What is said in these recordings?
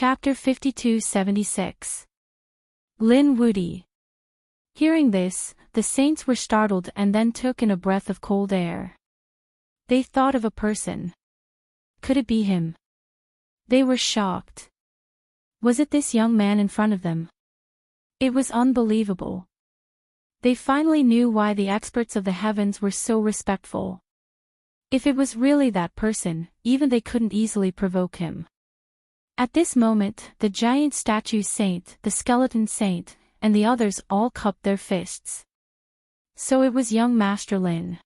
Chapter 5276. Lin Woody. Hearing this, the saints were startled and then took in a breath of cold air. They thought of a person. Could it be him? They were shocked. Was it this young man in front of them? It was unbelievable. They finally knew why the experts of the heavens were so respectful. If it was really that person, even they couldn't easily provoke him. At this moment, the giant statue saint, the skeleton saint, and the others all cupped their fists. So it was young Master Lin.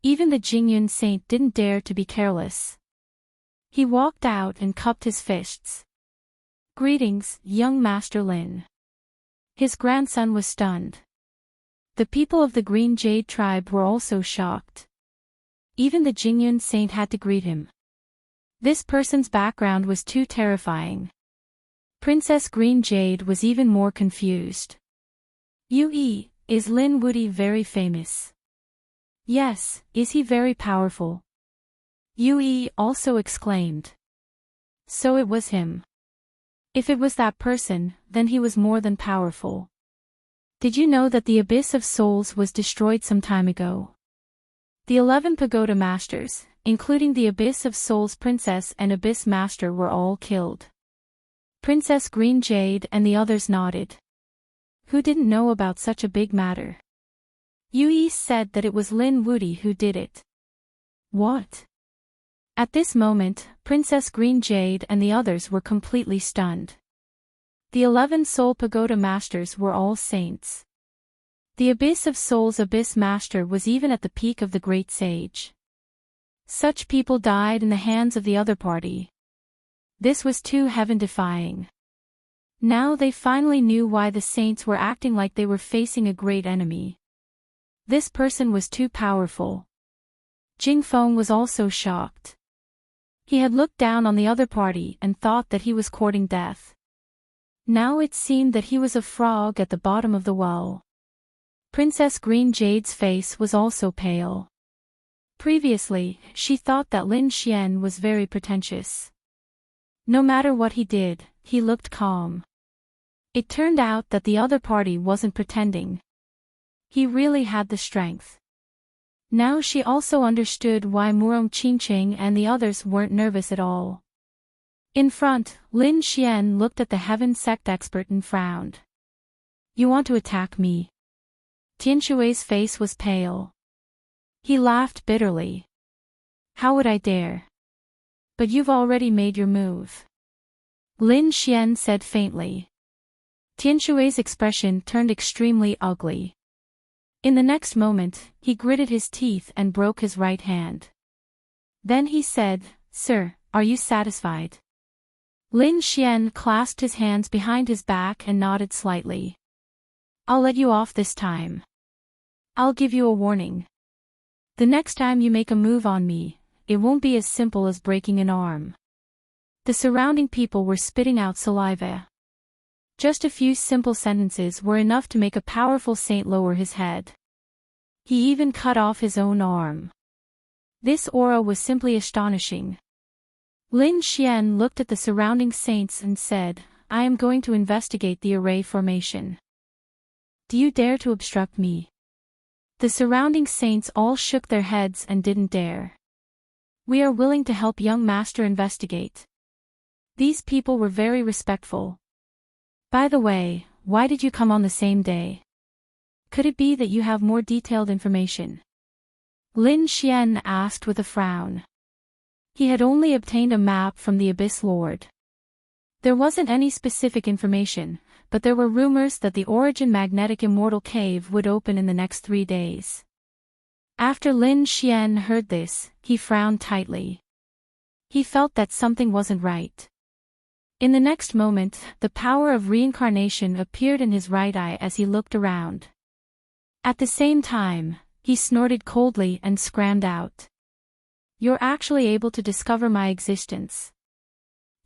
Even the Jingyun saint didn't dare to be careless. He walked out and cupped his fists. Greetings, young Master Lin. His grandson was stunned. The people of the Green Jade tribe were also shocked. Even the Jingyun saint had to greet him. This person's background was too terrifying. Princess Green Jade was even more confused. Yue, is Lin Woody very famous? Yes, is he very powerful? Yue also exclaimed. So it was him. If it was that person, then he was more than powerful. Did you know that the Abyss of Souls was destroyed some time ago? The 11 Pagoda Masters, including the Abyss of Souls Princess and Abyss Master, were all killed. Princess Green Jade and the others nodded. Who didn't know about such a big matter? Yue said that it was Lin Woody who did it. What? At this moment, Princess Green Jade and the others were completely stunned. The 11 Soul Pagoda Masters were all saints. The Abyss of Souls Abyss Master was even at the peak of the Great Sage. Such people died in the hands of the other party. This was too heaven-defying. Now they finally knew why the saints were acting like they were facing a great enemy. This person was too powerful. Jingfeng was also shocked. He had looked down on the other party and thought that he was courting death. Now it seemed that he was a frog at the bottom of the well. Princess Green Jade's face was also pale. Previously, she thought that Lin Xian was very pretentious. No matter what he did, he looked calm. It turned out that the other party wasn't pretending. He really had the strength. Now she also understood why Murong Qingqing and the others weren't nervous at all. In front, Lin Xian looked at the Heaven Sect expert and frowned. You want to attack me? Tianshui's face was pale. He laughed bitterly. How would I dare? But you've already made your move. Lin Xian said faintly. Tianshui's expression turned extremely ugly. In the next moment, he gritted his teeth and broke his right hand. Then he said, Sir, are you satisfied? Lin Xian clasped his hands behind his back and nodded slightly. I'll let you off this time. I'll give you a warning. The next time you make a move on me, it won't be as simple as breaking an arm. The surrounding people were spitting out saliva. Just a few simple sentences were enough to make a powerful saint lower his head. He even cut off his own arm. This aura was simply astonishing. Lin Xian looked at the surrounding saints and said, I am going to investigate the array formation. Do you dare to obstruct me? The surrounding saints all shook their heads and didn't dare. We are willing to help young master investigate. These people were very respectful. By the way, why did you come on the same day? Could it be that you have more detailed information? Lin Xian asked with a frown. He had only obtained a map from the Abyss Lord. There wasn't any specific information, but there were rumors that the Origin Magnetic Immortal Cave would open in the next 3 days. After Lin Xian heard this, he frowned tightly. He felt that something wasn't right. In the next moment, the power of reincarnation appeared in his right eye as he looked around. At the same time, he snorted coldly and screamed out. You're actually able to discover my existence.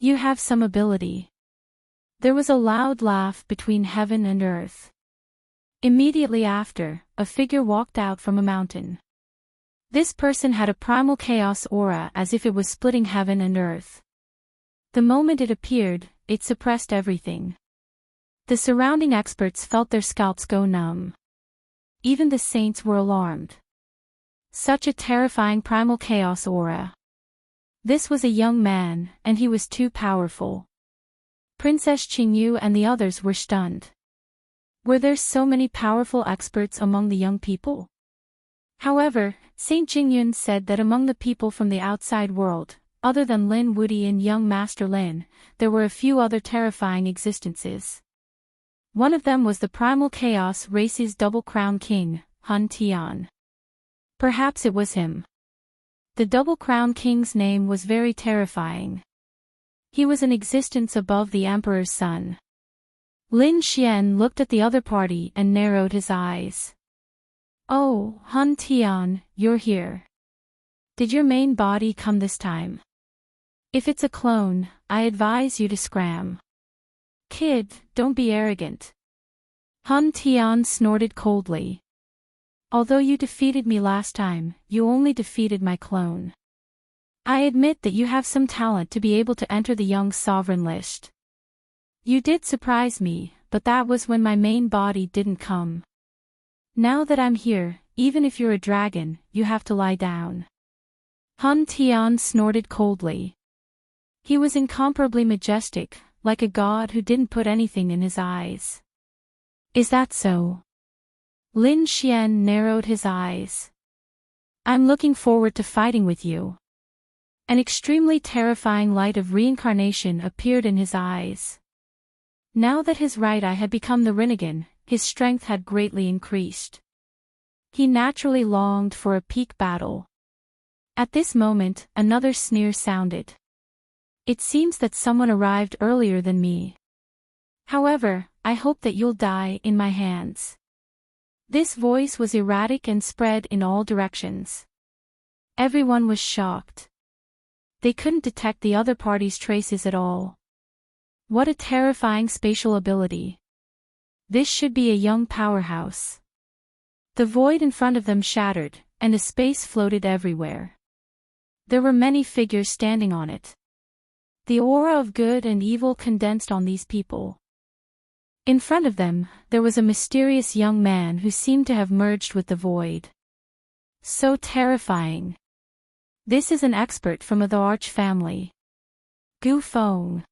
You have some ability. There was a loud laugh between heaven and earth. Immediately after, a figure walked out from a mountain. This person had a primal chaos aura as if it was splitting heaven and earth. The moment it appeared, it suppressed everything. The surrounding experts felt their scalps go numb. Even the saints were alarmed. Such a terrifying primal chaos aura. This was a young man, and he was too powerful. Princess Qingyu and the others were stunned. Were there so many powerful experts among the young people? However, Saint Jingyun said that among the people from the outside world, other than Lin Wuti and young Master Lin, there were a few other terrifying existences. One of them was the primal chaos race's double crown king, Hun Tian. Perhaps it was him. The double crown king's name was very terrifying. He was an existence above the emperor's son. Lin Xian looked at the other party and narrowed his eyes. Oh, Hun Tian, you're here. Did your main body come this time? If it's a clone, I advise you to scram. Kid, don't be arrogant. Hun Tian snorted coldly. Although you defeated me last time, you only defeated my clone. I admit that you have some talent to be able to enter the young sovereign list. You did surprise me, but that was when my main body didn't come. Now that I'm here, even if you're a dragon, you have to lie down. Hun Tian snorted coldly. He was incomparably majestic, like a god who didn't put anything in his eyes. Is that so? Lin Xian narrowed his eyes. I'm looking forward to fighting with you. An extremely terrifying light of reincarnation appeared in his eyes. Now that his right eye had become the Rinnegan, his strength had greatly increased. He naturally longed for a peak battle. At this moment, another sneer sounded. It seems that someone arrived earlier than me. However, I hope that you'll die in my hands. This voice was erratic and spread in all directions. Everyone was shocked. They couldn't detect the other party's traces at all. What a terrifying spatial ability. This should be a young powerhouse. The void in front of them shattered, and a space floated everywhere. There were many figures standing on it. The aura of good and evil condensed on these people. In front of them, there was a mysterious young man who seemed to have merged with the void. So terrifying. This is an expert from the Arch family. Gu Feng.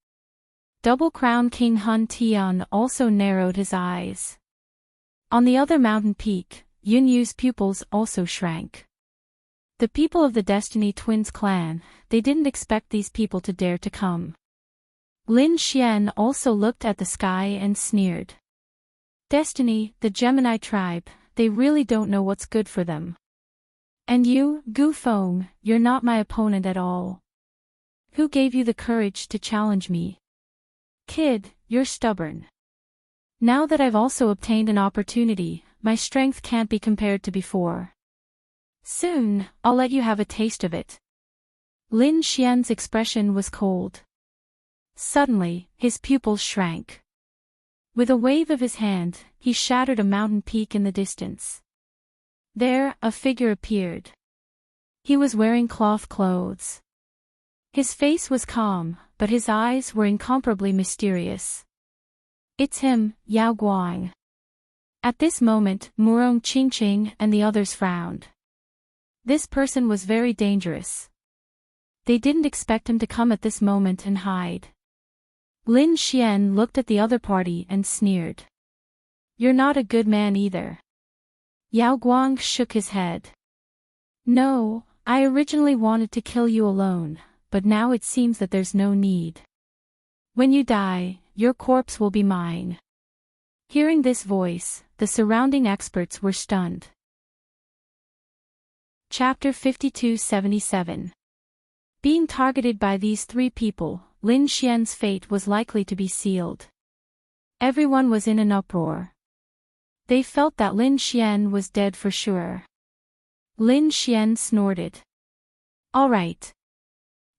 Double Crown King Hun Tian also narrowed his eyes. On the other mountain peak, Yun Yu's pupils also shrank. The people of the Destiny Twins clan, they didn't expect these people to dare to come. Lin Xian also looked at the sky and sneered. Destiny, the Gemini tribe, they really don't know what's good for them. And you, Gu Feng, you're not my opponent at all. Who gave you the courage to challenge me? Kid, you're stubborn. Now that I've also obtained an opportunity, my strength can't be compared to before. Soon, I'll let you have a taste of it. Lin Xian's expression was cold. Suddenly, his pupils shrank. With a wave of his hand, he shattered a mountain peak in the distance. There, a figure appeared. He was wearing cloth clothes. His face was calm, but his eyes were incomparably mysterious. It's him, Yao Guang. At this moment, Murong Qingqing and the others frowned. This person was very dangerous. They didn't expect him to come at this moment and hide. Lin Xian looked at the other party and sneered. You're not a good man either. Yao Guang shook his head. No, I originally wanted to kill you alone, but now it seems that there's no need. When you die, your corpse will be mine. Hearing this voice, the surrounding experts were stunned. Chapter 5277. Being targeted by these three people, Lin Xian's fate was likely to be sealed. Everyone was in an uproar. They felt that Lin Xian was dead for sure. Lin Xian snorted. All right.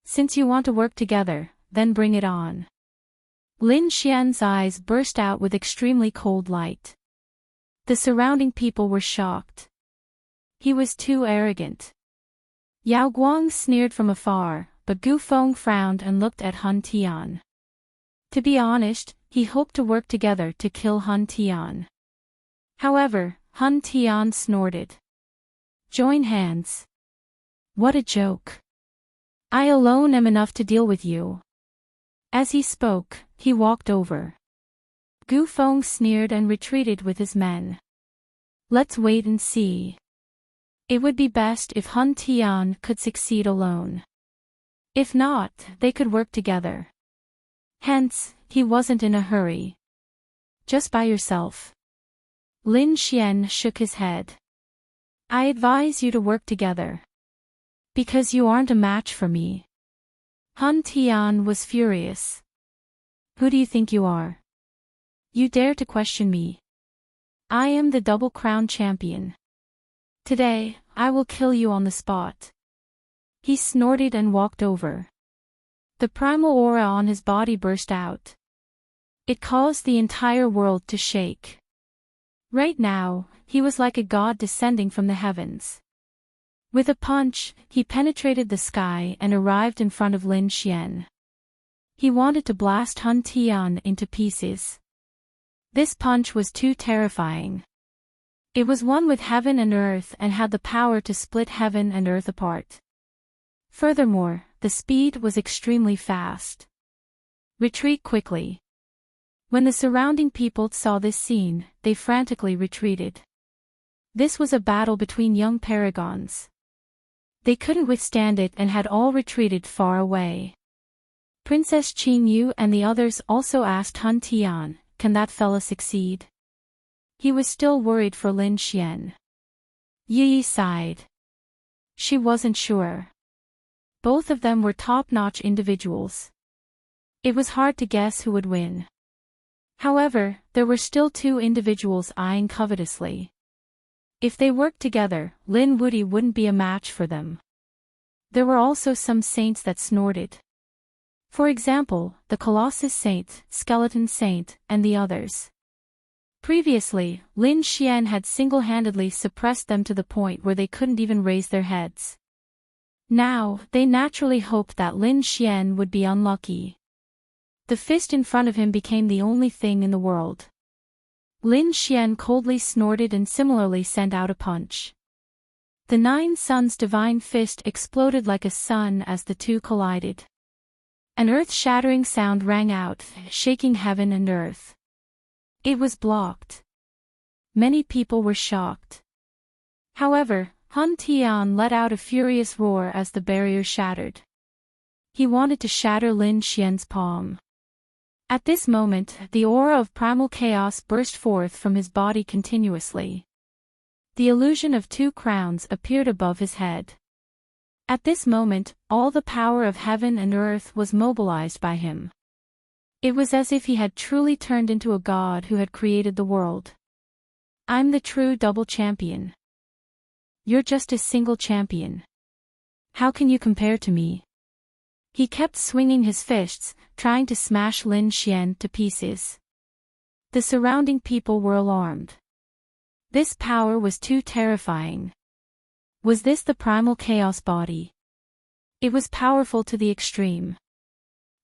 Since you want to work together, then bring it on. Lin Xian's eyes burst out with extremely cold light. The surrounding people were shocked. He was too arrogant. Yao Guang sneered from afar, but Gu Feng frowned and looked at Hun Tian. To be honest, he hoped to work together to kill Hun Tian. However, Hun Tian snorted. Join hands. What a joke. I alone am enough to deal with you. As he spoke, he walked over. Gu Feng sneered and retreated with his men. Let's wait and see. It would be best if Hun Tian could succeed alone. If not, they could work together. Hence, he wasn't in a hurry. Just by yourself. Lin Xian shook his head. I advise you to work together. Because you aren't a match for me. Hun Tian was furious. Who do you think you are? You dare to question me? I am the Double Crown champion. Today, I will kill you on the spot. He snorted and walked over. The primal aura on his body burst out. It caused the entire world to shake. Right now, he was like a god descending from the heavens. With a punch, he penetrated the sky and arrived in front of Lin Xian. He wanted to blast Hun Tian into pieces. This punch was too terrifying. It was one with heaven and earth and had the power to split heaven and earth apart. Furthermore, the speed was extremely fast. Retreat quickly. When the surrounding people saw this scene, they frantically retreated. This was a battle between young paragons. They couldn't withstand it and had all retreated far away. Princess Qing Yu and the others also asked Hun Tian, can that fella succeed? He was still worried for Lin Xian. Yi sighed. She wasn't sure. Both of them were top-notch individuals. It was hard to guess who would win. However, there were still two individuals eyeing covetously. If they worked together, Lin Wuti wouldn't be a match for them. There were also some saints that snorted. For example, the Colossus Saint, Skeleton Saint, and the others. Previously, Lin Xian had single-handedly suppressed them to the point where they couldn't even raise their heads. Now, they naturally hoped that Lin Xian would be unlucky. The fist in front of him became the only thing in the world. Lin Xian coldly snorted and similarly sent out a punch. The Nine Suns' divine fist exploded like a sun as the two collided. An earth-shattering sound rang out, shaking heaven and earth. It was blocked. Many people were shocked. However, Hun Tian let out a furious roar as the barrier shattered. He wanted to shatter Lin Xian's palm. At this moment, the aura of primal chaos burst forth from his body continuously. The illusion of two crowns appeared above his head. At this moment, all the power of heaven and earth was mobilized by him. It was as if he had truly turned into a god who had created the world. I'm the true double champion. You're just a single champion. How can you compare to me? He kept swinging his fists, trying to smash Lin Xian to pieces. The surrounding people were alarmed. This power was too terrifying. Was this the primal chaos body? It was powerful to the extreme.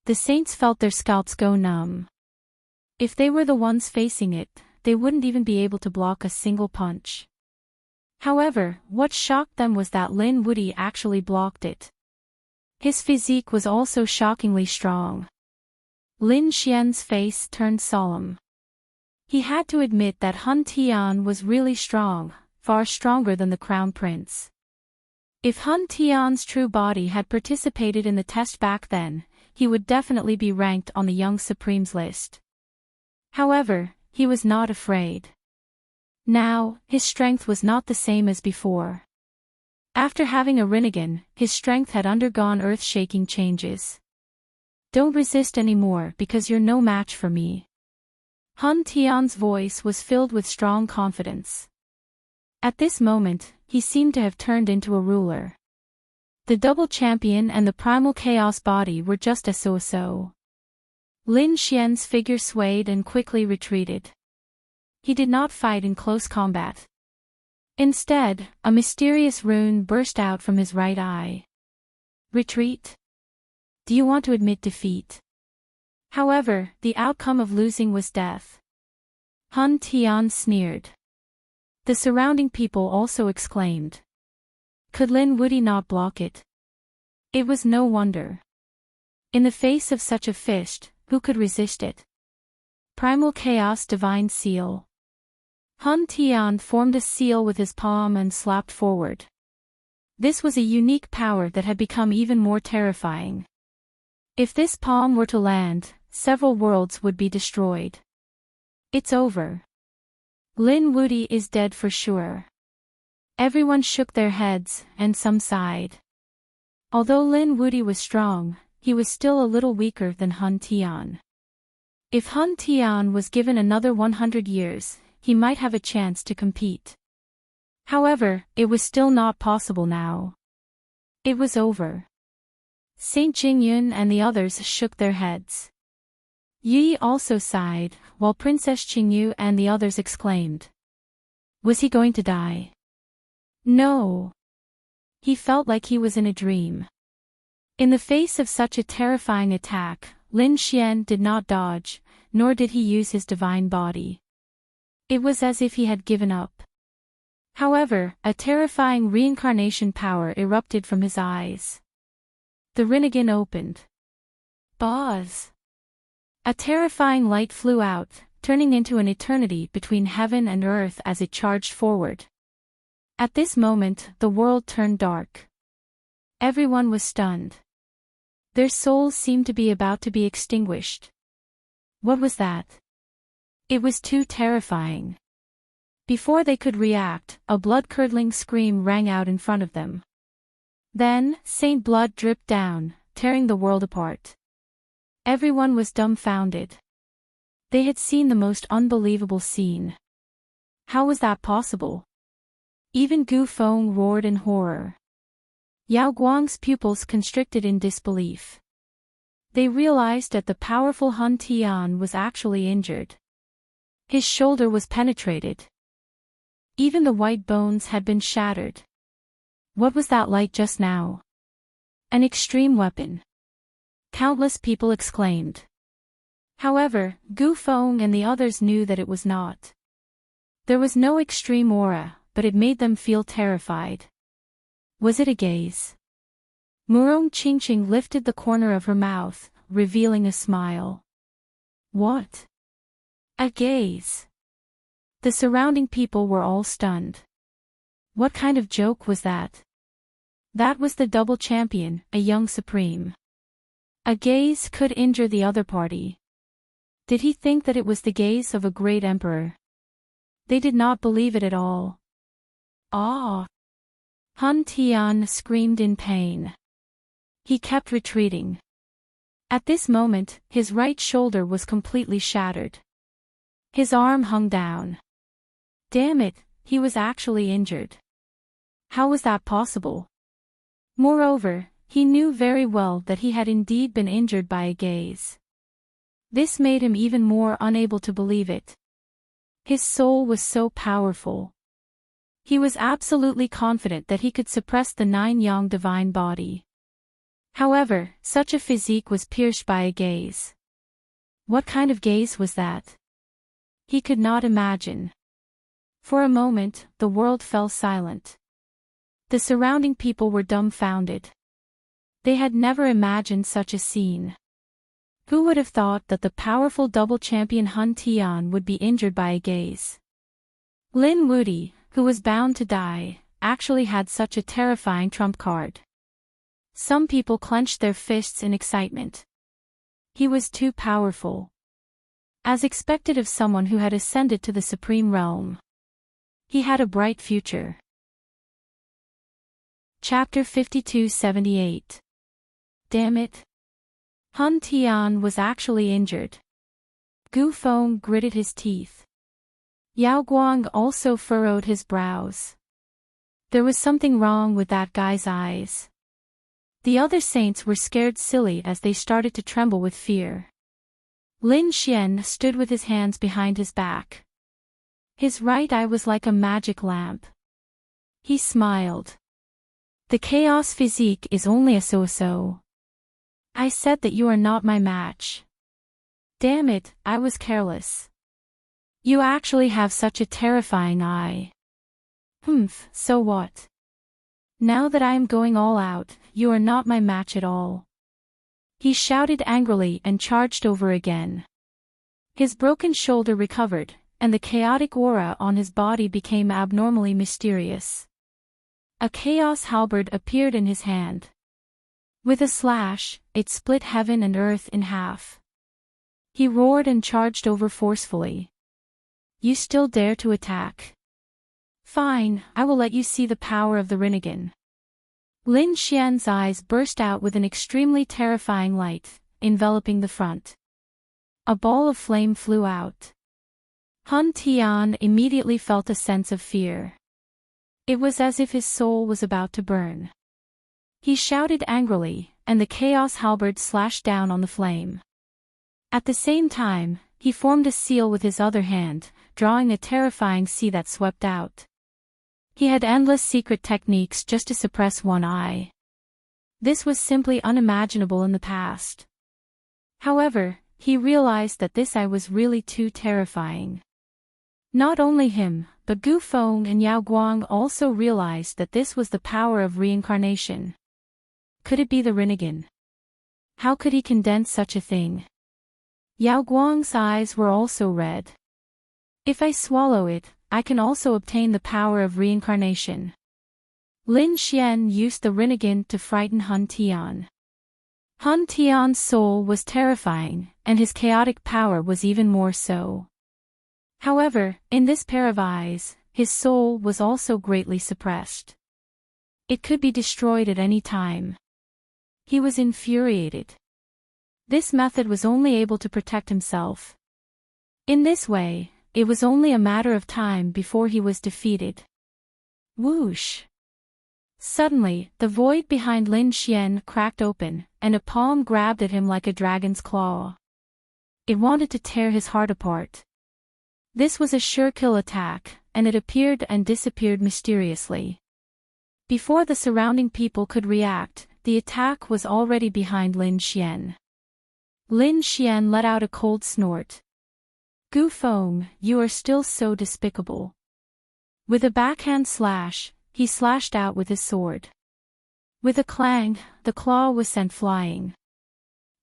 The saints felt their scalps go numb. If they were the ones facing it, they wouldn't even be able to block a single punch. However, what shocked them was that Lin Wuti actually blocked it. His physique was also shockingly strong. Lin Xian's face turned solemn. He had to admit that Hun Tian was really strong, far stronger than the Crown Prince. If Hun Tian's true body had participated in the test back then, he would definitely be ranked on the Young Supremes list. However, he was not afraid. Now, his strength was not the same as before. After having a Rinnegan, his strength had undergone earth-shaking changes. Don't resist anymore because you're no match for me. Hun Tian's voice was filled with strong confidence. At this moment, he seemed to have turned into a ruler. The double champion and the primal chaos body were just a so-so. Lin Xian's figure swayed and quickly retreated. He did not fight in close combat. Instead, a mysterious rune burst out from his right eye. Retreat? Do you want to admit defeat? However, the outcome of losing was death. Hun Tian sneered. The surrounding people also exclaimed. Could Lin Wuti not block it? It was no wonder. In the face of such a fist, who could resist it? Primal Chaos Divine Seal. Hun Tian formed a seal with his palm and slapped forward. This was a unique power that had become even more terrifying. If this palm were to land, several worlds would be destroyed. It's over. Lin Wuti is dead for sure. Everyone shook their heads, and some sighed. Although Lin Wuti was strong, he was still a little weaker than Hun Tian. If Hun Tian was given another 100 years, he might have a chance to compete. However, it was still not possible now. It was over. Saint Jingyun and the others shook their heads. Yi also sighed, while Princess Qingyu and the others exclaimed. Was he going to die? No. He felt like he was in a dream. In the face of such a terrifying attack, Lin Xian did not dodge, nor did he use his divine body. It was as if he had given up. However, a terrifying reincarnation power erupted from his eyes. The Rinnegan opened. Buzz! A terrifying light flew out, turning into an eternity between heaven and earth as it charged forward. At this moment, the world turned dark. Everyone was stunned. Their souls seemed to be about to be extinguished. What was that? It was too terrifying. Before they could react, a blood-curdling scream rang out in front of them. Then, Saint Blood dripped down, tearing the world apart. Everyone was dumbfounded. They had seen the most unbelievable scene. How was that possible? Even Gu Feng roared in horror. Yao Guang's pupils constricted in disbelief. They realized that the powerful Hun Tian was actually injured. His shoulder was penetrated. Even the white bones had been shattered. What was that like just now? An extreme weapon. Countless people exclaimed. However, Gu Feng and the others knew that it was not. There was no extreme aura, but it made them feel terrified. Was it a gaze? Murong Qingqing lifted the corner of her mouth, revealing a smile. What? A gaze. The surrounding people were all stunned. What kind of joke was that? That was the double champion, a young supreme. A gaze could injure the other party. Did he think that it was the gaze of a great emperor? They did not believe it at all. Ah! Hun Tian screamed in pain. He kept retreating. At this moment, his right shoulder was completely shattered. His arm hung down. Damn it, he was actually injured. How was that possible? Moreover, he knew very well that he had indeed been injured by a gaze. This made him even more unable to believe it. His soul was so powerful. He was absolutely confident that he could suppress the 9-yang divine body. However, such a physique was pierced by a gaze. What kind of gaze was that? He could not imagine. For a moment, the world fell silent. The surrounding people were dumbfounded. They had never imagined such a scene. Who would have thought that the powerful double champion Hun Tian would be injured by a gaze? Lin Wuti, who was bound to die, actually had such a terrifying trump card. Some people clenched their fists in excitement. He was too powerful. As expected of someone who had ascended to the supreme realm. He had a bright future. Chapter 5278. Damn it. Hun Tian was actually injured. Gu Feng gritted his teeth. Yao Guang also furrowed his brows. There was something wrong with that guy's eyes. The other saints were scared silly as they started to tremble with fear. Lin Xian stood with his hands behind his back. His right eye was like a magic lamp. He smiled. The chaos physique is only a so-so. I said that you are not my match. Damn it, I was careless. You actually have such a terrifying eye. Humph, so what? Now that I am going all out, you are not my match at all. He shouted angrily and charged over again. His broken shoulder recovered, and the chaotic aura on his body became abnormally mysterious. A chaos halberd appeared in his hand. With a slash, it split heaven and earth in half. He roared and charged over forcefully. You still dare to attack? Fine, I will let you see the power of the Rinnegan. Lin Xian's eyes burst out with an extremely terrifying light, enveloping the front. A ball of flame flew out. Han Tian immediately felt a sense of fear. It was as if his soul was about to burn. He shouted angrily, and the chaos halberd slashed down on the flame. At the same time, he formed a seal with his other hand, drawing a terrifying sea that swept out. He had endless secret techniques just to suppress one eye. This was simply unimaginable in the past. However, he realized that this eye was really too terrifying. Not only him, but Gu Feng and Yao Guang also realized that this was the power of reincarnation. Could it be the Rinnegan? How could he condense such a thing? Yao Guang's eyes were also red. If I swallow it, I can also obtain the power of reincarnation. Lin Xian used the Rinnegan to frighten Han Tian. Han Tian's soul was terrifying, and his chaotic power was even more so. However, in this pair of eyes, his soul was also greatly suppressed. It could be destroyed at any time. He was infuriated. This method was only able to protect himself. In this way, it was only a matter of time before he was defeated. Whoosh! Suddenly, the void behind Lin Xian cracked open, and a palm grabbed at him like a dragon's claw. It wanted to tear his heart apart. This was a sure kill attack, and it appeared and disappeared mysteriously. Before the surrounding people could react, the attack was already behind Lin Xian. Lin Xian let out a cold snort. Gu Feng, you are still so despicable. With a backhand slash, he slashed out with his sword. With a clang, the claw was sent flying.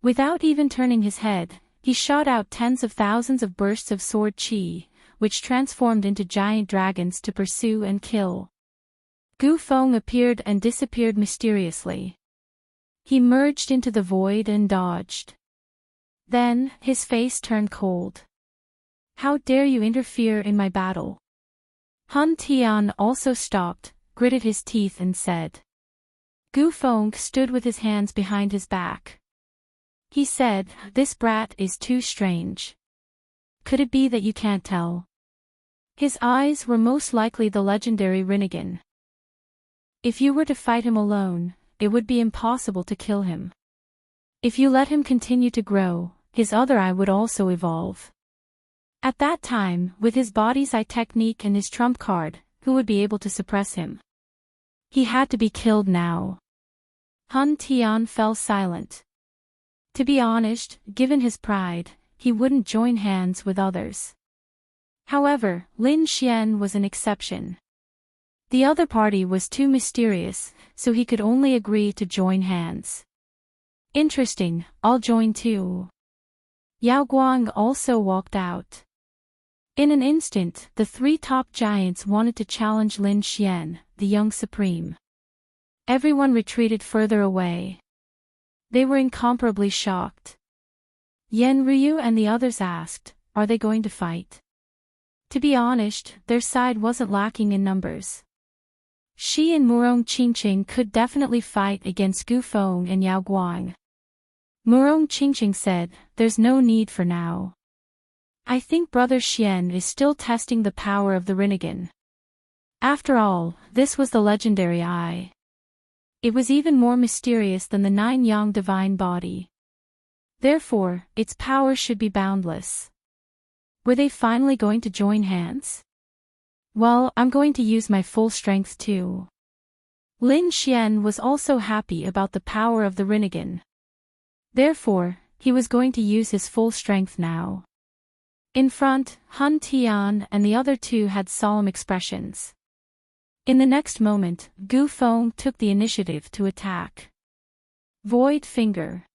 Without even turning his head, he shot out tens of thousands of bursts of sword chi, which transformed into giant dragons to pursue and kill. Gu Feng appeared and disappeared mysteriously. He merged into the void and dodged. Then, his face turned cold. How dare you interfere in my battle? Han Tian also stopped, gritted his teeth and said. Gu Feng stood with his hands behind his back. He said, this brat is too strange. Could it be that you can't tell? His eyes were most likely the legendary Rinnegan. If you were to fight him alone, it would be impossible to kill him. If you let him continue to grow, his other eye would also evolve. At that time, with his body's eye technique and his trump card, who would be able to suppress him? He had to be killed now. Han Tian fell silent. To be honest, given his pride, he wouldn't join hands with others. However, Lin Xian was an exception. The other party was too mysterious, so he could only agree to join hands. Interesting, I'll join too. Yao Guang also walked out. In an instant, the three top giants wanted to challenge Lin Xian, the young supreme. Everyone retreated further away. They were incomparably shocked. Yan Ryu and the others asked, are they going to fight? To be honest, their side wasn't lacking in numbers. Shi and Murong Qingqing could definitely fight against Gu Feng and Yao Guang. Murong Qingqing said, there's no need for now. I think Brother Xian is still testing the power of the Rinnegan. After all, this was the legendary eye. It was even more mysterious than the nine-yang divine body. Therefore, its power should be boundless. Were they finally going to join hands? Well, I'm going to use my full strength too. Lin Xian was also happy about the power of the Rinnegan. Therefore, he was going to use his full strength now. In front, Hun Tian and the other two had solemn expressions. In the next moment, Gu Feng took the initiative to attack. Void Finger.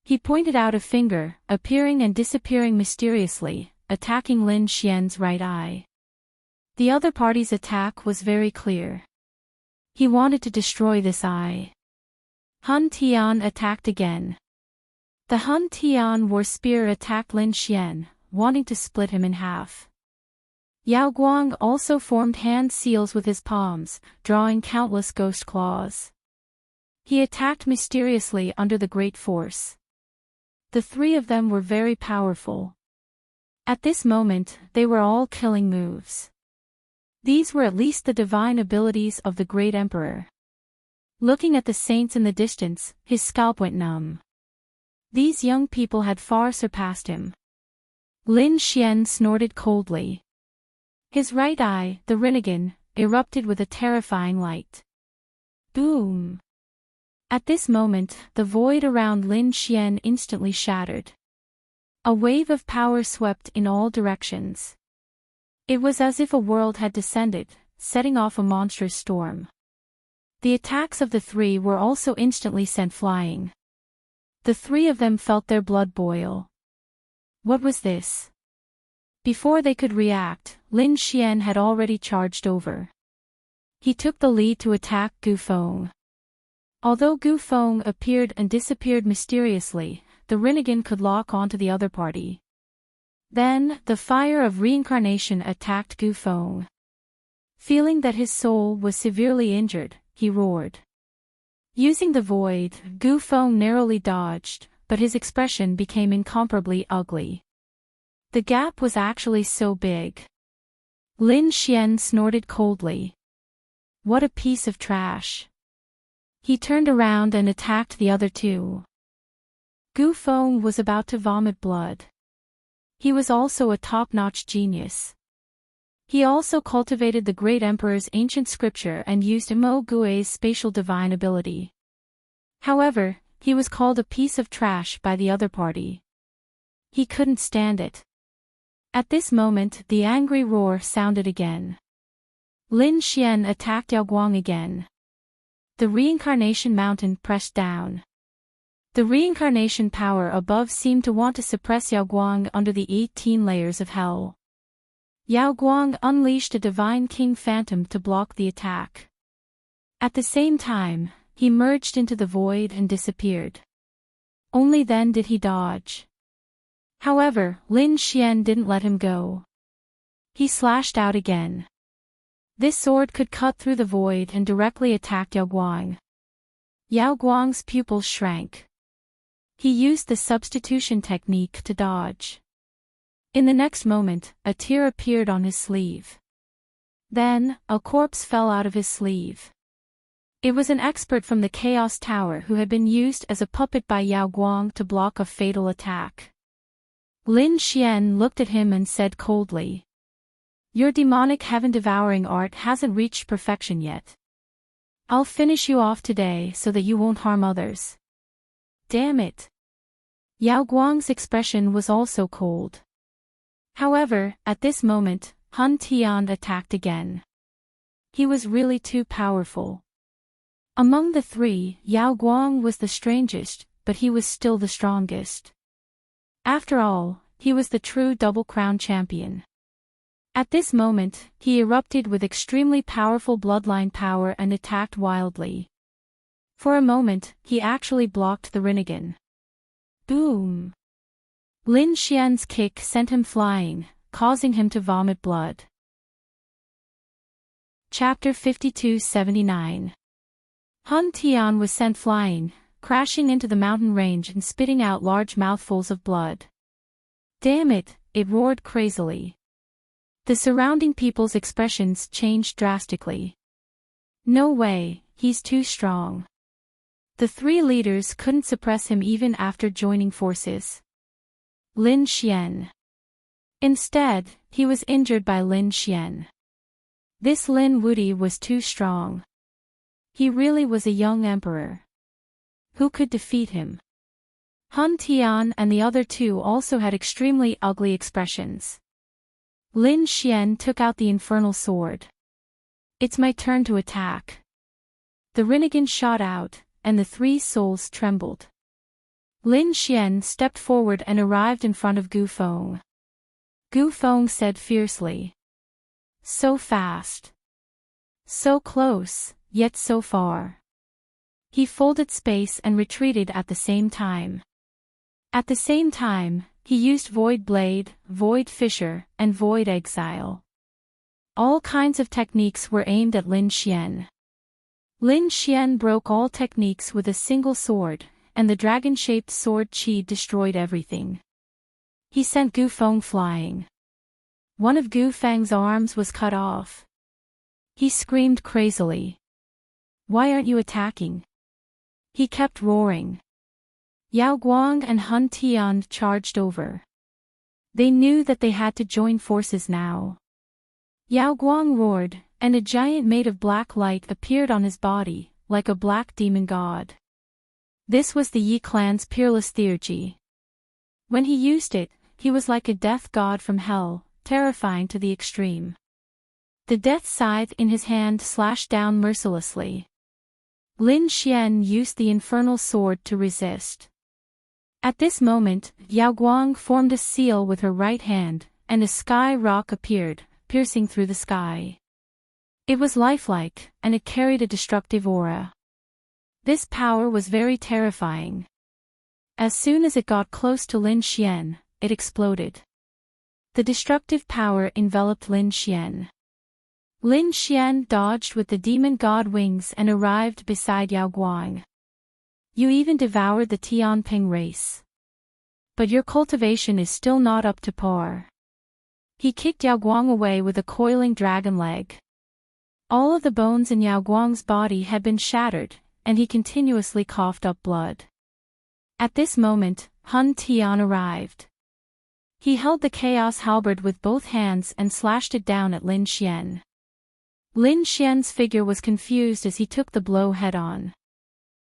He pointed out a finger, appearing and disappearing mysteriously, attacking Lin Xian's right eye. The other party's attack was very clear. He wanted to destroy this eye. Hun Tian attacked again. The Hun Tian war spear attacked Lin Xian, wanting to split him in half. Yao Guang also formed hand seals with his palms, drawing countless ghost claws. He attacked mysteriously under the great force. The three of them were very powerful. At this moment, they were all killing moves. These were at least the divine abilities of the great emperor. Looking at the saints in the distance, his scalp went numb. These young people had far surpassed him. Lin Xian snorted coldly. His right eye, the Rinnegan, erupted with a terrifying light. Boom! At this moment, the void around Lin Xian instantly shattered. A wave of power swept in all directions. It was as if a world had descended, setting off a monstrous storm. The attacks of the three were also instantly sent flying. The three of them felt their blood boil. What was this? Before they could react, Lin Xian had already charged over. He took the lead to attack Gu Feng. Although Gu Feng appeared and disappeared mysteriously, the Rinnegan could lock onto the other party. Then, the fire of reincarnation attacked Gu Feng. Feeling that his soul was severely injured, he roared. Using the void, Gu Feng narrowly dodged, but his expression became incomparably ugly. The gap was actually so big. Lin Xian snorted coldly. What a piece of trash. He turned around and attacked the other two. Gu Feng was about to vomit blood. He was also a top-notch genius. He also cultivated the great emperor's ancient scripture and used Mo Gui's spatial divine ability. However, he was called a piece of trash by the other party. He couldn't stand it. At this moment, the angry roar sounded again. Lin Xian attacked Yao Guang again. The reincarnation mountain pressed down. The reincarnation power above seemed to want to suppress Yao Guang under the 18 layers of hell. Yao Guang unleashed a divine king phantom to block the attack. At the same time, he merged into the void and disappeared. Only then did he dodge. However, Lin Xian didn't let him go. He slashed out again. This sword could cut through the void and directly attacked Yao Guang. Yao Guang's pupils shrank. He used the substitution technique to dodge. In the next moment, a tear appeared on his sleeve. Then, a corpse fell out of his sleeve. It was an expert from the Chaos Tower who had been used as a puppet by Yao Guang to block a fatal attack. Lin Xian looked at him and said coldly, "Your demonic heaven-devouring art hasn't reached perfection yet. I'll finish you off today so that you won't harm others." Damn it! Yao Guang's expression was also cold. However, at this moment, Hun Tian attacked again. He was really too powerful. Among the three, Yao Guang was the strangest, but he was still the strongest. After all, he was the true double-crown champion. At this moment, he erupted with extremely powerful bloodline power and attacked wildly. For a moment, he actually blocked the Rinnegan. Boom! Lin Xian's kick sent him flying, causing him to vomit blood. Chapter 52-79. Hun Tian was sent flying, crashing into the mountain range and spitting out large mouthfuls of blood. Damn it, it roared crazily. The surrounding people's expressions changed drastically. No way, he's too strong. The three leaders couldn't suppress him even after joining forces. Lin Xian. Instead, he was injured by Lin Xian. This Lin Wuti was too strong. He really was a young emperor. Who could defeat him? Han Tian and the other two also had extremely ugly expressions. Lin Xian took out the infernal sword. "It's my turn to attack." The Rinnegan shot out, and the three souls trembled. Lin Xian stepped forward and arrived in front of Gu Feng. Gu Feng said fiercely. "So fast. So close, yet so far." He folded space and retreated at the same time. At the same time, he used Void Blade, Void Fissure, and Void Exile. All kinds of techniques were aimed at Lin Xian. Lin Xian broke all techniques with a single sword, and the dragon-shaped sword Qi destroyed everything. He sent Gu Feng flying. One of Gu Feng's arms was cut off. He screamed crazily. "Why aren't you attacking?" He kept roaring. Yao Guang and Hun Tian charged over. They knew that they had to join forces now. Yao Guang roared, and a giant made of black light appeared on his body, like a black demon god. This was the Yi clan's peerless theurgy. When he used it, he was like a death god from hell, terrifying to the extreme. The death scythe in his hand slashed down mercilessly. Lin Xian used the infernal sword to resist. At this moment, Yao Guang formed a seal with her right hand, and a sky rock appeared, piercing through the sky. It was lifelike, and it carried a destructive aura. This power was very terrifying. As soon as it got close to Lin Xian, it exploded. The destructive power enveloped Lin Xian. Lin Xian dodged with the demon god wings and arrived beside Yao Guang. "You even devoured the Tianping race. But your cultivation is still not up to par." He kicked Yao Guang away with a coiling dragon leg. All of the bones in Yao Guang's body had been shattered, and he continuously coughed up blood. At this moment, Hun Tian arrived. He held the chaos halberd with both hands and slashed it down at Lin Xian. Lin Xian's figure was confused as he took the blow head-on.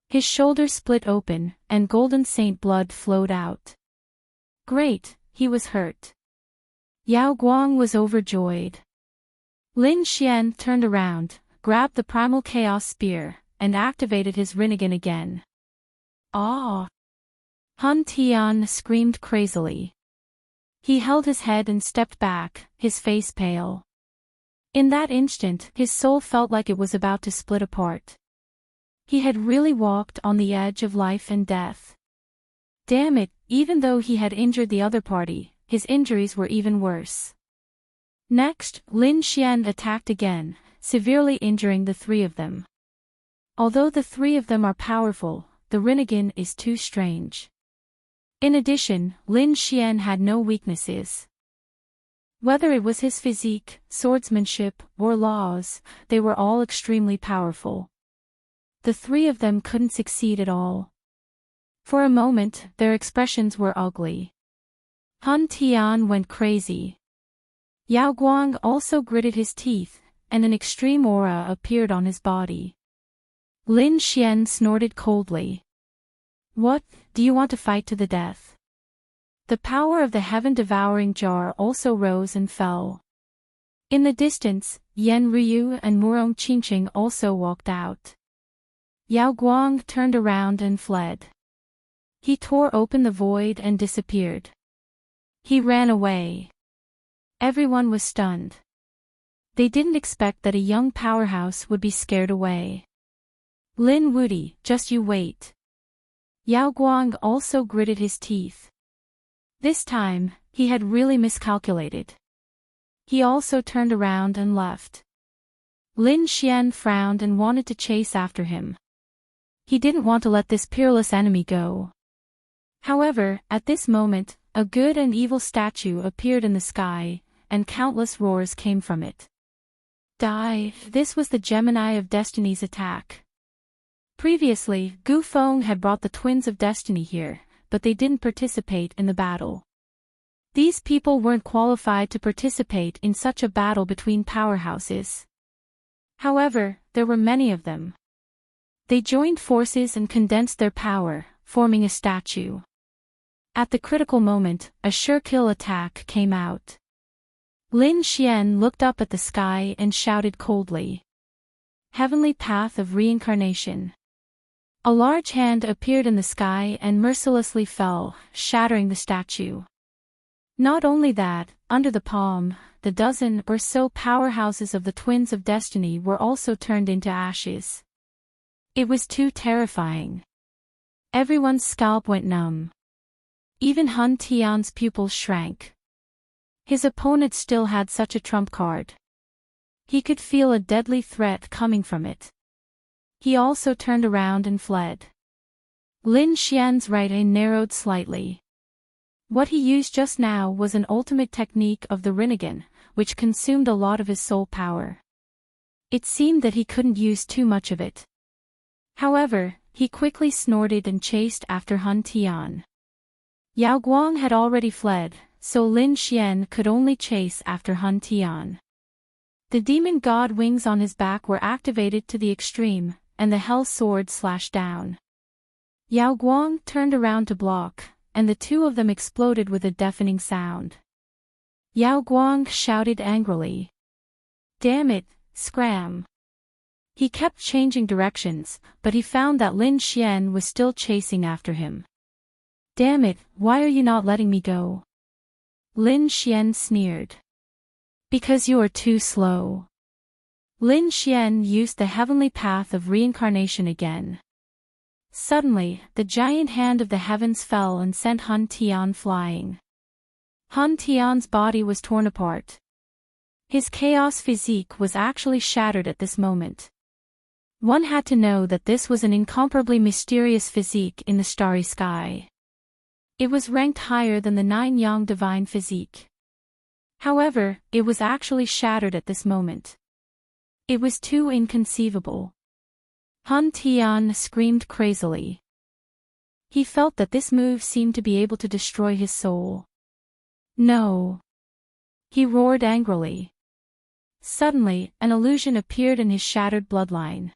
His shoulder split open, and golden saint blood flowed out. Great, he was hurt. Yao Guang was overjoyed. Lin Xian turned around, grabbed the primal chaos spear, and activated his Rinnegan again. "Ah!" Hun Tian screamed crazily. He held his head and stepped back, his face pale. In that instant, his soul felt like it was about to split apart. He had really walked on the edge of life and death. Damn it, even though he had injured the other party, his injuries were even worse. Next, Lin Xian attacked again, severely injuring the three of them. Although the three of them are powerful, the Rinnegan is too strange. In addition, Lin Xian had no weaknesses. Whether it was his physique, swordsmanship, or laws, they were all extremely powerful. The three of them couldn't succeed at all. For a moment, their expressions were ugly. Hun Tian went crazy. Yao Guang also gritted his teeth, and an extreme aura appeared on his body. Lin Xian snorted coldly. "What, do you want to fight to the death?" The power of the heaven-devouring jar also rose and fell. In the distance, Yan Ryu and Murong Qingqing also walked out. Yao Guang turned around and fled. He tore open the void and disappeared. He ran away. Everyone was stunned. They didn't expect that a young powerhouse would be scared away. "Lin Wudi, just you wait." Yao Guang also gritted his teeth. This time, he had really miscalculated. He also turned around and left. Lin Xian frowned and wanted to chase after him. He didn't want to let this peerless enemy go. However, at this moment, a good and evil statue appeared in the sky, and countless roars came from it. Die! This was the Gemini of Destiny's attack. Previously, Gu Feng had brought the Twins of Destiny here, but they didn't participate in the battle. These people weren't qualified to participate in such a battle between powerhouses. However, there were many of them. They joined forces and condensed their power, forming a statue. At the critical moment, a sure-kill attack came out. Lin Xian looked up at the sky and shouted coldly. Heavenly Path of Reincarnation. A large hand appeared in the sky and mercilessly fell, shattering the statue. Not only that, under the palm, the dozen or so powerhouses of the Twins of Destiny were also turned into ashes. It was too terrifying. Everyone's scalp went numb. Even Hun Tian's pupils shrank. His opponent still had such a trump card. He could feel a deadly threat coming from it. He also turned around and fled. Lin Xian's right eye narrowed slightly. What he used just now was an ultimate technique of the Rinnegan, which consumed a lot of his soul power. It seemed that he couldn't use too much of it. However, he quickly snorted and chased after Hun Tian. Yao Guang had already fled, so Lin Xian could only chase after Hun Tian. The demon god wings on his back were activated to the extreme, and the hell sword slashed down. Yao Guang turned around to block, and the two of them exploded with a deafening sound. Yao Guang shouted angrily. Damn it, scram! He kept changing directions, but he found that Lin Xian was still chasing after him. Damn it, why are you not letting me go? Lin Xian sneered. Because you are too slow. Lin Xian used the heavenly path of reincarnation again. Suddenly, the giant hand of the heavens fell and sent Hun Tian flying. Hun Tian's body was torn apart. His chaos physique was actually shattered at this moment. One had to know that this was an incomparably mysterious physique in the starry sky. It was ranked higher than the 9 Yang divine physique. However, it was actually shattered at this moment. It was too inconceivable. Hun Tian screamed crazily. He felt that this move seemed to be able to destroy his soul. No! He roared angrily. Suddenly, an illusion appeared in his shattered bloodline.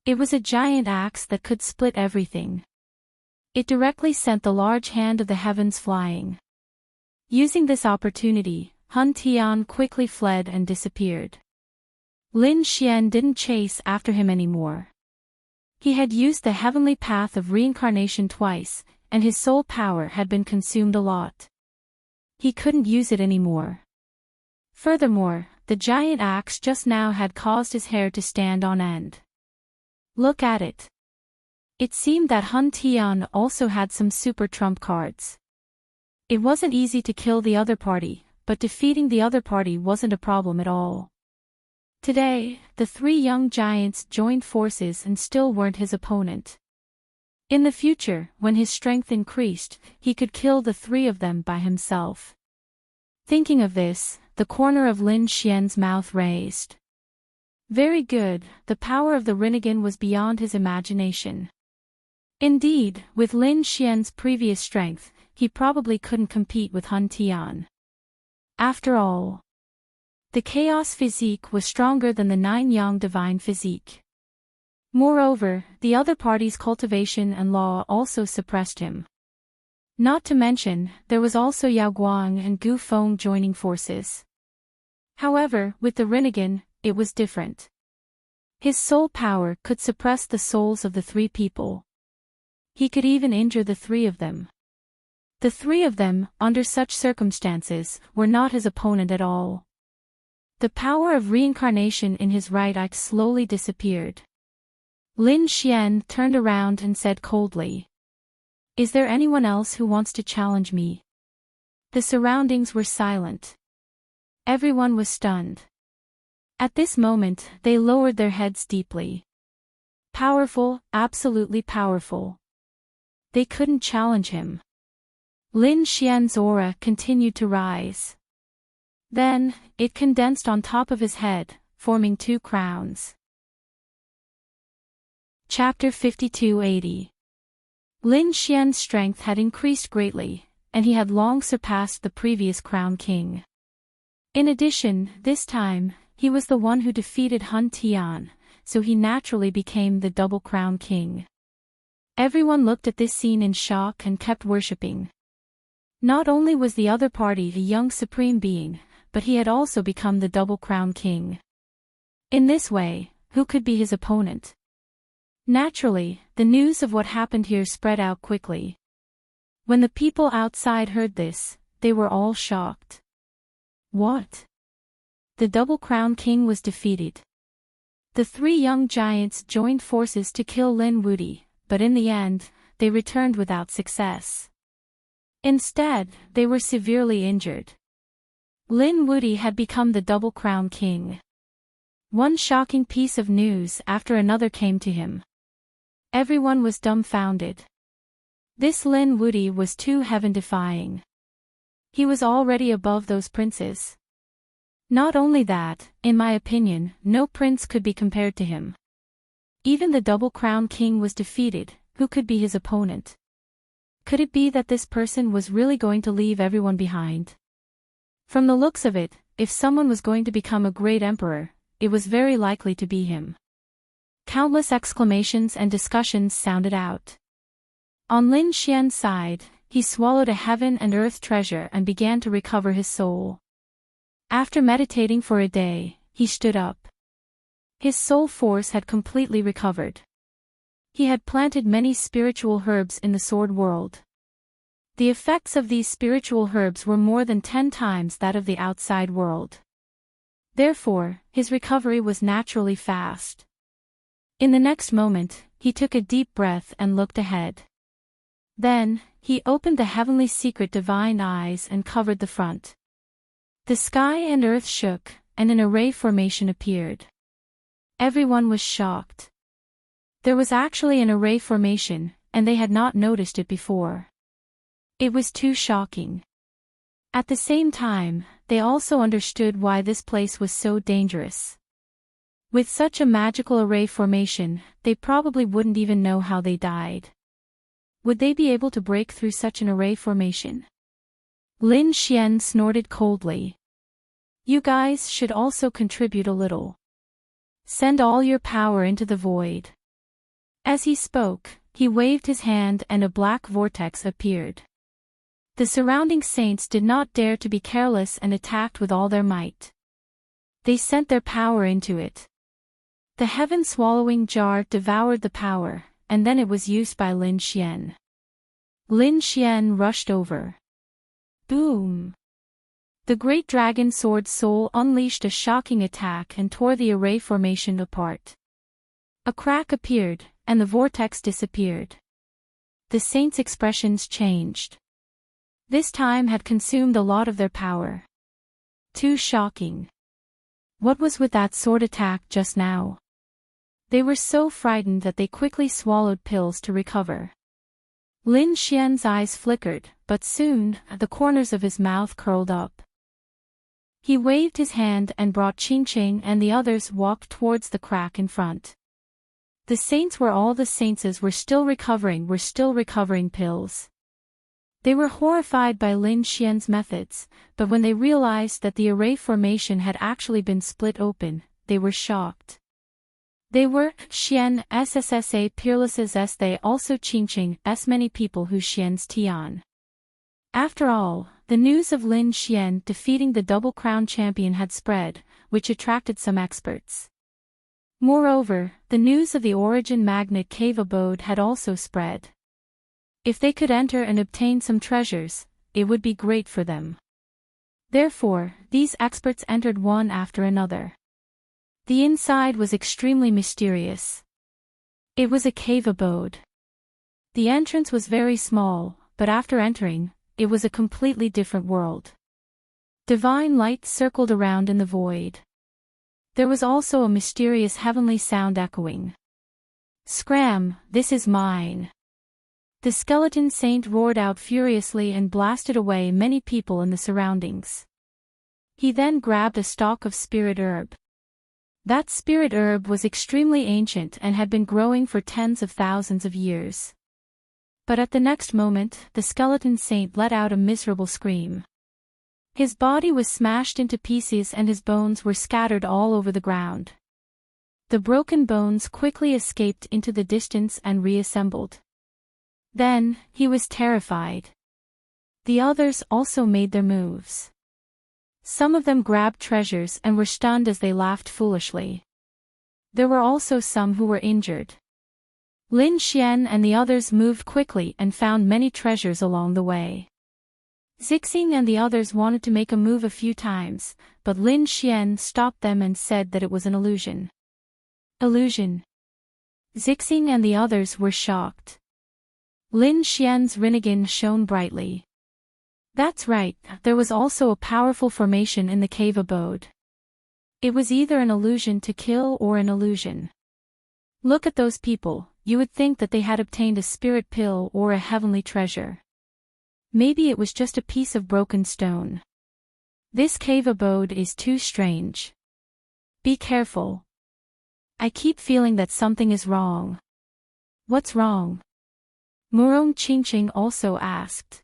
It was a giant axe that could split everything. It directly sent the large hand of the heavens flying. Using this opportunity, Hun Tian quickly fled and disappeared. Lin Xian didn't chase after him anymore. He had used the heavenly path of reincarnation twice, and his soul power had been consumed a lot. He couldn't use it anymore. Furthermore, the giant axe just now had caused his hair to stand on end. Look at it. It seemed that Hun Tian also had some super trump cards. It wasn't easy to kill the other party, but defeating the other party wasn't a problem at all. Today, the 3 young giants joined forces and still weren't his opponent. In the future, when his strength increased, he could kill the 3 of them by himself. Thinking of this, the corner of Lin Xian's mouth raised. Very good, the power of the Rinnegan was beyond his imagination. Indeed, with Lin Xian's previous strength, he probably couldn't compete with Hun Tian. After all, the chaos physique was stronger than the 9 Yang divine physique. Moreover, the other party's cultivation and law also suppressed him. Not to mention, there was also Yao Guang and Gu Feng joining forces. However, with the Rinnegan, it was different. His soul power could suppress the souls of the 3 people. He could even injure the 3 of them. The 3 of them, under such circumstances, were not his opponent at all. The power of reincarnation in his right eye slowly disappeared. Lin Xian turned around and said coldly. Is there anyone else who wants to challenge me? The surroundings were silent. Everyone was stunned. At this moment, they lowered their heads deeply. Powerful, absolutely powerful. They couldn't challenge him. Lin Xian's aura continued to rise. Then, it condensed on top of his head, forming 2 crowns. Chapter 5280. Lin Xian's strength had increased greatly, and he had long surpassed the previous crown king. In addition, this time, he was the one who defeated Hun Tian, so he naturally became the double crown king. Everyone looked at this scene in shock and kept worshipping. Not only was the other party a young supreme being, but he had also become the double crown king. In this way, who could be his opponent? Naturally, the news of what happened here spread out quickly. When the people outside heard this, they were all shocked. What? The double crown king was defeated. The three young giants joined forces to kill Lin Wudy, but in the end, they returned without success. Instead, they were severely injured. Lin Wudy had become the double crown king. One shocking piece of news after another came to him. Everyone was dumbfounded. This Lin Wudy was too heaven-defying. He was already above those princes. Not only that, in my opinion, no prince could be compared to him. Even the double crown king was defeated. Who could be his opponent? Could it be that this person was really going to leave everyone behind? From the looks of it, if someone was going to become a great emperor, it was very likely to be him. Countless exclamations and discussions sounded out. On Lin Xian's side, he swallowed a heaven and earth treasure and began to recover his soul. After meditating for a day, he stood up. His soul force had completely recovered. He had planted many spiritual herbs in the sword world. The effects of these spiritual herbs were more than 10 times that of the outside world. Therefore, his recovery was naturally fast. In the next moment, he took a deep breath and looked ahead. Then, he opened the heavenly secret divine eyes and covered the front. The sky and earth shook, and an array formation appeared. Everyone was shocked. There was actually an array formation, and they had not noticed it before. It was too shocking. At the same time, they also understood why this place was so dangerous. With such a magical array formation, they probably wouldn't even know how they died. Would they be able to break through such an array formation? Lin Xian snorted coldly. You guys should also contribute a little. Send all your power into the void. As he spoke, he waved his hand and a black vortex appeared. The surrounding saints did not dare to be careless and attacked with all their might. They sent their power into it. The heaven-swallowing jar devoured the power, and then it was used by Lin Xian. Lin Xian rushed over. Boom! The great dragon sword soul unleashed a shocking attack and tore the array formation apart. A crack appeared, and the vortex disappeared. The saints' expressions changed. This time had consumed a lot of their power. Too shocking. What was with that sword attack just now? They were so frightened that they quickly swallowed pills to recover. Lin Xian's eyes flickered, but soon, the corners of his mouth curled up. He waved his hand and brought Qingqing and the others walked towards the crack in front. The saints were still recovering pills. They were horrified by Lin Xian's methods, but when they realized that the array formation had actually been split open, they were shocked. They were Xian SSSA peerlesses s they also Qingqing s many people who Xian's Tian. After all, the news of Lin Xian defeating the double crown champion had spread, which attracted some experts. Moreover, the news of the origin magnet cave abode had also spread. If they could enter and obtain some treasures, it would be great for them. Therefore, these experts entered one after another. The inside was extremely mysterious. It was a cave abode. The entrance was very small, but after entering, it was a completely different world. Divine light circled around in the void. There was also a mysterious heavenly sound echoing. Scram, this is mine. The skeleton saint roared out furiously and blasted away many people in the surroundings. He then grabbed a stalk of spirit herb. That spirit herb was extremely ancient and had been growing for tens of thousands of years. But at the next moment, the skeleton saint let out a miserable scream. His body was smashed into pieces and his bones were scattered all over the ground. The broken bones quickly escaped into the distance and reassembled. Then, he was terrified. The others also made their moves. Some of them grabbed treasures and were stunned as they laughed foolishly. There were also some who were injured. Lin Xian and the others moved quickly and found many treasures along the way. Zixing and the others wanted to make a move a few times, but Lin Xian stopped them and said that it was an illusion. Illusion? Zixing and the others were shocked. Lin Xian's Rinnegan shone brightly. That's right, there was also a powerful formation in the cave abode. It was either an illusion to kill or an illusion. Look at those people, you would think that they had obtained a spirit pill or a heavenly treasure. Maybe it was just a piece of broken stone. This cave abode is too strange. Be careful. I keep feeling that something is wrong. What's wrong? Murong Qingqing also asked.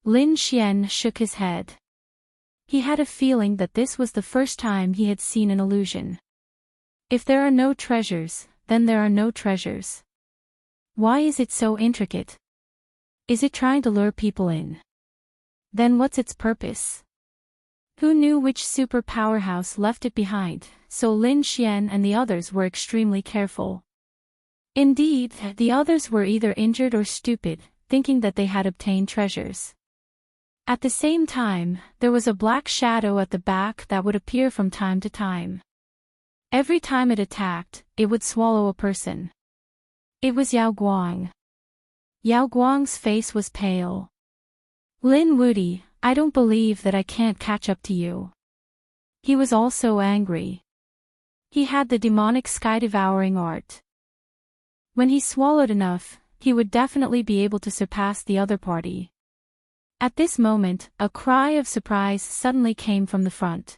Lin Xian shook his head. He had a feeling that this was the first time he had seen an illusion. If there are no treasures, then there are no treasures. Why is it so intricate? Is it trying to lure people in? Then what's its purpose? Who knew which super powerhouse left it behind, so Lin Xian and the others were extremely careful. Indeed, the others were either injured or stupid, thinking that they had obtained treasures. At the same time, there was a black shadow at the back that would appear from time to time. Every time it attacked, it would swallow a person. It was Yao Guang. Yao Guang's face was pale. Lin Wudi, I don't believe that I can't catch up to you. He was also angry. He had the demonic sky-devouring art. When he swallowed enough, he would definitely be able to surpass the other party. At this moment, a cry of surprise suddenly came from the front.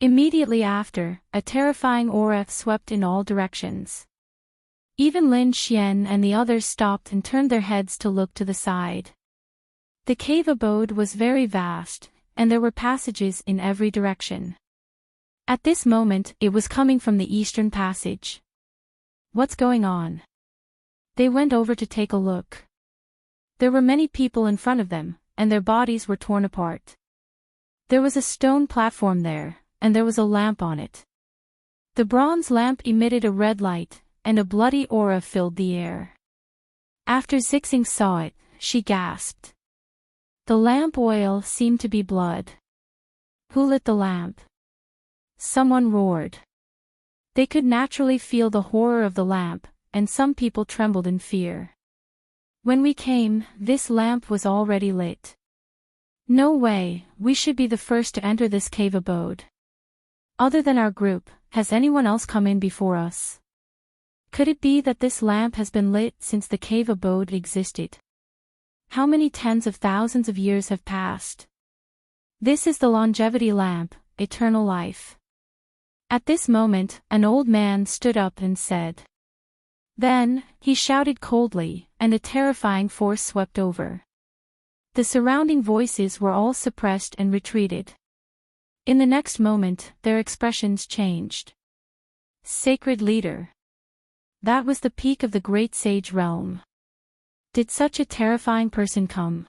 Immediately after, a terrifying aura swept in all directions. Even Lin Xian and the others stopped and turned their heads to look to the side. The cave abode was very vast, and there were passages in every direction. At this moment, it was coming from the eastern passage. What's going on? They went over to take a look. There were many people in front of them, and their bodies were torn apart. There was a stone platform there, and there was a lamp on it. The bronze lamp emitted a red light, and a bloody aura filled the air. After Zixing saw it, she gasped. The lamp oil seemed to be blood. Who lit the lamp? Someone roared. They could naturally feel the horror of the lamp, and some people trembled in fear. When we came, this lamp was already lit. No way, we should be the first to enter this cave abode. Other than our group, has anyone else come in before us? Could it be that this lamp has been lit since the cave abode existed? How many tens of thousands of years have passed? This is the longevity lamp, eternal life. At this moment, an old man stood up and said. Then, he shouted coldly, and a terrifying force swept over. The surrounding voices were all suppressed and retreated. In the next moment, their expressions changed. Sacred leader. That was the peak of the great sage realm. Did such a terrifying person come?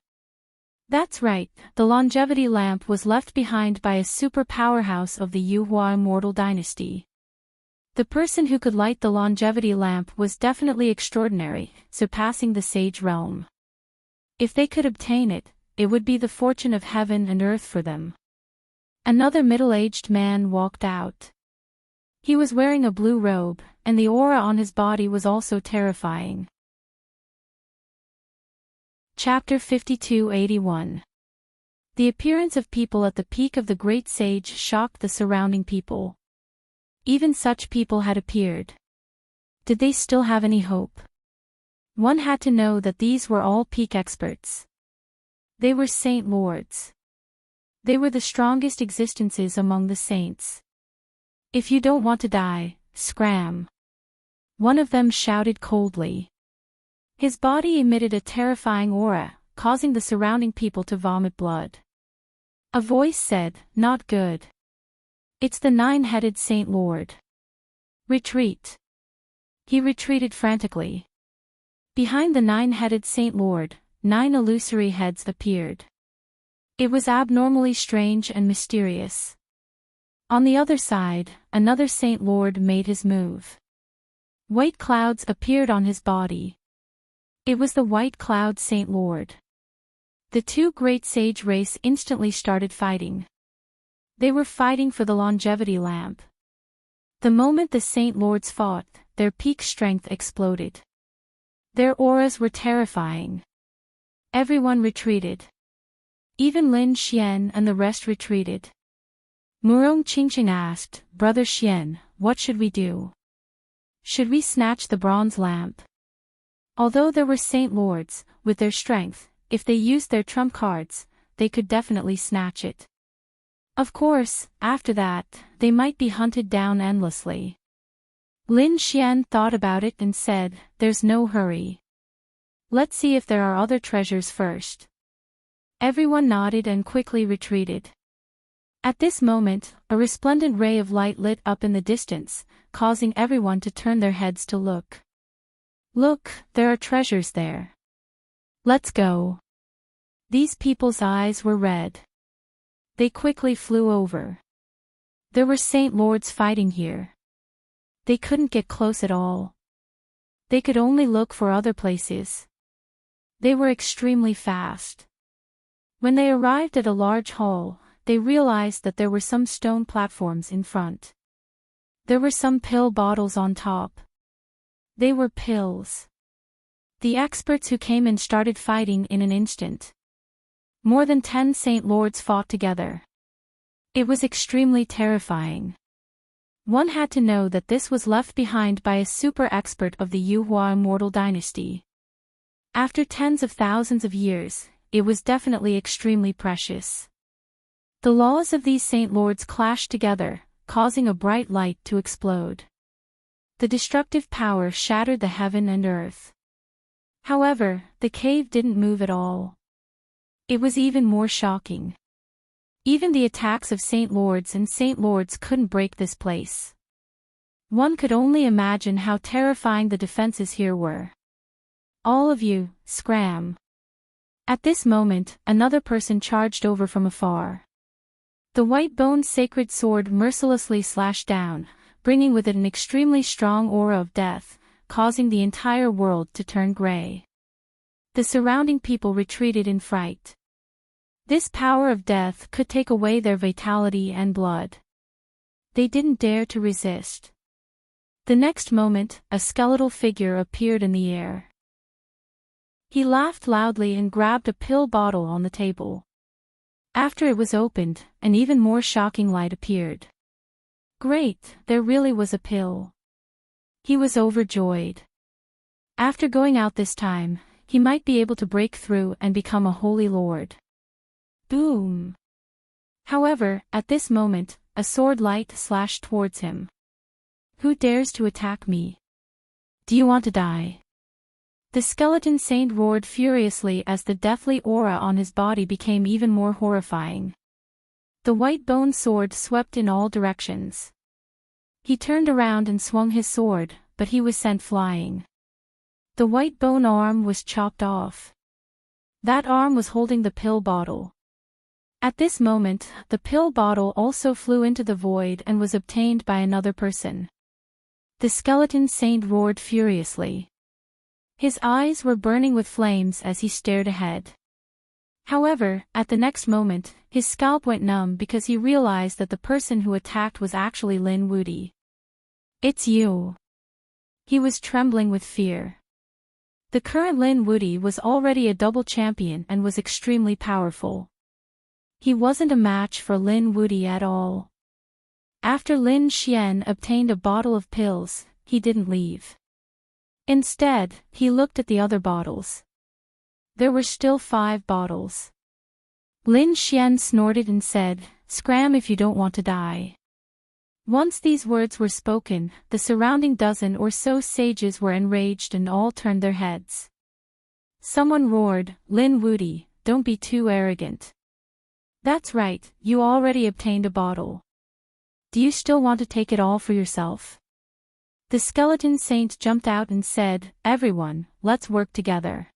That's right, the longevity lamp was left behind by a super powerhouse of the Yuhua immortal dynasty. The person who could light the longevity lamp was definitely extraordinary, surpassing the sage realm. If they could obtain it, it would be the fortune of heaven and earth for them. Another middle-aged man walked out. He was wearing a blue robe, and the aura on his body was also terrifying. Chapter 5281. The appearance of people at the peak of the great sage shocked the surrounding people. Even such people had appeared. Did they still have any hope? One had to know that these were all peak experts. They were saint lords. They were the strongest existences among the saints. If you don't want to die, scram. One of them shouted coldly. His body emitted a terrifying aura, causing the surrounding people to vomit blood. A voice said, "Not good. It's the nine-headed Saint Lord. Retreat." He retreated frantically. Behind the nine-headed Saint Lord, 9 illusory heads appeared. It was abnormally strange and mysterious. On the other side, another Saint Lord made his move. White clouds appeared on his body. It was the White Cloud Saint Lord. The two great sage race instantly started fighting. They were fighting for the longevity lamp. The moment the Saint Lords fought, their peak strength exploded. Their auras were terrifying. Everyone retreated. Even Lin Xian and the rest retreated. Murong Qingqing asked, "Brother Xian, what should we do? Should we snatch the bronze lamp?" Although there were Saint Lords, with their strength, if they used their trump cards, they could definitely snatch it. Of course, after that, they might be hunted down endlessly. Lin Xian thought about it and said, "There's no hurry. Let's see if there are other treasures first." Everyone nodded and quickly retreated. At this moment, a resplendent ray of light lit up in the distance, causing everyone to turn their heads to look. "Look, there are treasures there. Let's go." These people's eyes were red. They quickly flew over. There were Saint Lords fighting here. They couldn't get close at all. They could only look for other places. They were extremely fast. When they arrived at a large hall, they realized that there were some stone platforms in front. There were some pill bottles on top. They were pills. The experts who came in started fighting in an instant. More than 10 Saint Lords fought together. It was extremely terrifying. One had to know that this was left behind by a super expert of the Yuhua immortal dynasty. After tens of thousands of years, it was definitely extremely precious. The laws of these Saint Lords clashed together, causing a bright light to explode. The destructive power shattered the heaven and earth. However, the cave didn't move at all. It was even more shocking. Even the attacks of Saint Lords and Saint Lords couldn't break this place. One could only imagine how terrifying the defenses here were. "All of you, scram." At this moment, another person charged over from afar. The white-boned sacred sword mercilessly slashed down, bringing with it an extremely strong aura of death, causing the entire world to turn gray. The surrounding people retreated in fright. This power of death could take away their vitality and blood. They didn't dare to resist. The next moment, a skeletal figure appeared in the air. He laughed loudly and grabbed a pill bottle on the table. After it was opened, an even more shocking light appeared. Great, there really was a pill. He was overjoyed. After going out this time, he might be able to break through and become a holy lord. Boom! However, at this moment, a sword light slashed towards him. "Who dares to attack me? Do you want to die?" The skeleton saint roared furiously as the deathly aura on his body became even more horrifying. The white bone sword swept in all directions. He turned around and swung his sword, but he was sent flying. The white bone arm was chopped off. That arm was holding the pill bottle. At this moment, the pill bottle also flew into the void and was obtained by another person. The skeleton saint roared furiously. His eyes were burning with flames as he stared ahead. However, at the next moment, his scalp went numb because he realized that the person who attacked was actually Lin Wudi. "It's you." He was trembling with fear. The current Lin Wudi was already a double champion and was extremely powerful. He wasn't a match for Lin Wudi at all. After Lin Xian obtained a bottle of pills, he didn't leave. Instead, he looked at the other bottles. There were still 5 bottles. Lin Xian snorted and said, "Scram if you don't want to die." Once these words were spoken, the surrounding dozen or so sages were enraged and all turned their heads. Someone roared, "Lin Wudi, don't be too arrogant. That's right, you already obtained a bottle. Do you still want to take it all for yourself?" The skeleton saint jumped out and said, "Everyone, let's work together.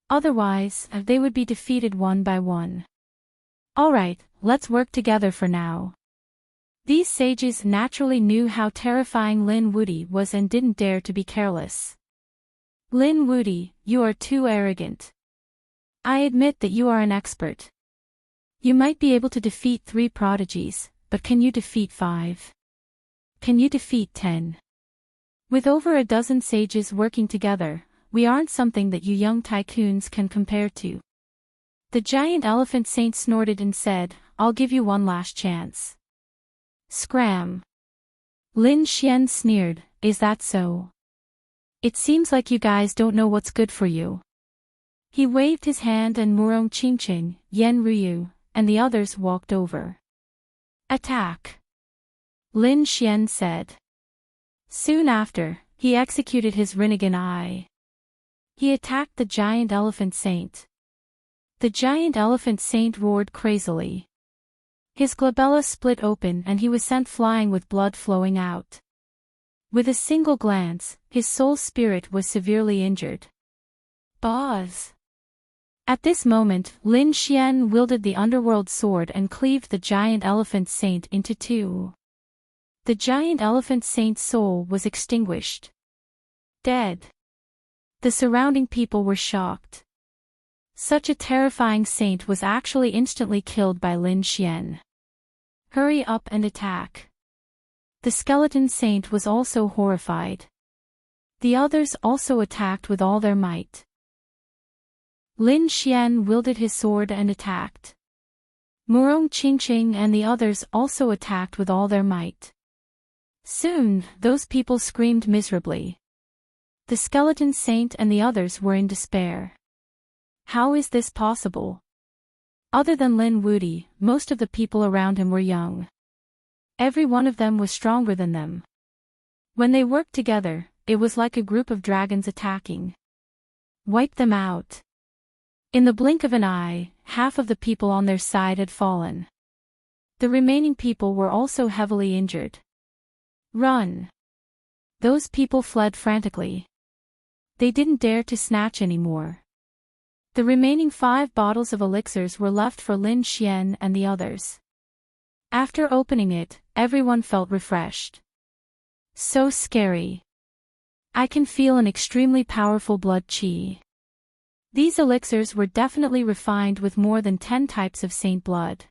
Otherwise, they would be defeated one by one. Alright, let's work together for now. These sages naturally knew how terrifying Lin Woody was and didn't dare to be careless. Lin Woody, you are too arrogant. I admit that you are an expert. You might be able to defeat 3 prodigies, but can you defeat 5? Can you defeat 10? With over a dozen sages working together, we aren't something that you young tycoons can compare to. The giant elephant saint snorted and said, I'll give you one last chance. Scram. Lin Xian sneered, is that so? It seems like you guys don't know what's good for you. He waved his hand and Murong Qingqing, Yan Ruyu, and the others walked over. Attack. Lin Xian said. Soon after, he executed his Rinnegan Eye. He attacked the giant elephant saint. The giant elephant saint roared crazily. His glabella split open and he was sent flying with blood flowing out. With a single glance, his soul spirit was severely injured. Boz. At this moment, Lin Xian wielded the underworld sword and cleaved the giant elephant saint into 2. The giant elephant saint's soul was extinguished. Dead. The surrounding people were shocked. Such a terrifying saint was actually instantly killed by Lin Xian. Hurry up and attack. The skeleton saint was also horrified. The others also attacked with all their might. Lin Xian wielded his sword and attacked. Murong Qingqing and the others also attacked with all their might. Soon, those people screamed miserably. The skeleton saint and the others were in despair. How is this possible? Other than Lin Woody, most of the people around him were young. Every one of them was stronger than them. When they worked together, it was like a group of dragons attacking. Wipe them out. In the blink of an eye, half of the people on their side had fallen. The remaining people were also heavily injured. Run. Those people fled frantically. They didn't dare to snatch anymore. The remaining 5 bottles of elixirs were left for Lin Xian and the others. After opening it, everyone felt refreshed. So scary. I can feel an extremely powerful blood qi. These elixirs were definitely refined with more than 10 types of saint blood.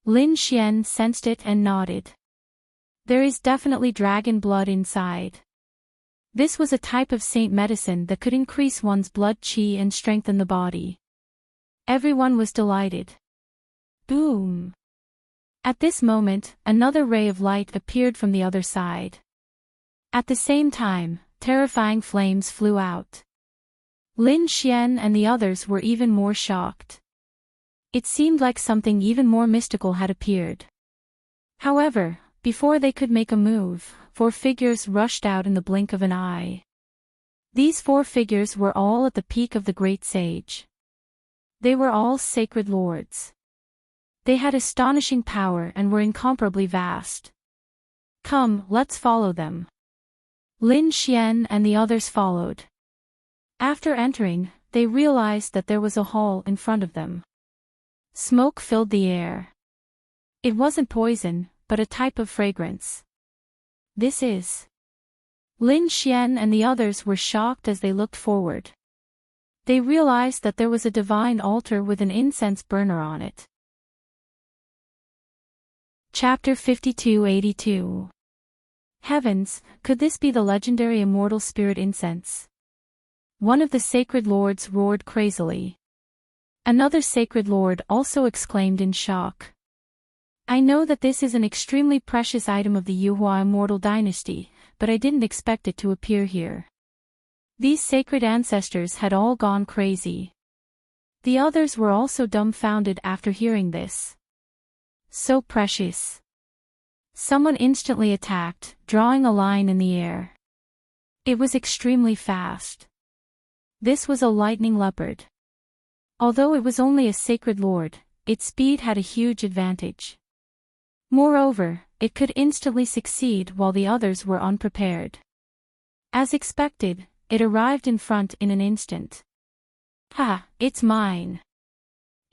Lin Xian sensed it and nodded. There is definitely dragon blood inside. This was a type of saint medicine that could increase one's blood qi and strengthen the body. Everyone was delighted. Boom! At this moment, another ray of light appeared from the other side. At the same time, terrifying flames flew out. Lin Xian and the others were even more shocked. It seemed like something even more mystical had appeared. However, before they could make a move, 4 figures rushed out in the blink of an eye. These 4 figures were all at the peak of the great sage. They were all sacred lords. They had astonishing power and were incomparably vast. Come, let's follow them. Lin Xian and the others followed. After entering, they realized that there was a hall in front of them. Smoke filled the air. It wasn't poison, but a type of fragrance. This is. Lin Xian and the others were shocked as they looked forward. They realized that there was a divine altar with an incense burner on it. Chapter 5282. Heavens, could this be the legendary immortal spirit incense? One of the sacred lords roared crazily. Another sacred lord also exclaimed in shock. I know that this is an extremely precious item of the Yuhua immortal dynasty, but I didn't expect it to appear here. These sacred ancestors had all gone crazy. The others were also dumbfounded after hearing this. So precious. Someone instantly attacked, drawing a line in the air. It was extremely fast. This was a lightning leopard. Although it was only a sacred lord, its speed had a huge advantage. Moreover, it could instantly succeed while the others were unprepared. As expected, it arrived in front in an instant. Ha, it's mine.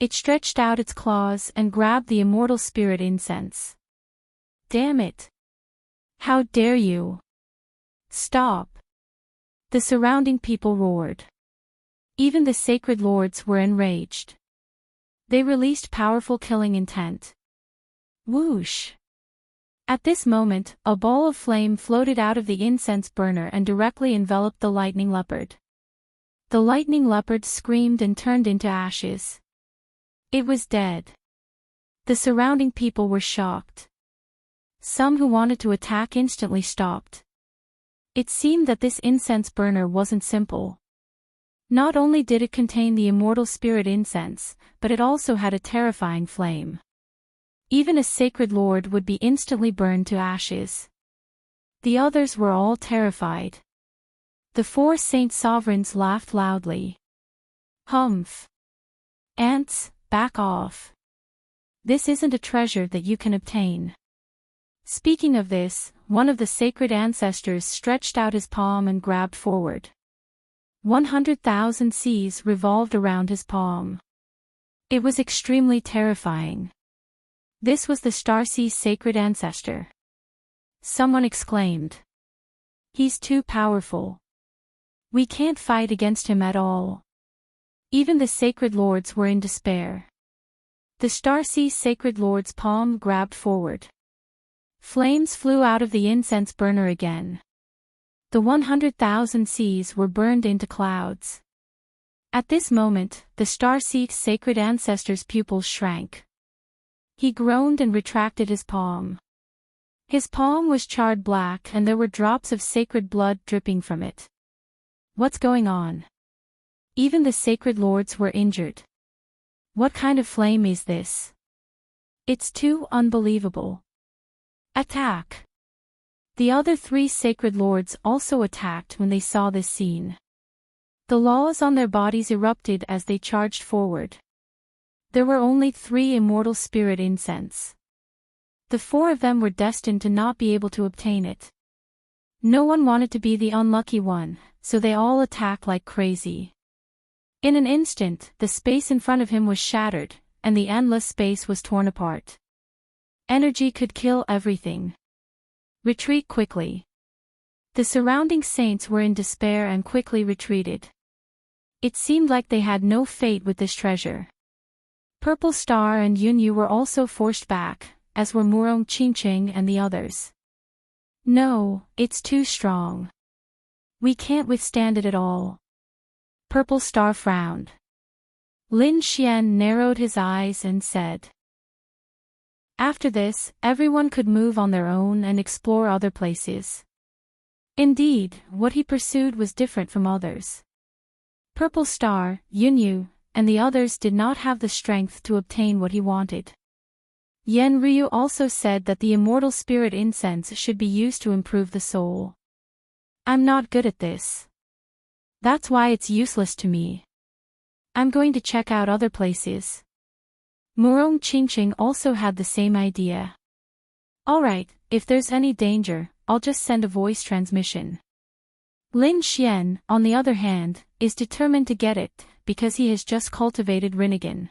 It stretched out its claws and grabbed the immortal spirit incense. Damn it. How dare you? Stop. The surrounding people roared. Even the sacred lords were enraged. They released powerful killing intent. Whoosh! At this moment, a ball of flame floated out of the incense burner and directly enveloped the lightning leopard. The lightning leopard screamed and turned into ashes. It was dead. The surrounding people were shocked. Some who wanted to attack instantly stopped. It seemed that this incense burner wasn't simple. Not only did it contain the immortal spirit incense, but it also had a terrifying flame. Even a sacred lord would be instantly burned to ashes. The others were all terrified. The 4 saint sovereigns laughed loudly. Humph! Ants, back off. This isn't a treasure that you can obtain. Speaking of this, one of the sacred ancestors stretched out his palm and grabbed forward. 100,000 seas revolved around his palm. It was extremely terrifying. This was the Starsea's sacred ancestor. Someone exclaimed. He's too powerful. We can't fight against him at all. Even the sacred lords were in despair. The Starsea's sacred lord's palm grabbed forward. Flames flew out of the incense burner again. The 100,000 seas were burned into clouds. At this moment, the Starsea's sacred ancestor's pupils shrank. He groaned and retracted his palm. His palm was charred black and there were drops of sacred blood dripping from it. What's going on? Even the sacred lords were injured. What kind of flame is this? It's too unbelievable. Attack! The other 3 sacred lords also attacked when they saw this scene. The laws on their bodies erupted as they charged forward. There were only 3 immortal spirit incense. The 4 of them were destined to not be able to obtain it. No one wanted to be the unlucky one, so they all attacked like crazy. In an instant, the space in front of him was shattered, and the endless space was torn apart. Energy could kill everything. Retreat quickly. The surrounding saints were in despair and quickly retreated. It seemed like they had no fate with this treasure. Purple Star and Yunyu were also forced back, as were Murong Qingqing and the others. No, it's too strong. We can't withstand it at all. Purple Star frowned. Lin Xian narrowed his eyes and said. After this, everyone could move on their own and explore other places. Indeed, what he pursued was different from others. Purple Star, Yunyu, and the others did not have the strength to obtain what he wanted. Yen Ryu also said that the immortal spirit incense should be used to improve the soul. I'm not good at this. That's why it's useless to me. I'm going to check out other places. Murong Qingqing also had the same idea. Alright, if there's any danger, I'll just send a voice transmission. Lin Xian, on the other hand, is determined to get it, because he has just cultivated Rinnegan.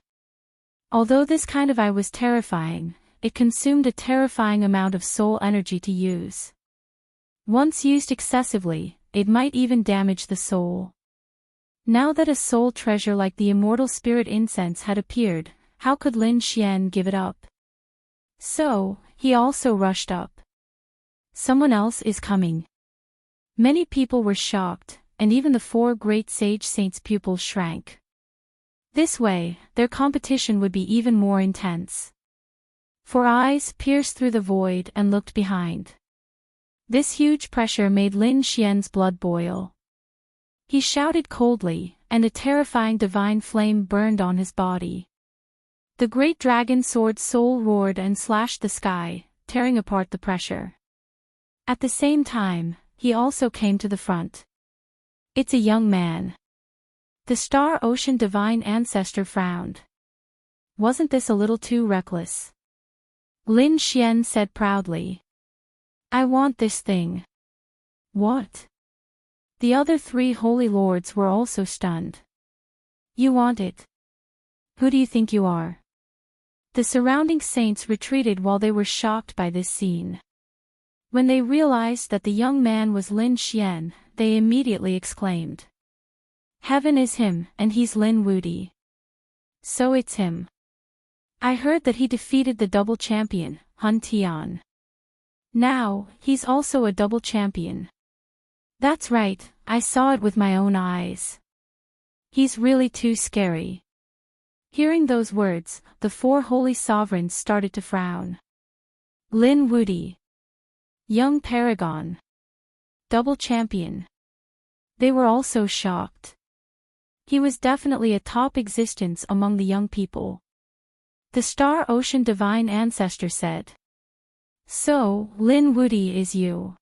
Although this kind of eye was terrifying, it consumed a terrifying amount of soul energy to use. Once used excessively, it might even damage the soul. Now that a soul treasure like the immortal spirit incense had appeared, how could Lin Xian give it up? So, he also rushed up. Someone else is coming. Many people were shocked, and even the 4 great sage saints' pupils shrank. This way, their competition would be even more intense. 4 eyes pierced through the void and looked behind. This huge pressure made Lin Xian's blood boil. He shouted coldly, and a terrifying divine flame burned on his body. The great dragon sword soul roared and slashed the sky, tearing apart the pressure. At the same time, he also came to the front. It's a young man. The Star Ocean divine ancestor frowned. Wasn't this a little too reckless? Lin Xian said proudly. I want this thing. What? The other 3 holy lords were also stunned. You want it? Who do you think you are? The surrounding saints retreated while they were shocked by this scene. When they realized that the young man was Lin Xian, they immediately exclaimed. Heaven is him, and he's Lin Wuti. So it's him. I heard that he defeated the double champion, Hun Tian. Now, he's also a double champion. That's right, I saw it with my own eyes. He's really too scary. Hearing those words, the four holy sovereigns started to frown. Lin Wuti. Young paragon. Double champion. They were also shocked. He was definitely a top existence among the young people. The Star Ocean Divine Ancestor said. So, Lin Wuti is you.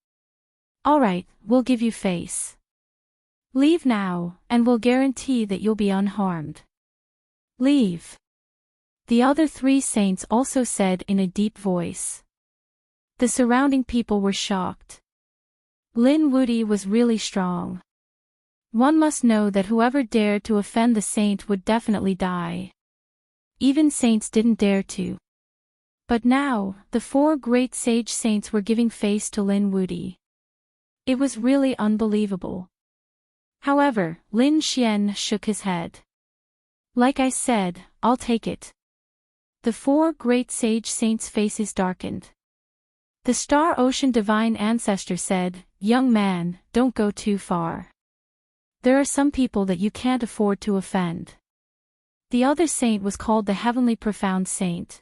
Alright, we'll give you face. Leave now, and we'll guarantee that you'll be unharmed. Leave. The other three saints also said in a deep voice. The surrounding people were shocked. Lin Wuti was really strong. One must know that whoever dared to offend the saint would definitely die. Even saints didn't dare to. But now, the four great sage saints were giving face to Lin Wuti. It was really unbelievable. However, Lin Xian shook his head. Like I said, I'll take it. The four great sage saints' faces darkened. The Star Ocean Divine Ancestor said, Young man, don't go too far. There are some people that you can't afford to offend. The other saint was called the Heavenly Profound Saint.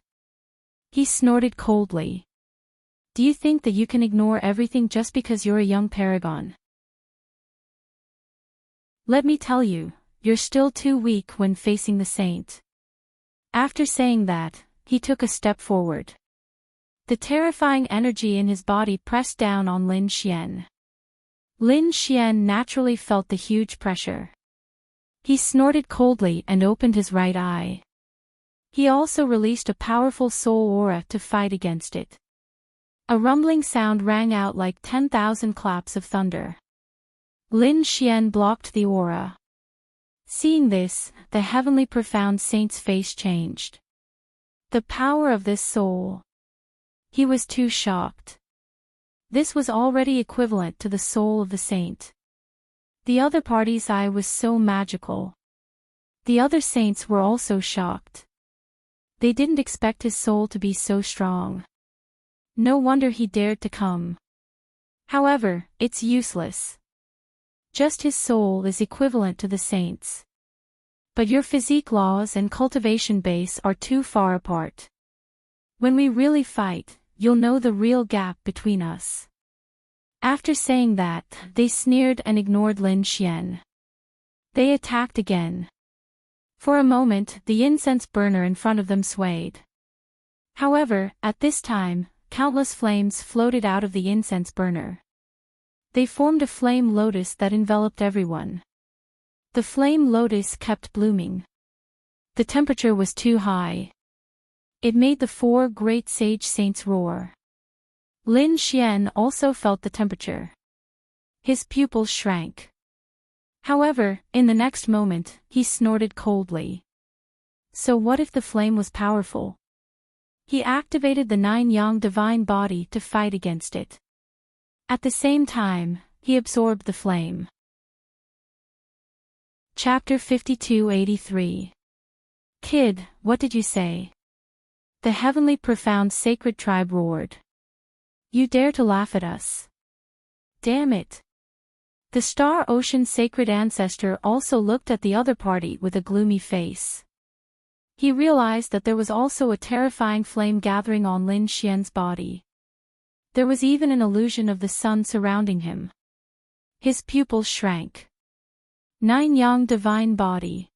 He snorted coldly. Do you think that you can ignore everything just because you're a young paragon? Let me tell you, you're still too weak when facing the saint. After saying that, he took a step forward. The terrifying energy in his body pressed down on Lin Xian. Lin Xian naturally felt the huge pressure. He snorted coldly and opened his right eye. He also released a powerful soul aura to fight against it. A rumbling sound rang out like 10,000 claps of thunder. Lin Xian blocked the aura. Seeing this, the Heavenly Profound Saint's face changed. The power of this soul. He was too shocked. This was already equivalent to the soul of the saint. The other party's eye was so magical. The other saints were also shocked. They didn't expect his soul to be so strong. No wonder he dared to come. However, it's useless. Just his soul is equivalent to the saints. But your physique laws and cultivation base are too far apart. When we really fight, you'll know the real gap between us. After saying that, they sneered and ignored Lin Xian. They attacked again. For a moment, the incense burner in front of them swayed. However, at this time, countless flames floated out of the incense burner. They formed a flame lotus that enveloped everyone. The flame lotus kept blooming. The temperature was too high. It made the four great sage saints roar. Lin Xian also felt the temperature. His pupils shrank. However, in the next moment, he snorted coldly. So what if the flame was powerful? He activated the 9-yang divine body to fight against it. At the same time, he absorbed the flame. Chapter 5283. Kid, what did you say? The Heavenly Profound Sacred Tribe roared. You dare to laugh at us? Damn it. The Star Ocean Sacred Ancestor also looked at the other party with a gloomy face. He realized that there was also a terrifying flame gathering on Lin Xian's body. There was even an illusion of the sun surrounding him. His pupils shrank. 9-yang divine body.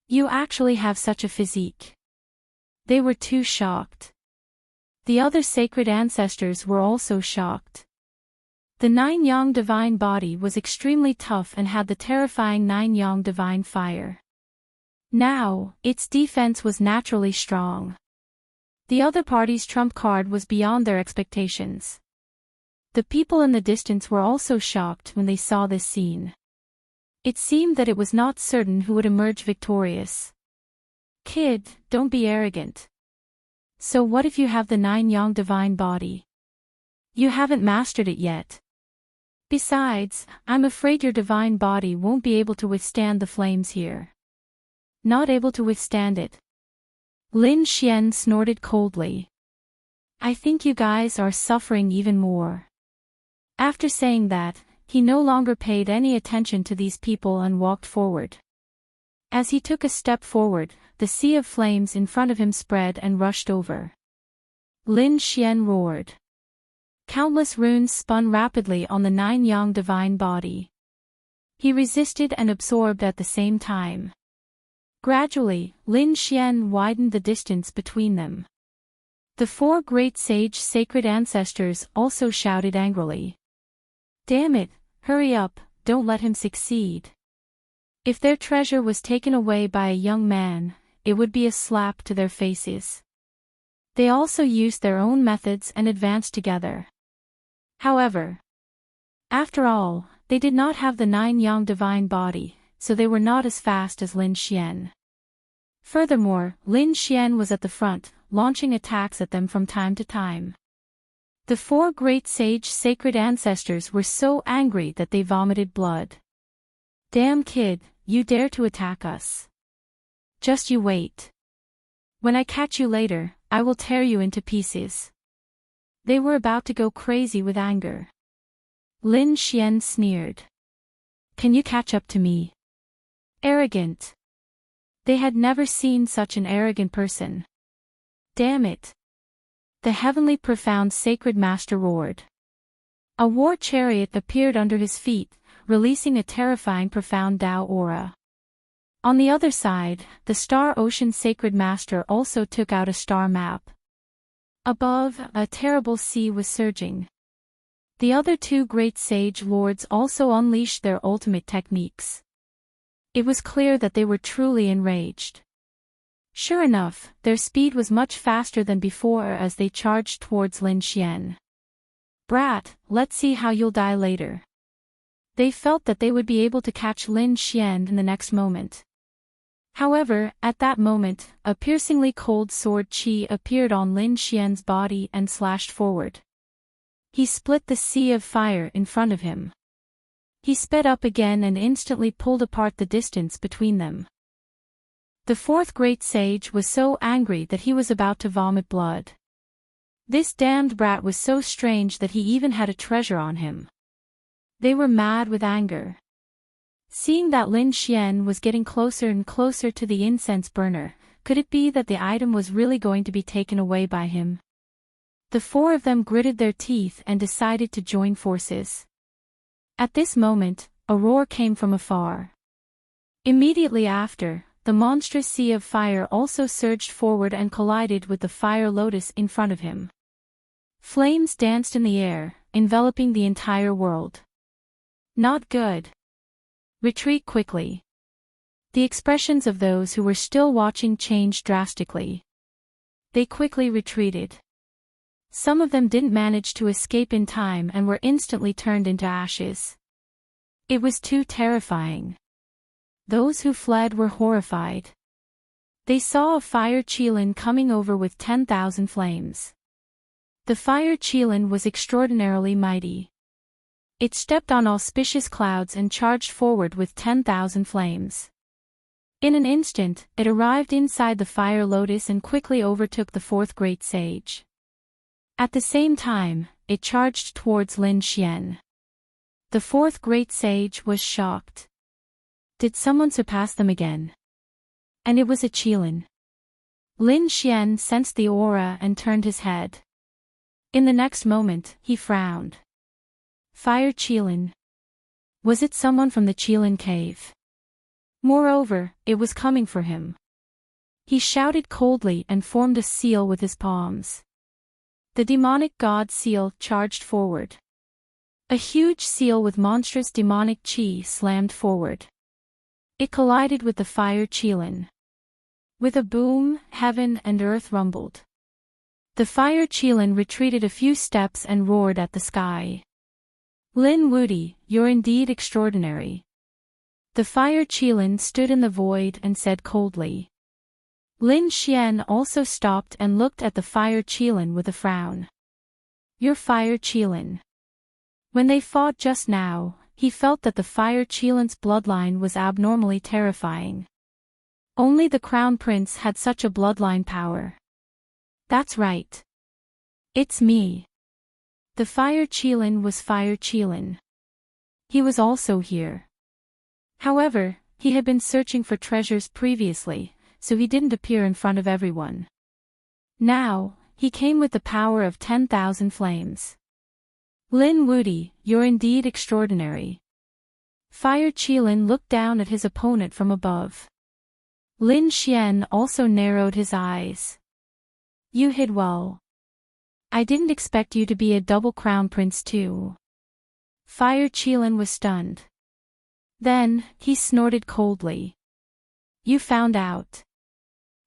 You actually have such a physique. They were too shocked. The other sacred ancestors were also shocked. The 9-yang divine body was extremely tough and had the terrifying 9-yang divine fire. Now, its defense was naturally strong. The other party's trump card was beyond their expectations. The people in the distance were also shocked when they saw this scene. It seemed that it was not certain who would emerge victorious. Kid, don't be arrogant. So what if you have the 9-yang divine body? You haven't mastered it yet. Besides, I'm afraid your divine body won't be able to withstand the flames here. Not able to withstand it. Lin Xian snorted coldly. I think you guys are suffering even more. After saying that, he no longer paid any attention to these people and walked forward. As he took a step forward, the sea of flames in front of him spread and rushed over. Lin Xian roared. Countless runes spun rapidly on the 9-yang divine body. He resisted and absorbed at the same time. Gradually, Lin Xian widened the distance between them. The 4 great sage sacred ancestors also shouted angrily. Damn it, hurry up, don't let him succeed. If their treasure was taken away by a young man, it would be a slap to their faces. They also used their own methods and advanced together. However, after all, they did not have the 9-yang divine body, so they were not as fast as Lin Xian. Furthermore, Lin Xian was at the front, launching attacks at them from time to time. The 4 great sage sacred ancestors were so angry that they vomited blood. Damn kid, you dare to attack us. Just you wait. When I catch you later, I will tear you into pieces. They were about to go crazy with anger. Lin Xian sneered. Can you catch up to me? Arrogant. They had never seen such an arrogant person. Damn it. The heavenly profound sacred master roared. A war chariot appeared under his feet, releasing a terrifying profound Tao aura. On the other side, the Star Ocean sacred master also took out a star map. Above, a terrible sea was surging. The other 2 great sage lords also unleashed their ultimate techniques. It was clear that they were truly enraged. Sure enough, their speed was much faster than before as they charged towards Lin Xian. Brat, let's see how you'll die later. They felt that they would be able to catch Lin Xian in the next moment. However, at that moment, a piercingly cold sword qi appeared on Lin Xian's body and slashed forward. He split the sea of fire in front of him. He sped up again and instantly pulled apart the distance between them. The 4th great sage was so angry that he was about to vomit blood. This damned brat was so strange that he even had a treasure on him. They were mad with anger. Seeing that Lin Xian was getting closer and closer to the incense burner, could it be that the item was really going to be taken away by him? The 4 of them gritted their teeth and decided to join forces. At this moment, a roar came from afar. Immediately after, the monstrous sea of fire also surged forward and collided with the fire lotus in front of him. Flames danced in the air, enveloping the entire world. Not good. Retreat quickly. The expressions of those who were still watching changed drastically. They quickly retreated. Some of them didn't manage to escape in time and were instantly turned into ashes. It was too terrifying. Those who fled were horrified. They saw a fire qilin coming over with 10,000 flames. The fire qilin was extraordinarily mighty. It stepped on auspicious clouds and charged forward with 10,000 flames. In an instant, it arrived inside the fire lotus and quickly overtook the 4th great sage. At the same time, it charged towards Lin Xian. The 4th great sage was shocked. Did someone surpass them again? And it was a qilin. Lin Xian sensed the aura and turned his head. In the next moment, he frowned. Fire qilin. Was it someone from the qilin cave? Moreover, it was coming for him. He shouted coldly and formed a seal with his palms. The demonic god seal charged forward. A huge seal with monstrous demonic qi slammed forward. It collided with the fire qilin. With a boom, heaven and earth rumbled. The fire qilin retreated a few steps and roared at the sky. Lin Wudi, you're indeed extraordinary. The fire Qilin stood in the void and said coldly. Lin Xian also stopped and looked at the fire Qilin with a frown. You're fire Qilin. When they fought just now, he felt that the fire Qilin's bloodline was abnormally terrifying. Only the crown prince had such a bloodline power. That's right. It's me. The fire Qilin was fire Qilin. He was also here. However, he had been searching for treasures previously, so he didn't appear in front of everyone. Now, he came with the power of 10,000 flames. Lin Wudi, you're indeed extraordinary. Fire Qilin looked down at his opponent from above. Lin Xian also narrowed his eyes. You hid well. I didn't expect you to be a double crown prince too. Fire Qilin was stunned. Then, he snorted coldly. You found out.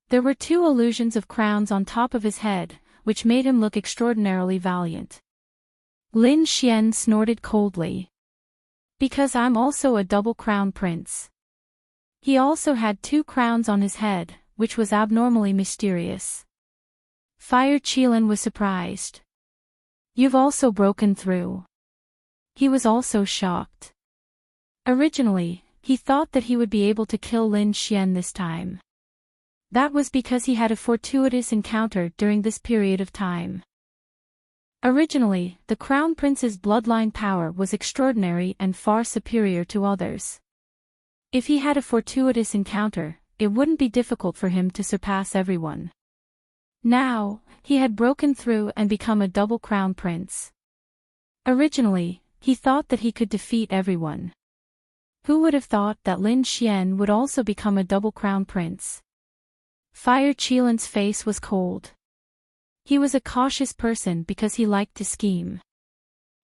There were 2 illusions of crowns on top of his head, which made him look extraordinarily valiant. Lin Xian snorted coldly. Because I'm also a double crown prince. He also had 2 crowns on his head, which was abnormally mysterious. Fire Qilin was surprised. You've also broken through. He was also shocked. Originally, he thought that he would be able to kill Lin Xian this time. That was because he had a fortuitous encounter during this period of time. Originally, the Crown Prince's bloodline power was extraordinary and far superior to others. If he had a fortuitous encounter, it wouldn't be difficult for him to surpass everyone. Now, he had broken through and become a double Crown Prince. Originally, he thought that he could defeat everyone. Who would have thought that Lin Xian would also become a double Crown Prince? Fire Qilin's face was cold. He was a cautious person because he liked to scheme.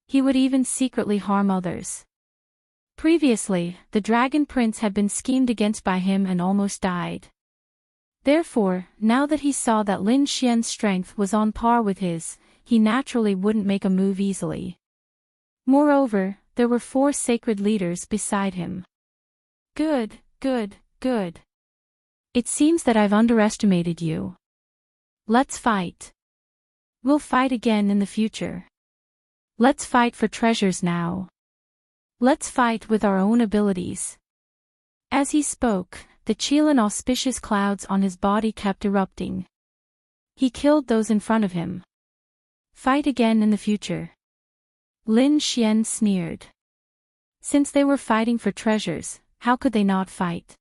He would even secretly harm others. Previously, the Dragon Prince had been schemed against by him and almost died. Therefore, now that he saw that Lin Xian's strength was on par with his, he naturally wouldn't make a move easily. Moreover, there were 4 sacred leaders beside him. Good, good, good. It seems that I've underestimated you. Let's fight. We'll fight again in the future. Let's fight for treasures now. Let's fight with our own abilities. As he spoke, the Qilin auspicious clouds on his body kept erupting. He killed those in front of him. Fight again in the future. Lin Xian sneered. Since they were fighting for treasures, how could they not fight?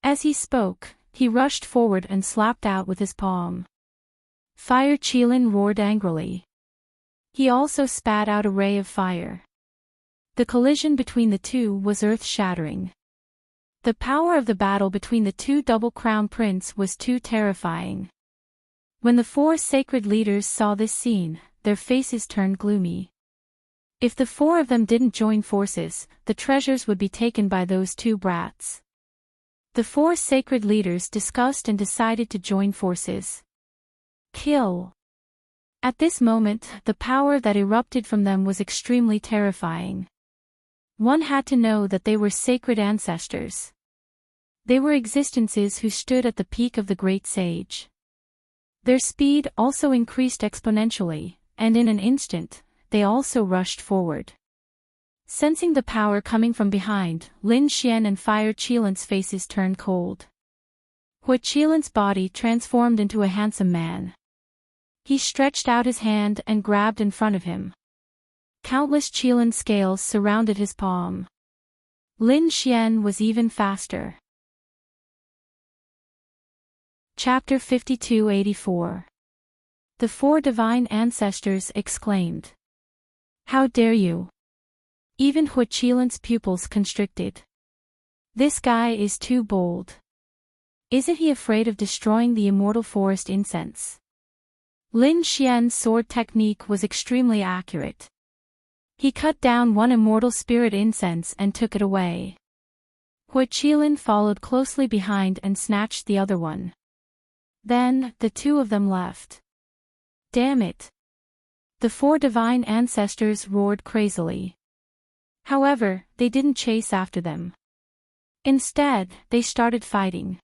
As he spoke, he rushed forward and slapped out with his palm. Fire Qilin roared angrily. He also spat out a ray of fire. The collision between the two was earth-shattering. The power of the battle between the 2 double crown prince was too terrifying. When the 4 sacred leaders saw this scene, their faces turned gloomy. If the 4 of them didn't join forces, the treasures would be taken by those 2 brats. The 4 sacred leaders discussed and decided to join forces. Kill. At this moment, the power that erupted from them was extremely terrifying. One had to know that they were sacred ancestors. They were existences who stood at the peak of the great sage. Their speed also increased exponentially, and in an instant, they also rushed forward. Sensing the power coming from behind, Lin Xian and Fire Qilin's faces turned cold. Hua Qilin's body transformed into a handsome man. He stretched out his hand and grabbed in front of him. Countless Qilin scales surrounded his palm. Lin Xian was even faster. Chapter 5284. The 4 divine ancestors exclaimed. How dare you! Even Hua Qilin's pupils constricted. This guy is too bold. Isn't he afraid of destroying the immortal forest incense? Lin Xian's sword technique was extremely accurate. He cut down one immortal spirit incense and took it away. Hua Qilin followed closely behind and snatched the other one. Then, the 2 of them left. Damn it! The 4 divine ancestors roared crazily. However, they didn't chase after them. Instead, they started fighting.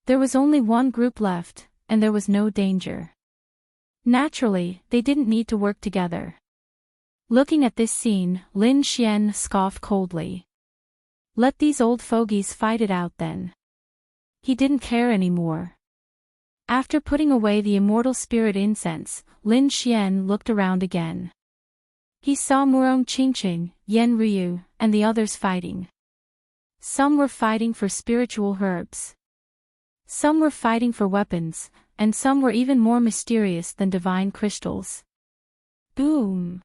There was only one group left, and there was no danger. Naturally, they didn't need to work together. Looking at this scene, Lin Xian scoffed coldly. Let these old fogies fight it out then. He didn't care anymore. After putting away the immortal spirit incense, Lin Xian looked around again. He saw Murong Qingqing, Yan Ryu, and the others fighting. Some were fighting for spiritual herbs. Some were fighting for weapons, and some were even more mysterious than divine crystals. Boom!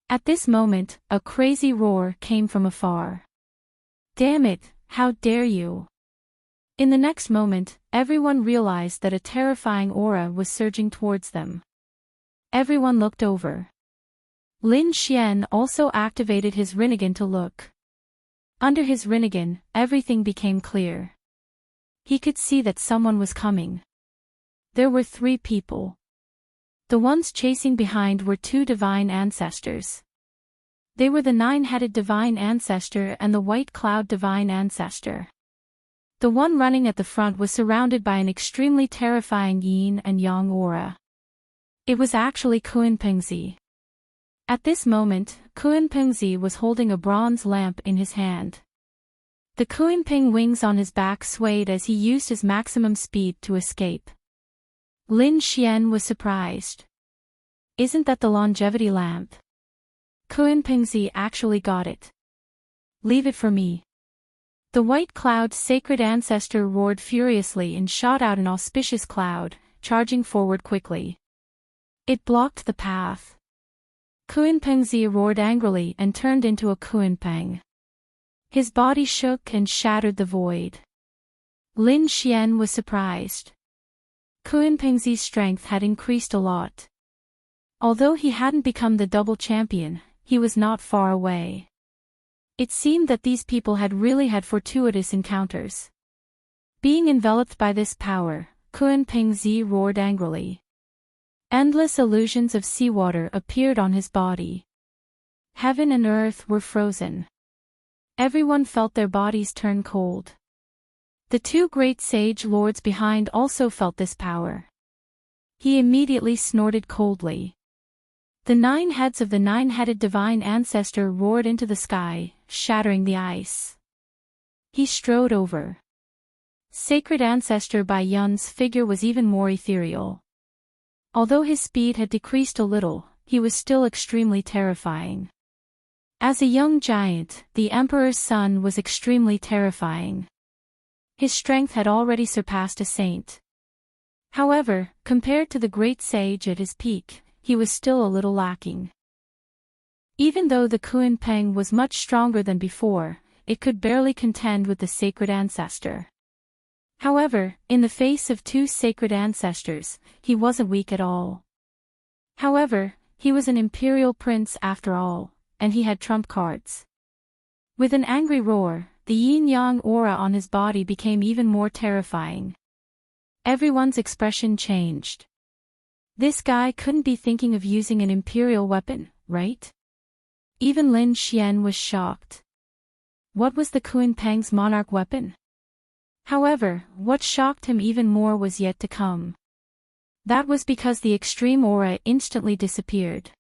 At this moment, a crazy roar came from afar. Damn it, how dare you! In the next moment, everyone realized that a terrifying aura was surging towards them. Everyone looked over. Lin Xian also activated his Rinnegan to look. Under his Rinnegan, everything became clear. He could see that someone was coming. There were 3 people. The ones chasing behind were 2 divine ancestors. They were the 9-headed divine ancestor and the white cloud divine ancestor. The one running at the front was surrounded by an extremely terrifying yin and yang aura. It was actually Kunpengzi. At this moment, Kunpengzi was holding a bronze lamp in his hand. The Kunpeng wings on his back swayed as he used his maximum speed to escape. Lin Xian was surprised. Isn't that the longevity lamp? Kunpengzi actually got it. Leave it for me. The white cloud sacred ancestor roared furiously and shot out an auspicious cloud, charging forward quickly. It blocked the path. Kunpengzi roared angrily and turned into a Kunpeng. His body shook and shattered the void. Lin Xian was surprised. Kunpengzi's strength had increased a lot. Although he hadn't become the double champion, he was not far away. It seemed that these people had really had fortuitous encounters. Being enveloped by this power, Kunpengzi roared angrily. Endless illusions of seawater appeared on his body. Heaven and earth were frozen. Everyone felt their bodies turn cold. The 2 great sage lords behind also felt this power. He immediately snorted coldly. The 9 heads of the 9-headed divine ancestor roared into the sky, shattering the ice. He strode over. Sacred ancestor Bai Yun's figure was even more ethereal. Although his speed had decreased a little, he was still extremely terrifying. As a young giant, the emperor's son was extremely terrifying. His strength had already surpassed a saint. However, compared to the great sage at his peak, he was still a little lacking. Even though the Kunpeng was much stronger than before, it could barely contend with the sacred ancestor. However, in the face of 2 sacred ancestors, he wasn't weak at all. However, he was an imperial prince after all, and he had trump cards. With an angry roar, the yin-yang aura on his body became even more terrifying. Everyone's expression changed. This guy couldn't be thinking of using an imperial weapon, right? Even Lin Xian was shocked. What was the Kunpeng's monarch weapon? However, what shocked him even more was yet to come. That was because the extreme aura instantly disappeared.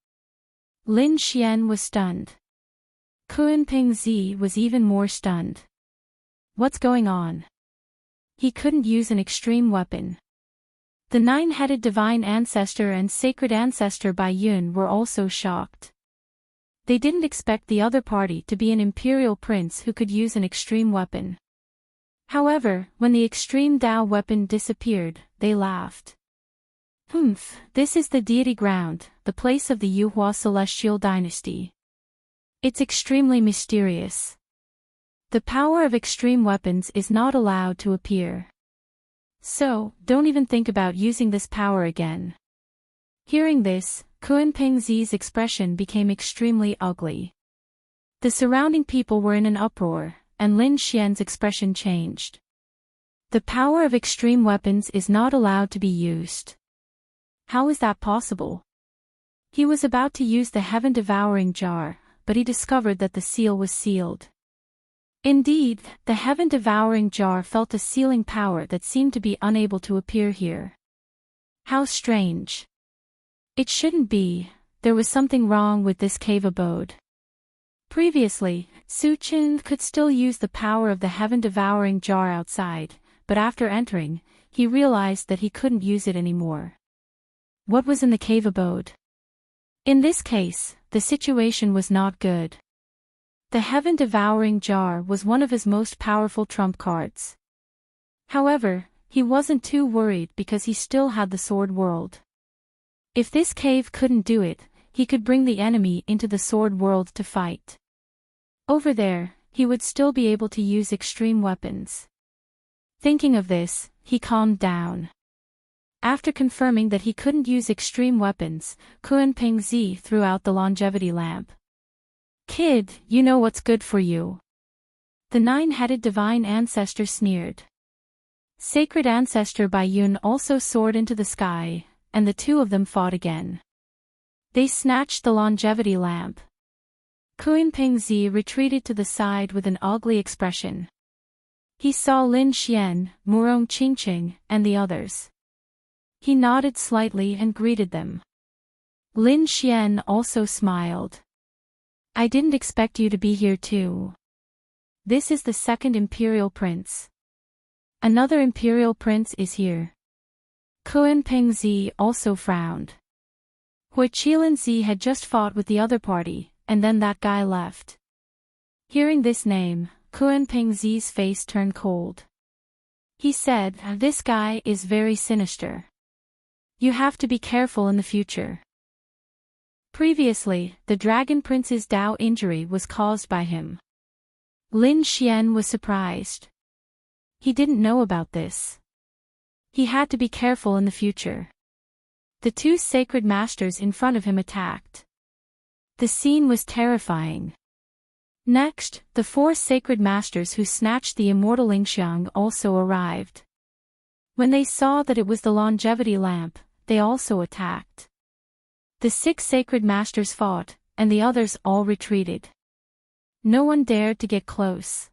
Lin Xian was stunned. Kunpengzi was even more stunned. What's going on? He couldn't use an extreme weapon. The 9-headed divine ancestor and sacred ancestor Bai Yun were also shocked. They didn't expect the other party to be an imperial prince who could use an extreme weapon. However, when the extreme Dao weapon disappeared, they laughed. This is the deity ground, the place of the Yuhua celestial dynasty. It's extremely mysterious. The power of extreme weapons is not allowed to appear. So, don't even think about using this power again. Hearing this, Kunpengzi's expression became extremely ugly. The surrounding people were in an uproar, and Lin Xian's expression changed. The power of extreme weapons is not allowed to be used. How is that possible? He was about to use the heaven-devouring jar, but he discovered that the seal was sealed. Indeed, the heaven-devouring jar felt a sealing power that seemed to be unable to appear here. How strange. It shouldn't be, there was something wrong with this cave abode. Previously, Suchin could still use the power of the heaven-devouring jar outside, but after entering, he realized that he couldn't use it anymore. What was in the cave abode? In this case, the situation was not good. The heaven-devouring jar was one of his most powerful trump cards. However, he wasn't too worried because he still had the Sword World. If this cave couldn't do it, he could bring the enemy into the Sword World to fight. Over there, he would still be able to use extreme weapons. Thinking of this, he calmed down. After confirming that he couldn't use extreme weapons, Kun Pingzi threw out the longevity lamp. Kid, you know what's good for you. The nine-headed divine ancestor sneered. Sacred ancestor Baiyun also soared into the sky, and the two of them fought again. They snatched the longevity lamp. Kun Pingzi retreated to the side with an ugly expression. He saw Lin Xian, Murong Qingqing, and the others. He nodded slightly and greeted them. Lin Xian also smiled. I didn't expect you to be here too. This is the second Imperial Prince. Another Imperial Prince is here. Kun Pingzi also frowned. Hui Qilinzi had just fought with the other party, and then that guy left. Hearing this name, Kun Pingzi's face turned cold. He said, this guy is very sinister. You have to be careful in the future. Previously, the Dragon Prince's Dao injury was caused by him. Lin Xian was surprised. He didn't know about this. He had to be careful in the future. The two sacred masters in front of him attacked. The scene was terrifying. Next, the four sacred masters who snatched the immortal Lingxiang also arrived. When they saw that it was the longevity lamp, they also attacked. The six sacred masters fought, and the others all retreated. No one dared to get close.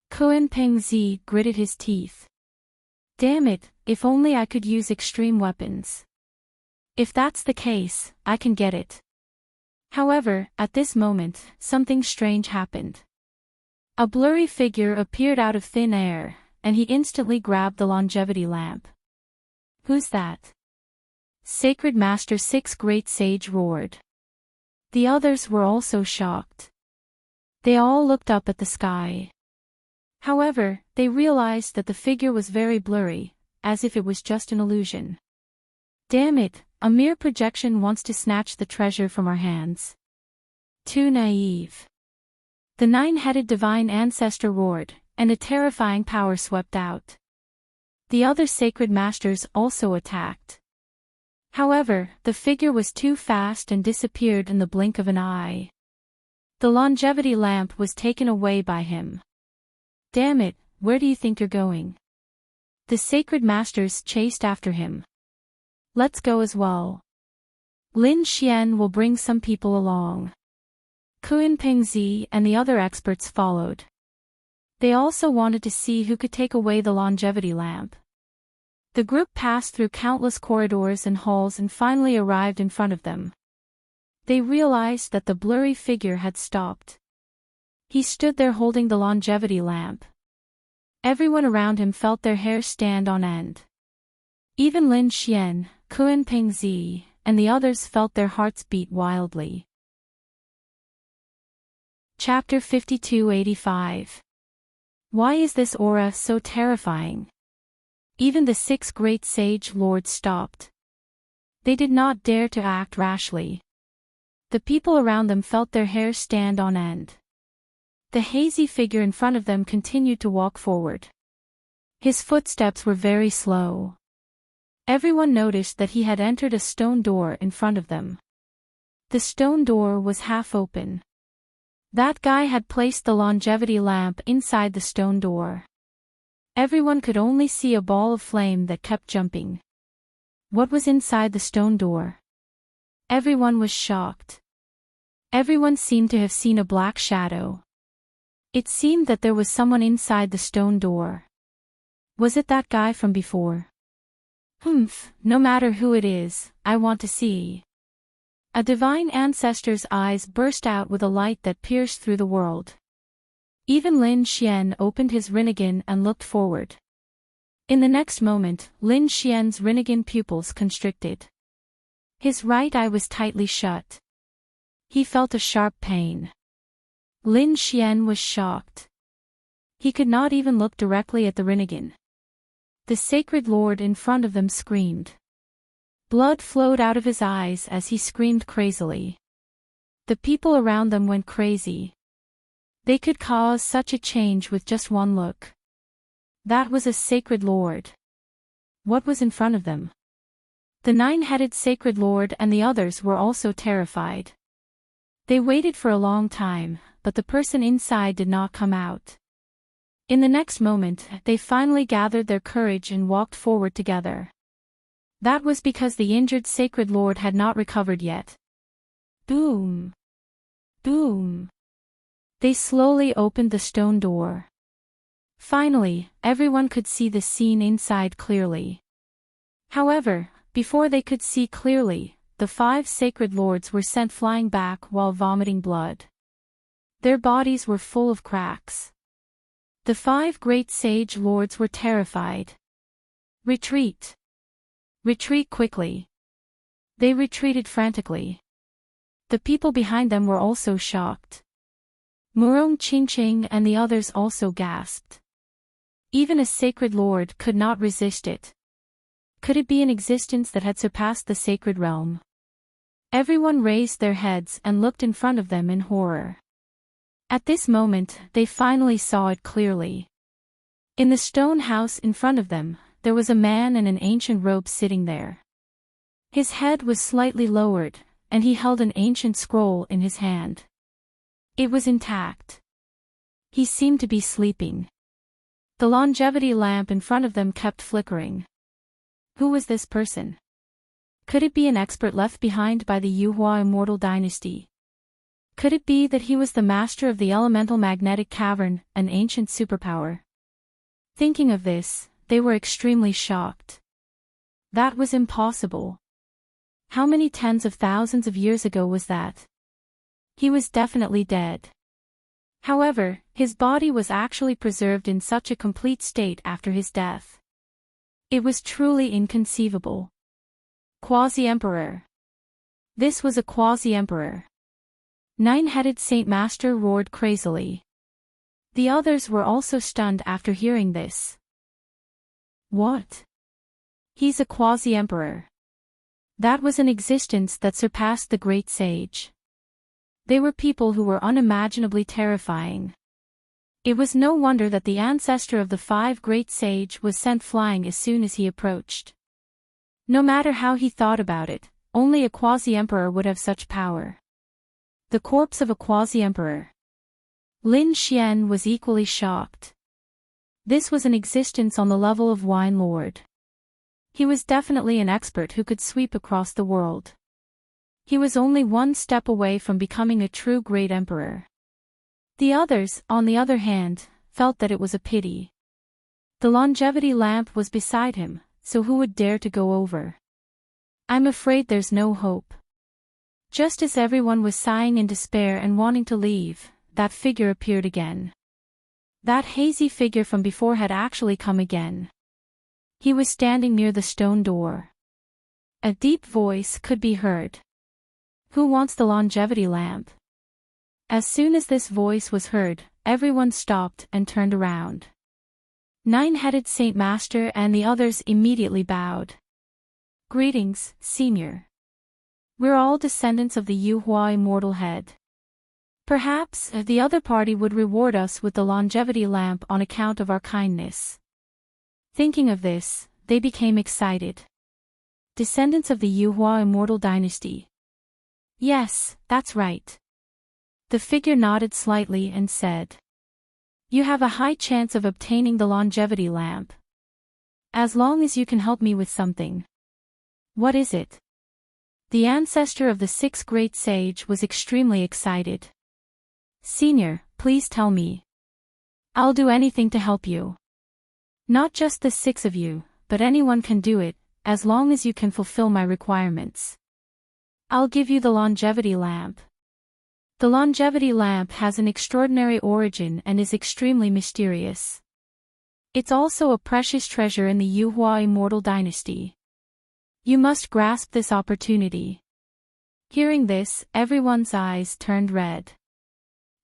Kun Pingzi gritted his teeth. Damn it, if only I could use extreme weapons. If that's the case, I can get it. However, at this moment, something strange happened. A blurry figure appeared out of thin air, and he instantly grabbed the longevity lamp. Who's that? Sacred Master Six Great Sage roared. The others were also shocked. They all looked up at the sky. However, they realized that the figure was very blurry, as if it was just an illusion. Damn it, a mere projection wants to snatch the treasure from our hands. Too naive. The nine-headed divine ancestor roared, and a terrifying power swept out. The other sacred masters also attacked. However, the figure was too fast and disappeared in the blink of an eye. The longevity lamp was taken away by him. Damn it, where do you think you're going? The sacred masters chased after him. Let's go as well. Lin Xian will bring some people along. Kun Pingzi and the other experts followed. They also wanted to see who could take away the longevity lamp. The group passed through countless corridors and halls and finally arrived in front of them. They realized that the blurry figure had stopped. He stood there holding the longevity lamp. Everyone around him felt their hair stand on end. Even Lin Xian, Kun Pingzi, and the others felt their hearts beat wildly. Chapter 5285. Why is this aura so terrifying? Even the six great sage lords stopped. They did not dare to act rashly. The people around them felt their hair stand on end. The hazy figure in front of them continued to walk forward. His footsteps were very slow. Everyone noticed that he had entered a stone door in front of them. The stone door was half open. That guy had placed the longevity lamp inside the stone door. Everyone could only see a ball of flame that kept jumping. What was inside the stone door? Everyone was shocked. Everyone seemed to have seen a black shadow. It seemed that there was someone inside the stone door. Was it that guy from before? No matter who it is, I want to see. A divine ancestor's eyes burst out with a light that pierced through the world. Even Lin Xian opened his rinnegan and looked forward. In the next moment, Lin Xian's rinnegan pupils constricted. His right eye was tightly shut. He felt a sharp pain. Lin Xian was shocked. He could not even look directly at the rinnegan. The sacred lord in front of them screamed. Blood flowed out of his eyes as he screamed crazily. The people around them went crazy. They could cause such a change with just one look. That was a sacred lord. What was in front of them? The nine-headed sacred lord and the others were also terrified. They waited for a long time, but the person inside did not come out. In the next moment, they finally gathered their courage and walked forward together. That was because the injured sacred lord had not recovered yet. Boom! Boom! They slowly opened the stone door. Finally, everyone could see the scene inside clearly. However, before they could see clearly, the 5 sacred lords were sent flying back while vomiting blood. Their bodies were full of cracks. The 5 great sage lords were terrified. Retreat! Retreat quickly! They retreated frantically. The people behind them were also shocked. Murong Qingqing and the others also gasped. Even a sacred lord could not resist it. Could it be an existence that had surpassed the sacred realm? Everyone raised their heads and looked in front of them in horror. At this moment, they finally saw it clearly. In the stone house in front of them, there was a man in an ancient robe sitting there. His head was slightly lowered, and he held an ancient scroll in his hand. It was intact. He seemed to be sleeping. The longevity lamp in front of them kept flickering. Who was this person? Could it be an expert left behind by the Yuhua immortal dynasty? Could it be that he was the master of the elemental magnetic cavern, an ancient superpower? Thinking of this, they were extremely shocked. That was impossible. How many tens of thousands of years ago was that? He was definitely dead. However, his body was actually preserved in such a complete state after his death. It was truly inconceivable. Quasi-Emperor. This was a quasi-emperor. Nine-headed Saint Master roared crazily. The others were also stunned after hearing this. What? He's a quasi-emperor. That was an existence that surpassed the great sage. They were people who were unimaginably terrifying. It was no wonder that the ancestor of the 5 great sage was sent flying as soon as he approached. No matter how he thought about it, only a quasi-emperor would have such power. The corpse of a quasi-emperor. Lin Xian was equally shocked. This was an existence on the level of Wine Lord. He was definitely an expert who could sweep across the world. He was only one step away from becoming a true great emperor. The others, on the other hand, felt that it was a pity. The longevity lamp was beside him, so who would dare to go over? I'm afraid there's no hope. Just as everyone was sighing in despair and wanting to leave, that figure appeared again. That hazy figure from before had actually come again. He was standing near the stone door. A deep voice could be heard. Who wants the longevity lamp? As soon as this voice was heard, everyone stopped and turned around. Nine-headed Saint Master and the others immediately bowed. Greetings, Senior. We're all descendants of the Yuhua immortal head. Perhaps the other party would reward us with the longevity lamp on account of our kindness. Thinking of this, they became excited. Descendants of the Yuhua immortal dynasty. Yes, that's right. The figure nodded slightly and said. You have a high chance of obtaining the longevity lamp. As long as you can help me with something. What is it? The ancestor of the 6th great sage was extremely excited. Senior, please tell me. I'll do anything to help you. Not just the 6 of you, but anyone can do it, as long as you can fulfill my requirements. I'll give you the longevity lamp. The longevity lamp has an extraordinary origin and is extremely mysterious. It's also a precious treasure in the Yuhua immortal dynasty. You must grasp this opportunity. Hearing this, everyone's eyes turned red.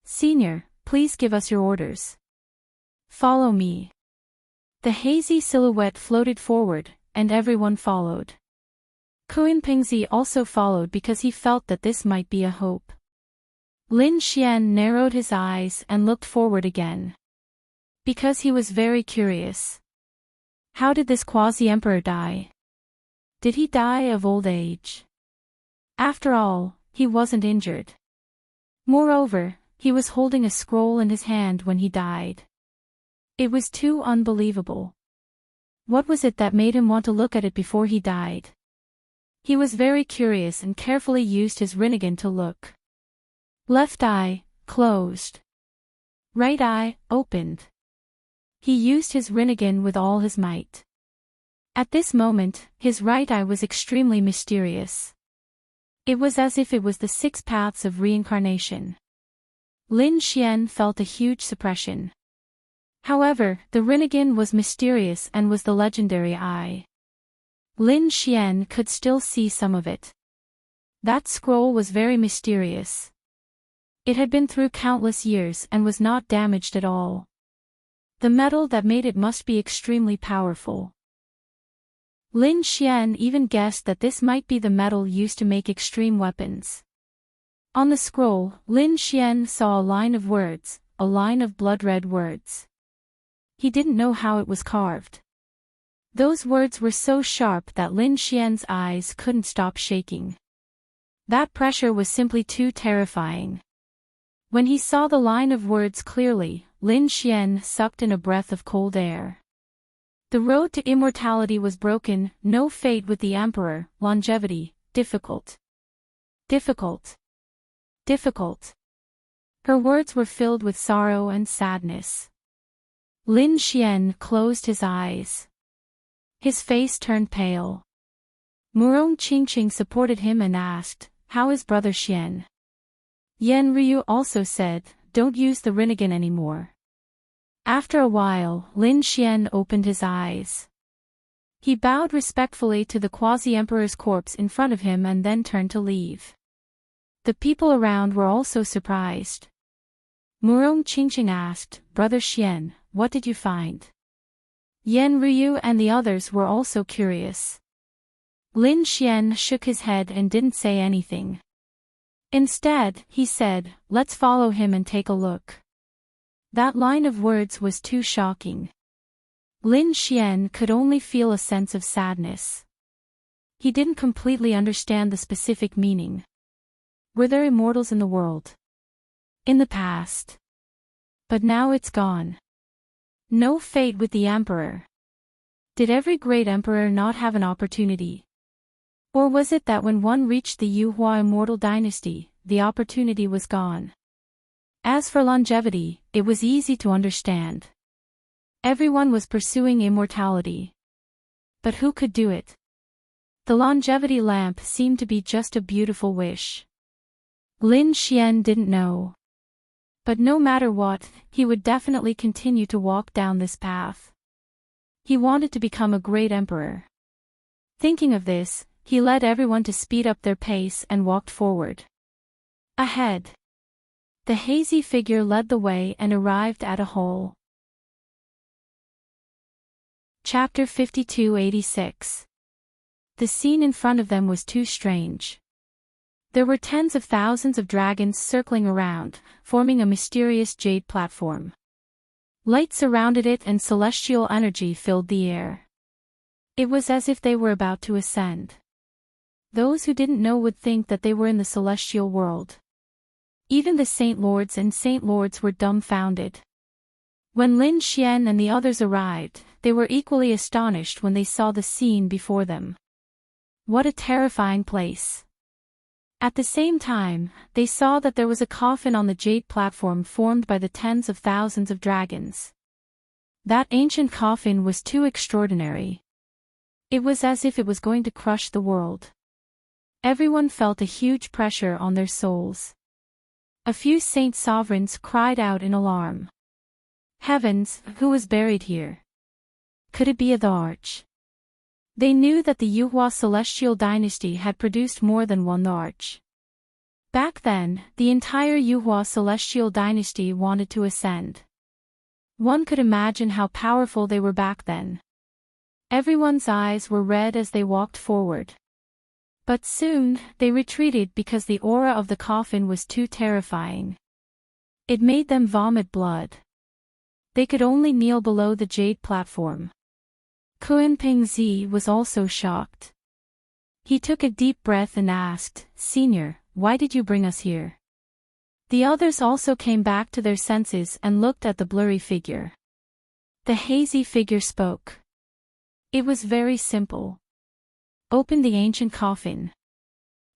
Senior, please give us your orders. Follow me. The hazy silhouette floated forward, and everyone followed. Kuin Pingzi also followed because he felt that this might be a hope. Lin Xian narrowed his eyes and looked forward again. Because he was very curious. How did this quasi-emperor die? Did he die of old age? After all, he wasn't injured. Moreover, he was holding a scroll in his hand when he died. It was too unbelievable. What was it that made him want to look at it before he died? He was very curious and carefully used his Rinnegan to look. Left eye, closed. Right eye, opened. He used his Rinnegan with all his might. At this moment, his right eye was extremely mysterious. It was as if it was the 6 paths of reincarnation. Lin Xian felt a huge suppression. However, the Rinnegan was mysterious and was the legendary eye. Lin Xian could still see some of it. That scroll was very mysterious. It had been through countless years and was not damaged at all. The metal that made it must be extremely powerful. Lin Xian even guessed that this might be the metal used to make extreme weapons. On the scroll, Lin Xian saw a line of words, a line of blood-red words. He didn't know how it was carved. Those words were so sharp that Lin Xian's eyes couldn't stop shaking. That pressure was simply too terrifying. When he saw the line of words clearly, Lin Xian sucked in a breath of cold air. The road to immortality was broken, no fate with the Emperor, longevity, difficult. Difficult. Difficult. Her words were filled with sorrow and sadness. Lin Xian closed his eyes. His face turned pale. Murong Qingqing supported him and asked, "How is Brother Xian?" Yan Ryu also said, "Don't use the Rinnegan anymore." After a while, Lin Xian opened his eyes. He bowed respectfully to the quasi-emperor's corpse in front of him and then turned to leave. The people around were also surprised. Murong Qingqing asked, "Brother Xian, what did you find?" Yan Ryu and the others were also curious. Lin Xian shook his head and didn't say anything. Instead, he said, "Let's follow him and take a look." That line of words was too shocking. Lin Xian could only feel a sense of sadness. He didn't completely understand the specific meaning. Were there immortals in the world? In the past. But now it's gone. No fate with the Emperor. Did every great emperor not have an opportunity? Or was it that when one reached the Yuhua immortal dynasty, the opportunity was gone? As for longevity, it was easy to understand. Everyone was pursuing immortality. But who could do it? The longevity lamp seemed to be just a beautiful wish. Lin Xian didn't know. But no matter what, he would definitely continue to walk down this path. He wanted to become a great emperor. Thinking of this, he led everyone to speed up their pace and walked forward. Ahead. The hazy figure led the way and arrived at a hole. Chapter 5286. The scene in front of them was too strange. There were tens of thousands of dragons circling around, forming a mysterious jade platform. Light surrounded it and celestial energy filled the air. It was as if they were about to ascend. Those who didn't know would think that they were in the celestial world. Even the Saint Lords and Saint Lords were dumbfounded. When Lin Xian and the others arrived, they were equally astonished when they saw the scene before them. What a terrifying place. At the same time, they saw that there was a coffin on the jade platform formed by the tens of thousands of dragons. That ancient coffin was too extraordinary. It was as if it was going to crush the world. Everyone felt a huge pressure on their souls. A few saint sovereigns cried out in alarm. Heavens, who was buried here? Could it be the arch? They knew that the Yuhua celestial dynasty had produced more than one arch. Back then, the entire Yuhua celestial dynasty wanted to ascend. One could imagine how powerful they were back then. Everyone's eyes were red as they walked forward. But soon, they retreated because the aura of the coffin was too terrifying. It made them vomit blood. They could only kneel below the jade platform. Pengzi was also shocked. He took a deep breath and asked, "Senior, why did you bring us here?" The others also came back to their senses and looked at the blurry figure. The hazy figure spoke. It was very simple. Open the ancient coffin.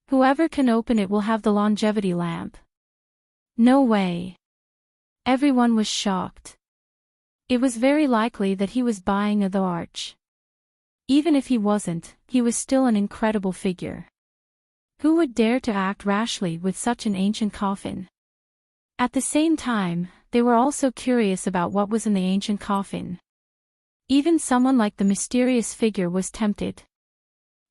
Whoever can open it will have the longevity lamp. No way. Everyone was shocked. It was very likely that he was buying the arch. Even if he wasn't, he was still an incredible figure. Who would dare to act rashly with such an ancient coffin? At the same time, they were also curious about what was in the ancient coffin. Even someone like the mysterious figure was tempted.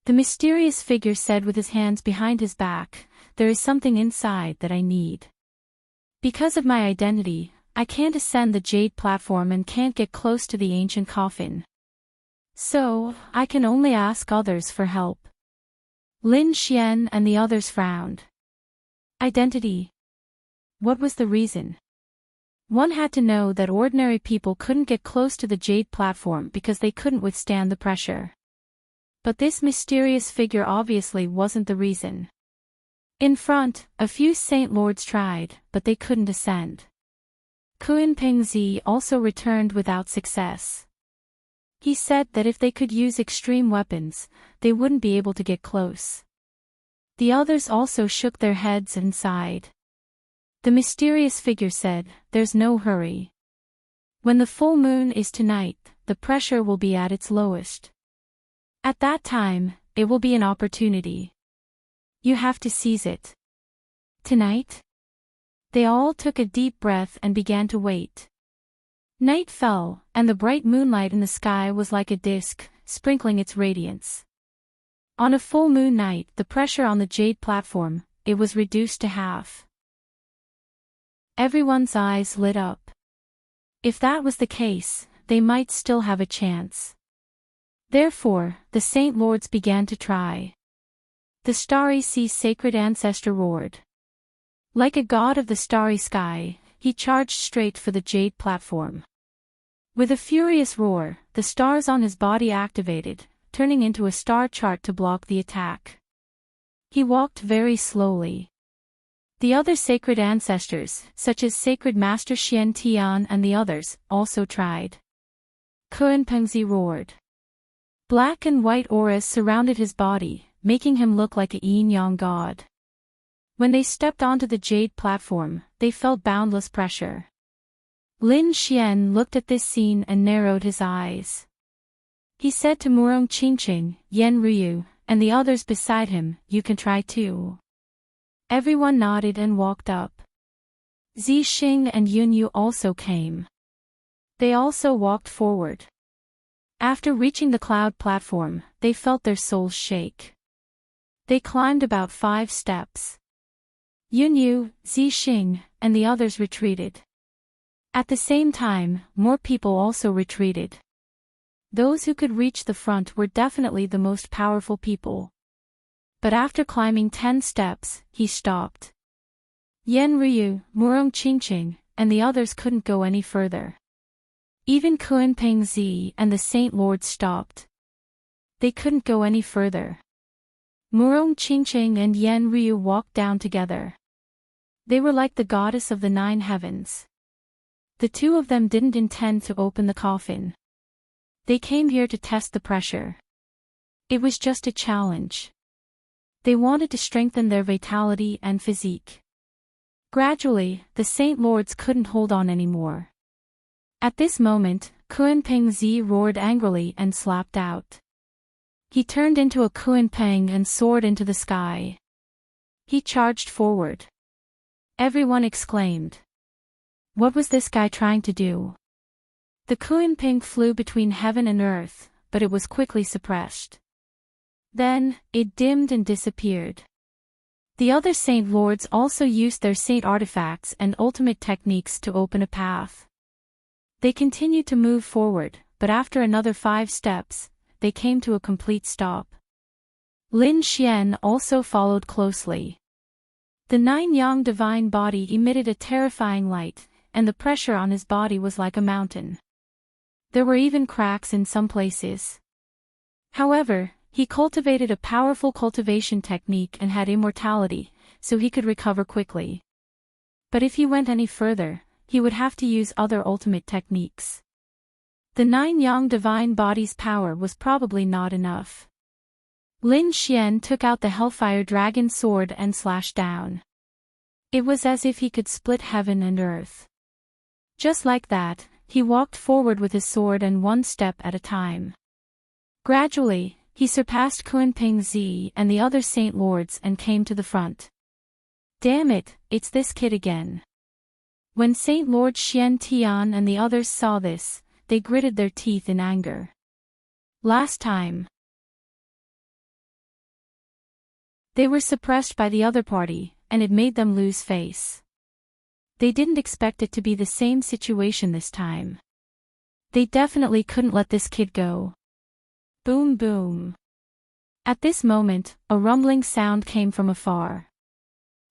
The mysterious figure said with his hands behind his back, "There is something inside that I need. Because of my identity, I can't ascend the jade platform and can't get close to the ancient coffin. So, I can only ask others for help." Lin Xian and the others frowned. Identity. What was the reason? One had to know that ordinary people couldn't get close to the jade platform because they couldn't withstand the pressure. But this mysterious figure obviously wasn't the reason. In front, a few saint lords tried, but they couldn't ascend. Pengzi also returned without success. He said that if they could use extreme weapons, they wouldn't be able to get close. The others also shook their heads and sighed. The mysterious figure said, "There's no hurry. When the full moon is tonight, the pressure will be at its lowest. At that time, it will be an opportunity. You have to seize it." Tonight? They all took a deep breath and began to wait. Night fell, and the bright moonlight in the sky was like a disk, sprinkling its radiance. On a full moon night, the pressure on the jade platform, it was reduced to half. Everyone's eyes lit up. If that was the case, they might still have a chance. Therefore, the Saint Lords began to try. The starry sea's sacred ancestor roared. Like a god of the starry sky, he charged straight for the jade platform. With a furious roar, the stars on his body activated, turning into a star chart to block the attack. He walked very slowly. The other sacred ancestors, such as Sacred Master Xian Tian and the others, also tried. Pengzi roared. Black and white auras surrounded his body, making him look like a yin-yang god. When they stepped onto the jade platform, they felt boundless pressure. Lin Xian looked at this scene and narrowed his eyes. He said to Murong Qingqing, Yan Ryu, and the others beside him, "You can try too." Everyone nodded and walked up. Zi Xing and Yunyu also came. They also walked forward. After reaching the cloud platform, they felt their souls shake. They climbed about 5 steps. Yunyu, Zi Xing, and the others retreated. At the same time, more people also retreated. Those who could reach the front were definitely the most powerful people. But after climbing 10 steps, he stopped. Yan Ryu, Murong Qingqing, and the others couldn't go any further. Even Pengzi and the Saint Lords stopped. They couldn't go any further. Murong Qingqing and Yan Ryu walked down together. They were like the goddess of the 9 heavens. The two of them didn't intend to open the coffin. They came here to test the pressure. It was just a challenge. They wanted to strengthen their vitality and physique. Gradually, the Saint Lords couldn't hold on anymore. At this moment, Kuan-Ping-zi roared angrily and slapped out. He turned into a Kuan-Ping and soared into the sky. He charged forward. Everyone exclaimed. What was this guy trying to do? The Kuan-Ping flew between heaven and earth, but it was quickly suppressed. Then, it dimmed and disappeared. The other Saint Lords also used their Saint artifacts and ultimate techniques to open a path. They continued to move forward, but after another 5 steps, they came to a complete stop. Lin Xian also followed closely. The 9-yang divine body emitted a terrifying light, and the pressure on his body was like a mountain. There were even cracks in some places. However, he cultivated a powerful cultivation technique and had immortality, so he could recover quickly. But if he went any further, he would have to use other ultimate techniques. The 9-yang divine body's power was probably not enough. Lin Xian took out the Hellfire Dragon sword and slashed down. It was as if he could split heaven and earth. Just like that, he walked forward with his sword and 1 step at a time. Gradually, he surpassed Kuan-Ping-zi and the other Saint Lords and came to the front. Damn it, it's this kid again. When Saint Lord Xian Tian and the others saw this, they gritted their teeth in anger. Last time, they were suppressed by the other party, and it made them lose face. They didn't expect it to be the same situation this time. They definitely couldn't let this kid go. Boom boom. At this moment, a rumbling sound came from afar.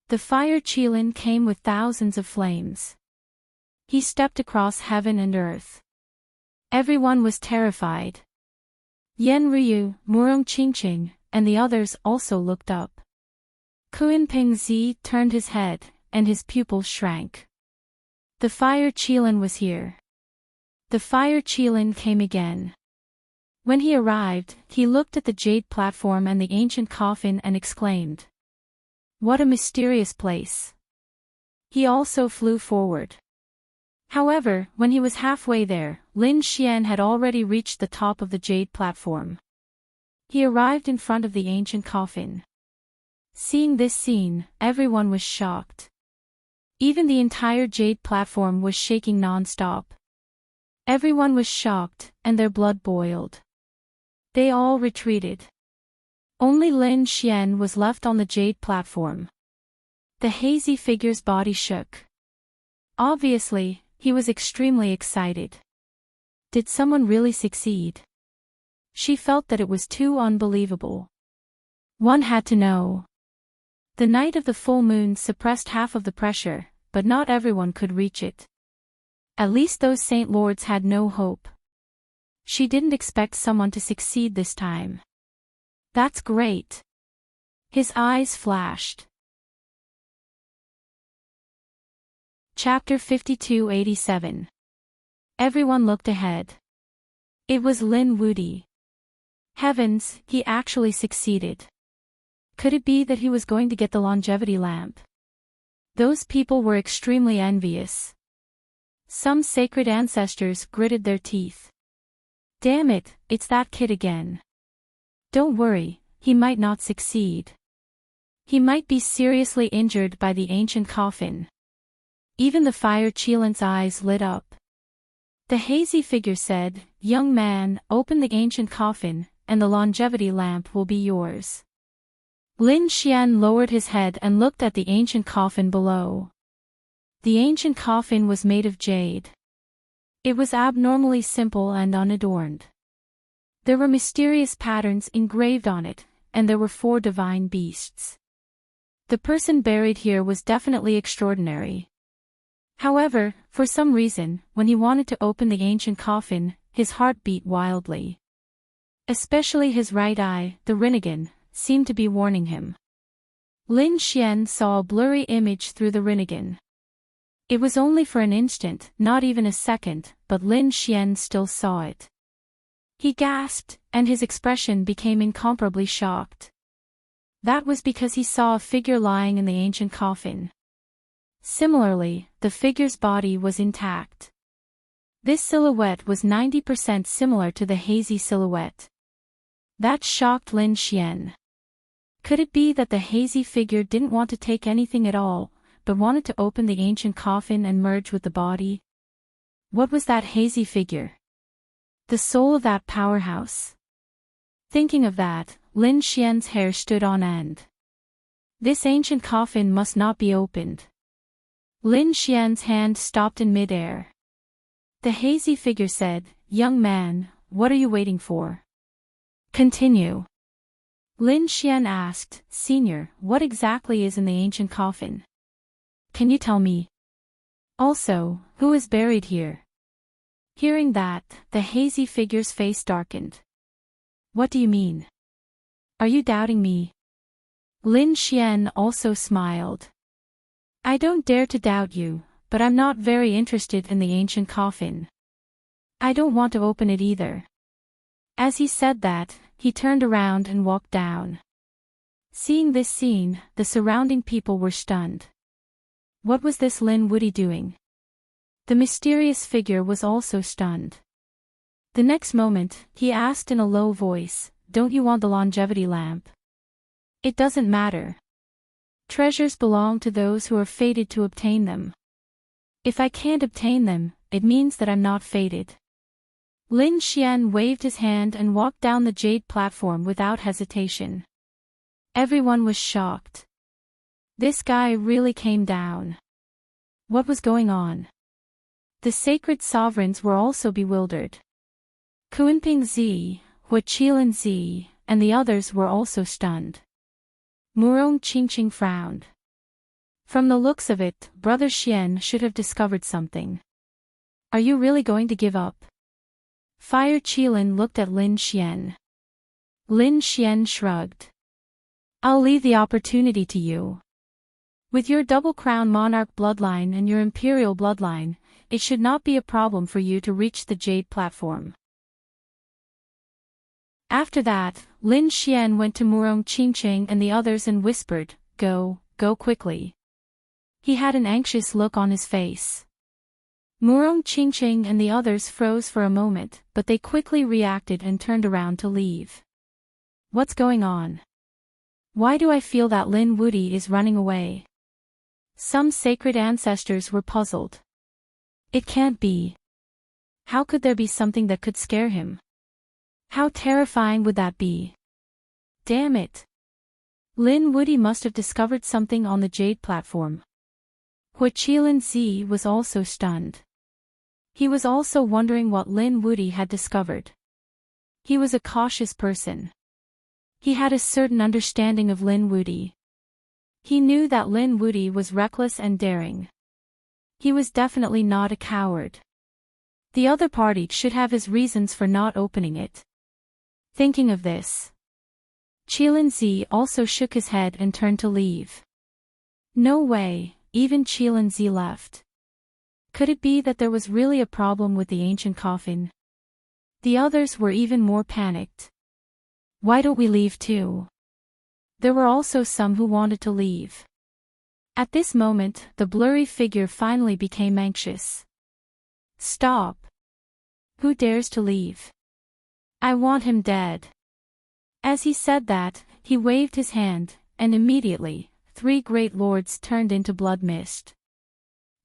The fire Qilin came with thousands of flames. He stepped across heaven and earth. Everyone was terrified. Yan Ryu, Murong Qingqing, and the others also looked up. Kuan-Ping-zi turned his head, and his pupils shrank. The fire Qilin was here. The fire Qilin came again. When he arrived, he looked at the jade platform and the ancient coffin and exclaimed. What a mysterious place. He also flew forward. However, when he was halfway there, Lin Xian had already reached the top of the jade platform. He arrived in front of the ancient coffin. Seeing this scene, everyone was shocked. Even the entire jade platform was shaking non-stop. Everyone was shocked, and their blood boiled. They all retreated. Only Lin Xian was left on the jade platform. The hazy figure's body shook. Obviously, he was extremely excited. Did someone really succeed? She felt that it was too unbelievable. One had to know. The night of the full moon suppressed half of the pressure, but not everyone could reach it. At least those Saint Lords had no hope. She didn't expect someone to succeed this time. That's great. His eyes flashed. Chapter 5287. Everyone looked ahead. It was Lin Wudi. Heavens, he actually succeeded. Could it be that he was going to get the longevity lamp? Those people were extremely envious. Some sacred ancestors gritted their teeth. Damn it, it's that kid again. Don't worry, he might not succeed. He might be seriously injured by the ancient coffin. Even the fire Qilin's eyes lit up. The hazy figure said, Young man, open the ancient coffin, and the longevity lamp will be yours. Lin Xian lowered his head and looked at the ancient coffin below. The ancient coffin was made of jade. It was abnormally simple and unadorned. There were mysterious patterns engraved on it, and there were 4 divine beasts. The person buried here was definitely extraordinary. However, for some reason, when he wanted to open the ancient coffin, his heart beat wildly. Especially his right eye, the Rinnegan, seemed to be warning him. Lin Xian saw a blurry image through the Rinnegan. It was only for an instant, not even a second, but Lin Xian still saw it. He gasped, and his expression became incomparably shocked. That was because he saw a figure lying in the ancient coffin. Similarly, the figure's body was intact. This silhouette was 90% similar to the hazy silhouette. That shocked Lin Xian. Could it be that the hazy figure didn't want to take anything at all, but wanted to open the ancient coffin and merge with the body? What was that hazy figure? The soul of that powerhouse? Thinking of that, Lin Xian's hair stood on end. This ancient coffin must not be opened. Lin Xian's hand stopped in midair. The hazy figure said, "Young man, what are you waiting for? Continue." Lin Xian asked, "Senior, what exactly is in the ancient coffin? Can you tell me? Also, who is buried here?" Hearing that, the hazy figure's face darkened. "What do you mean? Are you doubting me?" Lin Xian also smiled. "I don't dare to doubt you, but I'm not very interested in the ancient coffin. I don't want to open it either." As he said that, he turned around and walked down. Seeing this scene, the surrounding people were stunned. What was this Lin Wuti doing? The mysterious figure was also stunned. The next moment, he asked in a low voice, "Don't you want the longevity lamp?" "It doesn't matter. Treasures belong to those who are fated to obtain them. If I can't obtain them, it means that I'm not fated." Lin Xian waved his hand and walked down the jade platform without hesitation. Everyone was shocked. This guy really came down. What was going on? The sacred sovereigns were also bewildered. Kuinping Zi, Huaqilan Zi, and the others were also stunned. Murong Qingqing frowned. From the looks of it, Brother Xian should have discovered something. "Are you really going to give up?" Fire Qilin looked at Lin Xian. Lin Xian shrugged. "I'll leave the opportunity to you. With your double crown monarch bloodline and your imperial bloodline, it should not be a problem for you to reach the jade platform." After that, Lin Xian went to Murong Qingqing and the others and whispered, go quickly." He had an anxious look on his face. Murong Qingqing and the others froze for a moment, but they quickly reacted and turned around to leave. "What's going on? Why do I feel that Lin Wuti is running away?" Some sacred ancestors were puzzled. It can't be. How could there be something that could scare him? How terrifying would that be? Damn it. Lin Wuti must have discovered something on the jade platform. Huaqilan Zi was also stunned. He was also wondering what Lin Wuti had discovered. He was a cautious person. He had a certain understanding of Lin Wuti. He knew that Lin Wuti was reckless and daring. He was definitely not a coward. The other party should have his reasons for not opening it. Thinking of this, Qilin Zi also shook his head and turned to leave. No way, even Qilin Zi left. Could it be that there was really a problem with the ancient coffin? The others were even more panicked. Why don't we leave too? There were also some who wanted to leave. At this moment, the blurry figure finally became anxious. Stop. Who dares to leave? I want him dead. As he said that, he waved his hand, and immediately, 3 great lords turned into blood mist.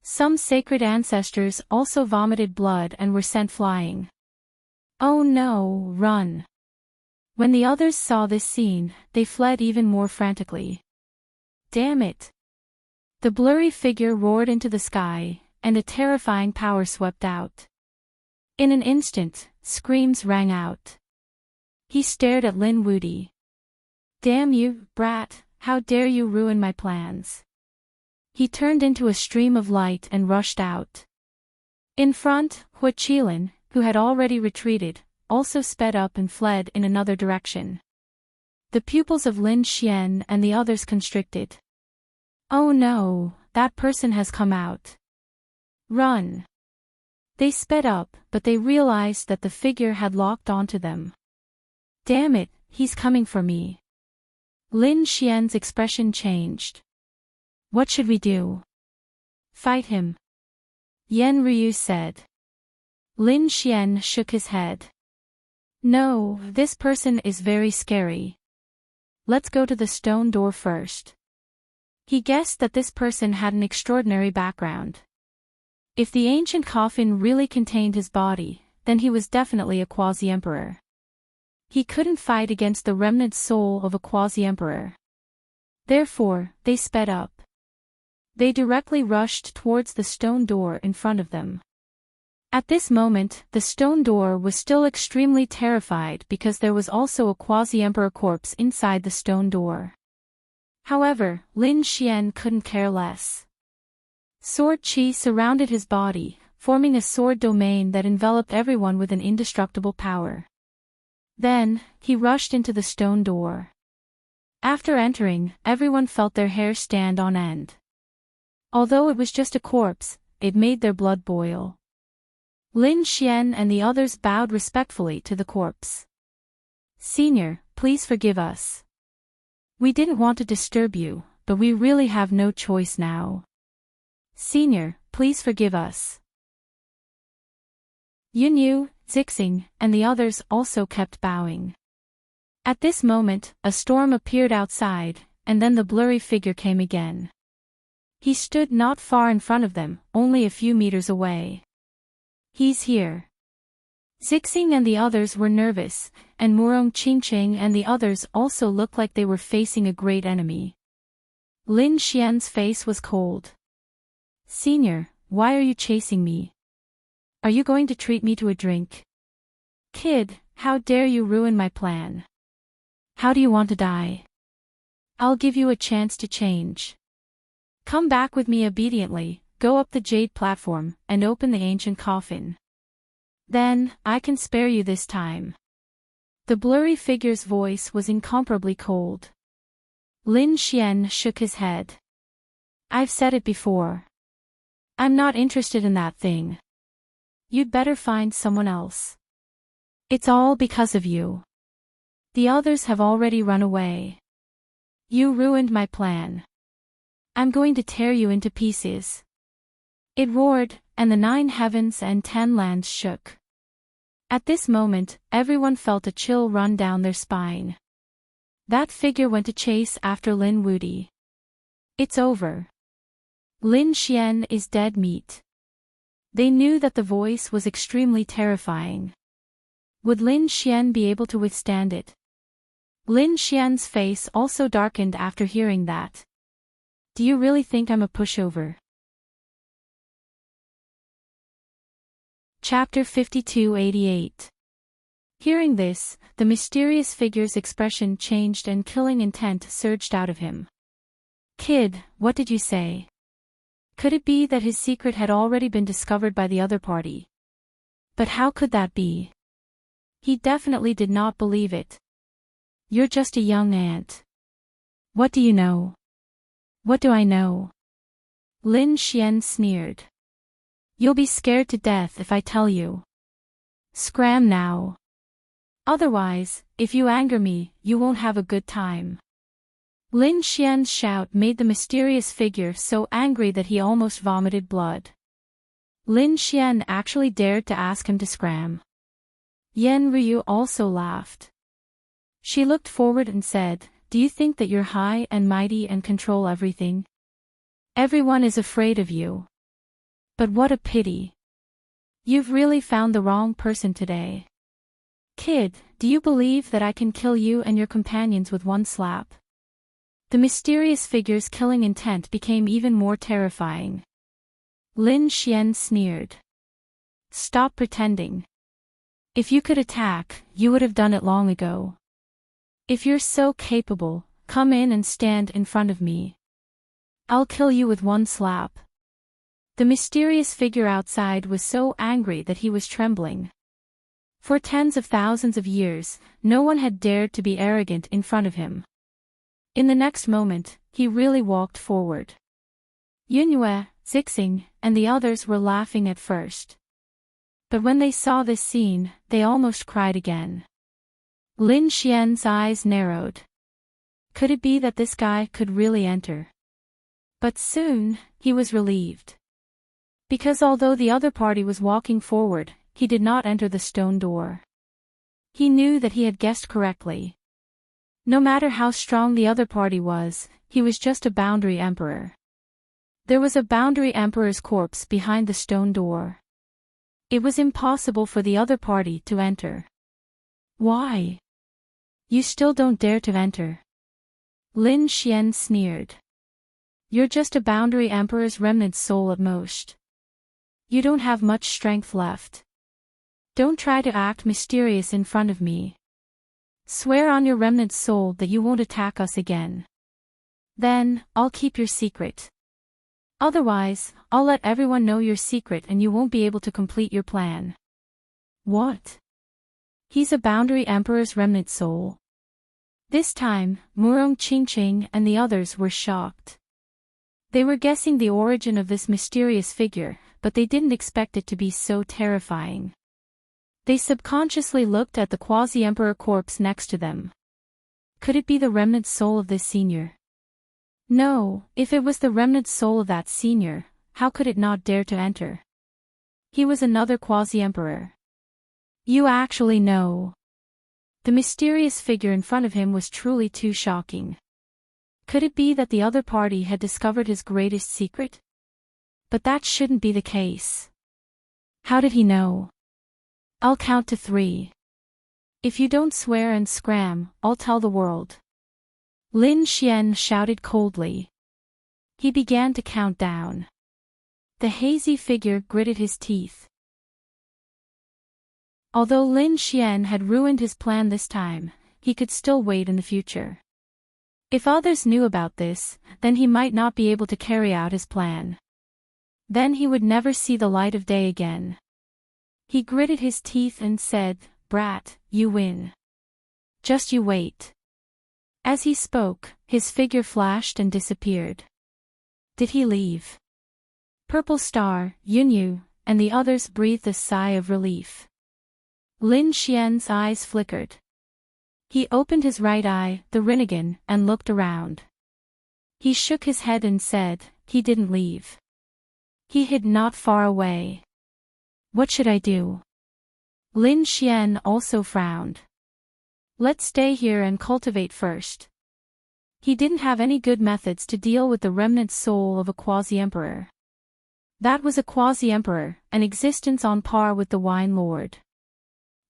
Some sacred ancestors also vomited blood and were sent flying. Oh no, run. When the others saw this scene, they fled even more frantically. Damn it. The blurry figure roared into the sky, and a terrifying power swept out. In an instant, screams rang out. He stared at Lin Wuti. Damn you, brat, how dare you ruin my plans. He turned into a stream of light and rushed out. In front, Huaqilan, who had already retreated, also sped up and fled in another direction. The pupils of Lin Xian and the others constricted. Oh no, that person has come out. Run. They sped up, but they realized that the figure had locked onto them. Damn it, he's coming for me. Lin Xian's expression changed. What should we do? Fight him. Yan Ryu said. Lin Xian shook his head. No, this person is very scary. Let's go to the stone door first. He guessed that this person had an extraordinary background. If the ancient coffin really contained his body, then he was definitely a quasi-emperor. He couldn't fight against the remnant soul of a quasi-emperor. Therefore, they sped up. They directly rushed towards the stone door in front of them. At this moment, the stone door was still extremely terrified because there was also a quasi-emperor corpse inside the stone door. However, Lin Xian couldn't care less. Sword chi surrounded his body, forming a sword domain that enveloped everyone with an indestructible power. Then, he rushed into the stone door. After entering, everyone felt their hair stand on end. Although it was just a corpse, it made their blood boil. Lin Xian and the others bowed respectfully to the corpse. Senior, please forgive us. We didn't want to disturb you, but we really have no choice now. Senior, please forgive us. Yunyu, Zixing, and the others also kept bowing. At this moment, a storm appeared outside, and then the blurry figure came again. He stood not far in front of them, only a few meters away. He's here. Zixing and the others were nervous, and Murong Qingqing and the others also looked like they were facing a great enemy. Lin Xian's face was cold. Senior, why are you chasing me? Are you going to treat me to a drink? Kid, how dare you ruin my plan? How do you want to die? I'll give you a chance to change. Come back with me obediently, go up the jade platform, and open the ancient coffin. Then, I can spare you this time. The blurry figure's voice was incomparably cold. Lin Xian shook his head. I've said it before. I'm not interested in that thing. You'd better find someone else. It's all because of you. The others have already run away. You ruined my plan. I'm going to tear you into pieces. It roared, and the 9 heavens and 10 lands shook. At this moment, everyone felt a chill run down their spine. That figure went to chase after Lin Wudi. It's over. Lin Xian is dead meat. They knew that the voice was extremely terrifying. Would Lin Xian be able to withstand it? Lin Xian's face also darkened after hearing that. Do you really think I'm a pushover? Chapter 5288. Hearing this, the mysterious figure's expression changed and killing intent surged out of him. Kid, what did you say? Could it be that his secret had already been discovered by the other party? But how could that be? He definitely did not believe it. You're just a young ant. What do you know? What do I know? Lin Xian sneered. You'll be scared to death if I tell you. Scram now. Otherwise, if you anger me, you won't have a good time. Lin Xian's shout made the mysterious figure so angry that he almost vomited blood. Lin Xian actually dared to ask him to scram. Yan Ryu also laughed. She looked forward and said, Do you think that you're high and mighty and control everything? Everyone is afraid of you. But what a pity. You've really found the wrong person today. Kid, do you believe that I can kill you and your companions with one slap? The mysterious figure's killing intent became even more terrifying. Lin Xian sneered. Stop pretending. If you could attack, you would have done it long ago. If you're so capable, come in and stand in front of me. I'll kill you with one slap. The mysterious figure outside was so angry that he was trembling. For tens of thousands of years, no one had dared to be arrogant in front of him. In the next moment, he really walked forward. Yunyue, Zixing, and the others were laughing at first. But when they saw this scene, they almost cried again. Lin Xian's eyes narrowed. Could it be that this guy could really enter? But soon, he was relieved. Because although the other party was walking forward, he did not enter the stone door. He knew that he had guessed correctly. No matter how strong the other party was, he was just a boundary emperor. There was a boundary emperor's corpse behind the stone door. It was impossible for the other party to enter. Why? You still don't dare to enter? Lin Xian sneered. You're just a boundary emperor's remnant soul at most. You don't have much strength left. Don't try to act mysterious in front of me. Swear on your remnant soul that you won't attack us again. Then, I'll keep your secret. Otherwise, I'll let everyone know your secret and you won't be able to complete your plan. What? He's a boundary emperor's remnant soul. This time, Murong Qingqing and the others were shocked. They were guessing the origin of this mysterious figure, but they didn't expect it to be so terrifying. They subconsciously looked at the quasi-emperor corpse next to them. Could it be the remnant soul of this senior? No, if it was the remnant soul of that senior, how could it not dare to enter? He was another quasi-emperor. You actually know. The mysterious figure in front of him was truly too shocking. Could it be that the other party had discovered his greatest secret? But that shouldn't be the case. How did he know? I'll count to 3. If you don't swear and scram, I'll tell the world. Lin Xian shouted coldly. He began to count down. The hazy figure gritted his teeth. Although Lin Xian had ruined his plan this time, he could still wait in the future. If others knew about this, then he might not be able to carry out his plan. Then he would never see the light of day again. He gritted his teeth and said, "Brat, you win. Just you wait." As he spoke, his figure flashed and disappeared. Did he leave? Purple Star, Yunyu, and the others breathed a sigh of relief. Lin Xian's eyes flickered. He opened his right eye, the Rinnegan, and looked around. He shook his head and said, he didn't leave. He hid not far away. What should I do? Lin Xian also frowned. Let's stay here and cultivate first. He didn't have any good methods to deal with the remnant soul of a quasi-emperor. That was a quasi-emperor, an existence on par with the Wine Lord.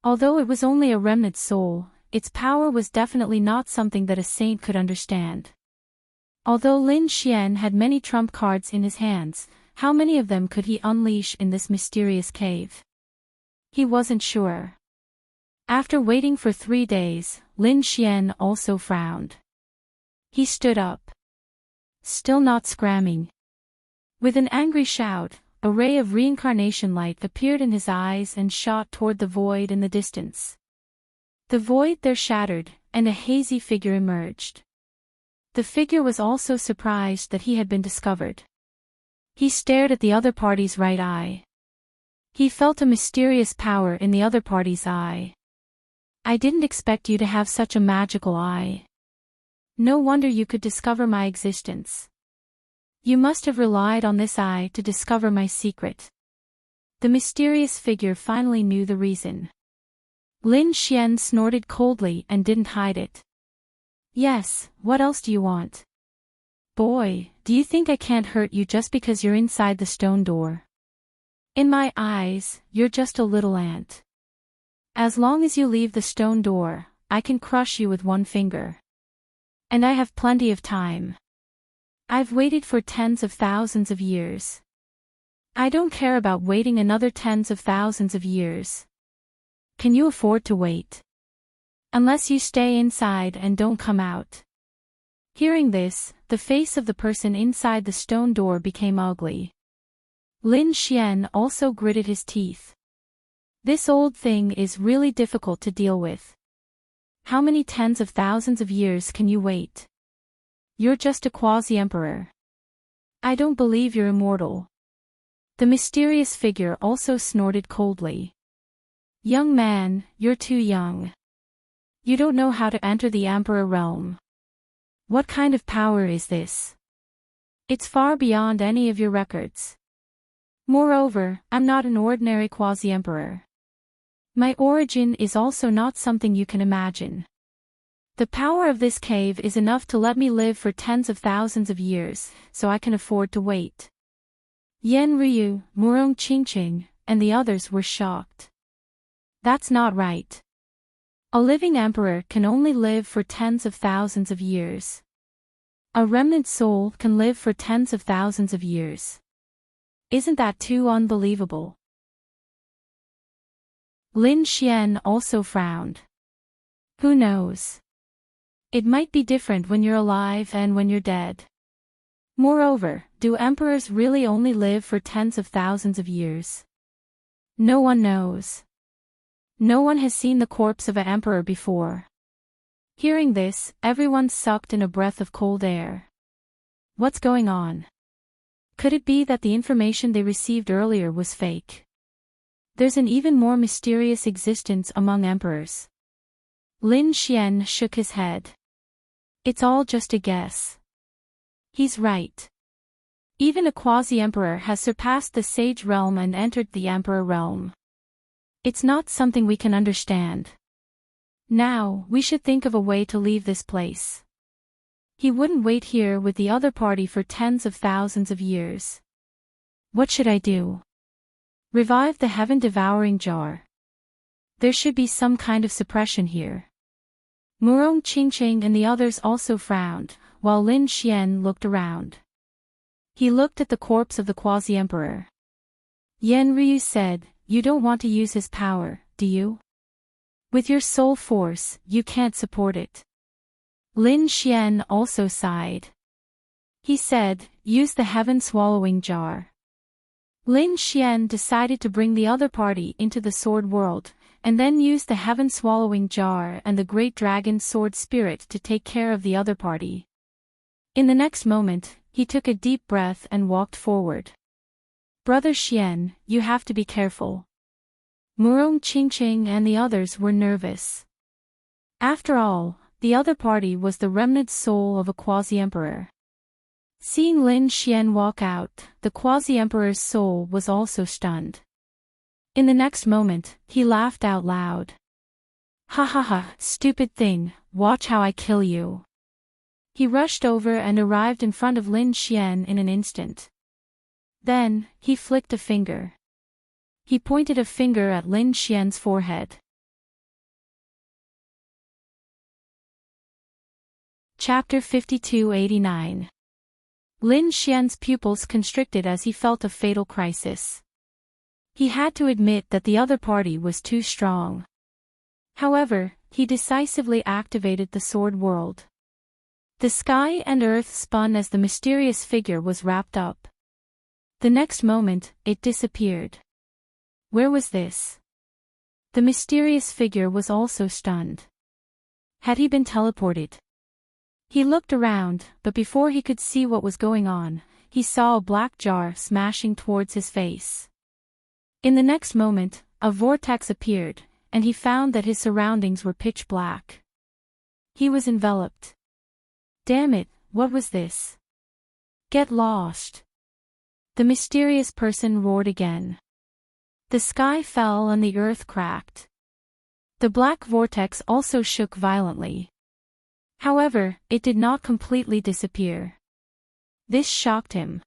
Although it was only a remnant soul, its power was definitely not something that a saint could understand. Although Lin Xian had many trump cards in his hands, how many of them could he unleash in this mysterious cave? He wasn't sure. After waiting for 3 days, Lin Xian also frowned. He stood up. Still not scramming. With an angry shout, a ray of reincarnation light appeared in his eyes and shot toward the void in the distance. The void there shattered, and a hazy figure emerged. The figure was also surprised that he had been discovered. He stared at the other party's right eye. He felt a mysterious power in the other party's eye. I didn't expect you to have such a magical eye. No wonder you could discover my existence. You must have relied on this eye to discover my secret. The mysterious figure finally knew the reason. Lin Xian snorted coldly and didn't hide it. Yes, what else do you want? Boy, do you think I can't hurt you just because you're inside the stone door? In my eyes, you're just a little ant. As long as you leave the stone door, I can crush you with one finger. And I have plenty of time. I've waited for tens of thousands of years. I don't care about waiting another tens of thousands of years. Can you afford to wait? Unless you stay inside and don't come out. Hearing this, the face of the person inside the stone door became ugly. Lin Xian also gritted his teeth. This old thing is really difficult to deal with. How many tens of thousands of years can you wait? You're just a quasi-emperor. I don't believe you're immortal. The mysterious figure also snorted coldly. Young man, you're too young. You don't know how to enter the emperor realm. What kind of power is this? It's far beyond any of your records. Moreover, I'm not an ordinary quasi-emperor. My origin is also not something you can imagine. The power of this cave is enough to let me live for tens of thousands of years, so I can afford to wait. Yan Ryu, Murong Qingqing, and the others were shocked. That's not right. A living emperor can only live for tens of thousands of years. A remnant soul can live for tens of thousands of years. Isn't that too unbelievable? Lin Xian also frowned. Who knows? It might be different when you're alive and when you're dead. Moreover, do emperors really only live for tens of thousands of years? No one knows. No one has seen the corpse of an emperor before. Hearing this, everyone sucked in a breath of cold air. What's going on? Could it be that the information they received earlier was fake? There's an even more mysterious existence among emperors. Lin Xian shook his head. It's all just a guess. He's right. Even a quasi-emperor has surpassed the sage realm and entered the emperor realm. It's not something we can understand. Now, we should think of a way to leave this place. He wouldn't wait here with the other party for tens of thousands of years. What should I do? Revive the heaven-devouring jar. There should be some kind of suppression here. Murong Qingqing and the others also frowned, while Lin Xian looked around. He looked at the corpse of the quasi-emperor. Yan Ryu said, "You don't want to use his power, do you? With your soul force, you can't support it." Lin Xian also sighed. He said, "Use the heaven-swallowing jar." Lin Xian decided to bring the other party into the sword world, and then use the heaven-swallowing jar and the great dragon sword spirit to take care of the other party. In the next moment, he took a deep breath and walked forward. "Brother Xian, you have to be careful." Murong Qingqing and the others were nervous. After all, the other party was the remnant soul of a quasi-emperor. Seeing Lin Xian walk out, the quasi-emperor's soul was also stunned. In the next moment, he laughed out loud. "Ha ha ha, stupid thing, watch how I kill you." He rushed over and arrived in front of Lin Xian in an instant. Then, he flicked a finger. He pointed a finger at Lin Xian's forehead. Chapter 5289. Lin Xian's pupils constricted as he felt a fatal crisis. He had to admit that the other party was too strong. However, he decisively activated the sword world. The sky and earth spun as the mysterious figure was wrapped up. The next moment, it disappeared. Where was this? The mysterious figure was also stunned. Had he been teleported? He looked around, but before he could see what was going on, he saw a black jar smashing towards his face. In the next moment, a vortex appeared, and he found that his surroundings were pitch black. He was enveloped. Damn it, what was this? Get lost. The mysterious person roared again. The sky fell and the earth cracked. The black vortex also shook violently. However, it did not completely disappear. This shocked him.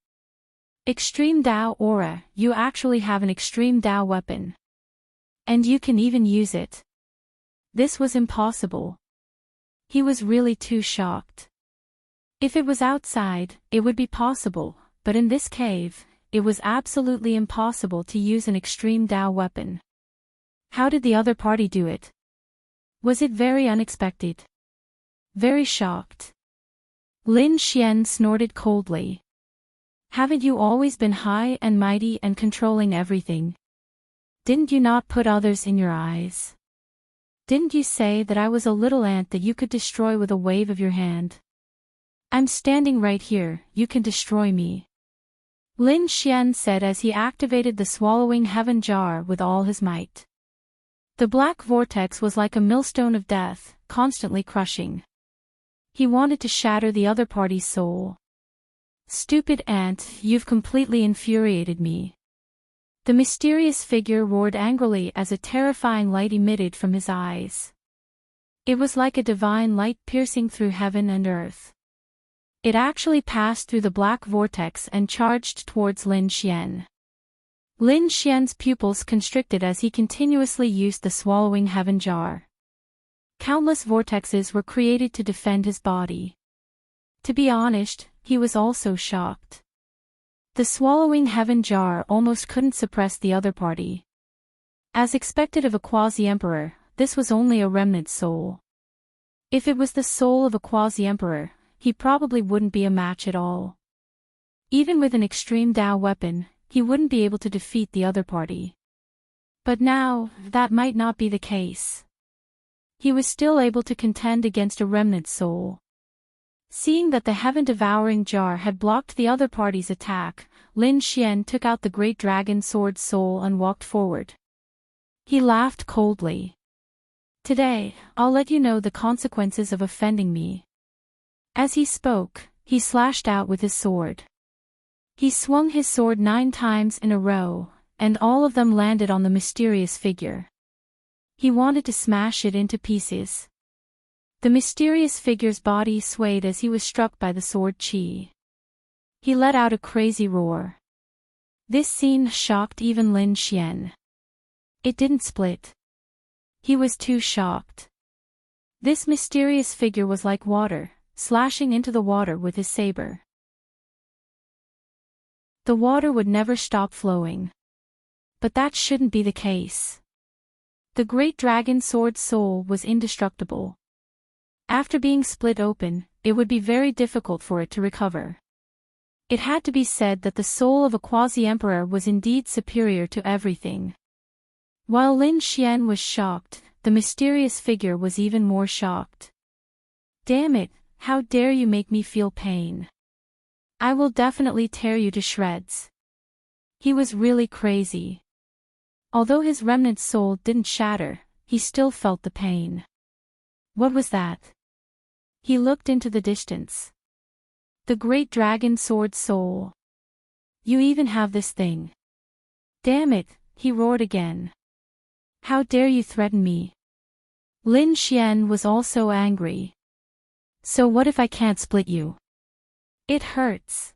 Extreme Dao Aura, you actually have an Extreme Dao weapon. And you can even use it. This was impossible. He was really too shocked. If it was outside, it would be possible, but in this cave, it was absolutely impossible to use an Extreme Dao weapon. How did the other party do it? Was it very unexpected? Very shocked. Lin Xian snorted coldly. Haven't you always been high and mighty and controlling everything? Didn't you not put others in your eyes? Didn't you say that I was a little ant that you could destroy with a wave of your hand? I'm standing right here, you can destroy me. Lin Xian said as he activated the swallowing heaven jar with all his might. The black vortex was like a millstone of death, constantly crushing. He wanted to shatter the other party's soul. "Stupid ant, you've completely infuriated me." The mysterious figure roared angrily as a terrifying light emitted from his eyes. It was like a divine light piercing through heaven and earth. It actually passed through the black vortex and charged towards Lin Xian. Lin Xian's pupils constricted as he continuously used the swallowing heaven jar. Countless vortexes were created to defend his body. To be honest, he was also shocked. The swallowing heaven jar almost couldn't suppress the other party. As expected of a quasi-emperor, this was only a remnant soul. If it was the soul of a quasi-emperor, he probably wouldn't be a match at all. Even with an extreme Dao weapon, he wouldn't be able to defeat the other party. But now, that might not be the case. He was still able to contend against a remnant soul. Seeing that the heaven-devouring jar had blocked the other party's attack, Lin Xian took out the great dragon sword soul and walked forward. He laughed coldly. "Today, I'll let you know the consequences of offending me." As he spoke, he slashed out with his sword. He swung his sword 9 times in a row, and all of them landed on the mysterious figure. He wanted to smash it into pieces. The mysterious figure's body swayed as he was struck by the sword chi. He let out a crazy roar. This scene shocked even Lin Xian. It didn't split. He was too shocked. This mysterious figure was like water, slashing into the water with his saber. The water would never stop flowing. But that shouldn't be the case. The great dragon sword soul was indestructible. After being split open, it would be very difficult for it to recover. It had to be said that the soul of a quasi-emperor was indeed superior to everything. While Lin Xian was shocked, the mysterious figure was even more shocked. "Damn it, how dare you make me feel pain. I will definitely tear you to shreds." He was really crazy. Although his remnant soul didn't shatter, he still felt the pain. What was that? He looked into the distance. The great dragon sword soul. "You even have this thing." "Damn it," he roared again. "How dare you threaten me?" Lin Xian was also angry. "So what if I can't split you? It hurts."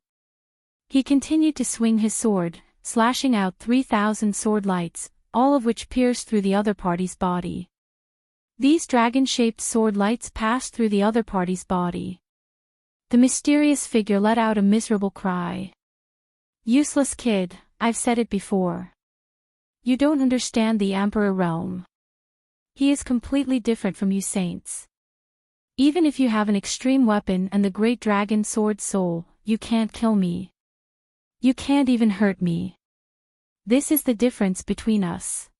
He continued to swing his sword, slashing out 3,000 sword lights, all of which pierced through the other party's body. These dragon-shaped sword lights passed through the other party's body. The mysterious figure let out a miserable cry. "Useless kid, I've said it before. You don't understand the Emperor realm. He is completely different from you saints. Even if you have an extreme weapon and the great dragon sword soul, you can't kill me. You can't even hurt me. This is the difference between us.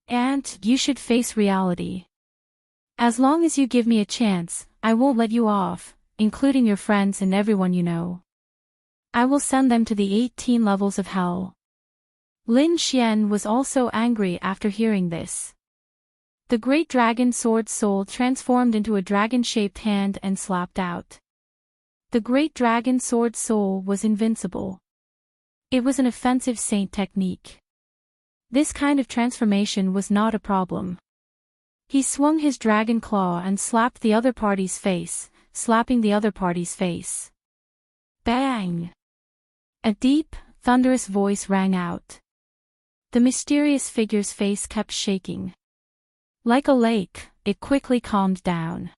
And you should face reality. As long as you give me a chance, I won't let you off, including your friends and everyone you know. I will send them to the 18 levels of hell." Lin Xian was also angry after hearing this. The great dragon sword soul transformed into a dragon-shaped hand and slapped out. The great dragon sword soul was invincible. It was an offensive saint technique. This kind of transformation was not a problem. He swung his dragon claw and slapped the other party's face, slapping the other party's face. Bang! A deep, thunderous voice rang out. The mysterious figure's face kept shaking. Like a lake, it quickly calmed down.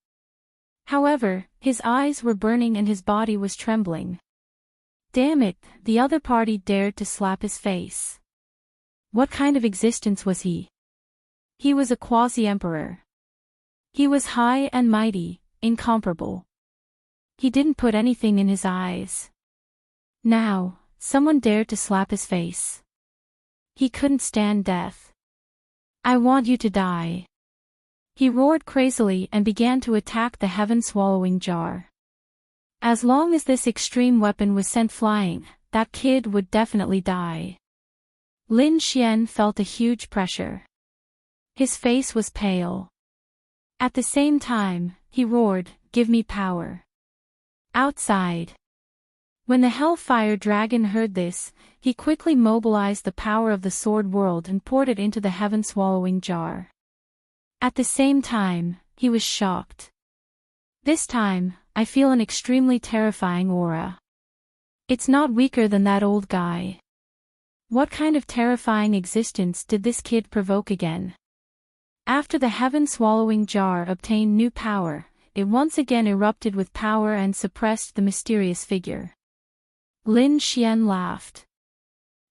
However, his eyes were burning and his body was trembling. Damn it, the other party dared to slap his face. What kind of existence was he? He was a quasi-emperor. He was high and mighty, incomparable. He didn't put anything in his eyes. Now, someone dared to slap his face. He couldn't stand death. I want you to die. He roared crazily and began to attack the heaven-swallowing jar. As long as this extreme weapon was sent flying, that kid would definitely die. Lin Xian felt a huge pressure. His face was pale. At the same time, he roared, give me power. Outside. When the Hellfire Dragon heard this, he quickly mobilized the power of the Sword World and poured it into the heaven-swallowing jar. At the same time, he was shocked. This time, I feel an extremely terrifying aura. It's not weaker than that old guy. What kind of terrifying existence did this kid provoke again? After the heaven-swallowing jar obtained new power, it once again erupted with power and suppressed the mysterious figure. Lin Xian laughed.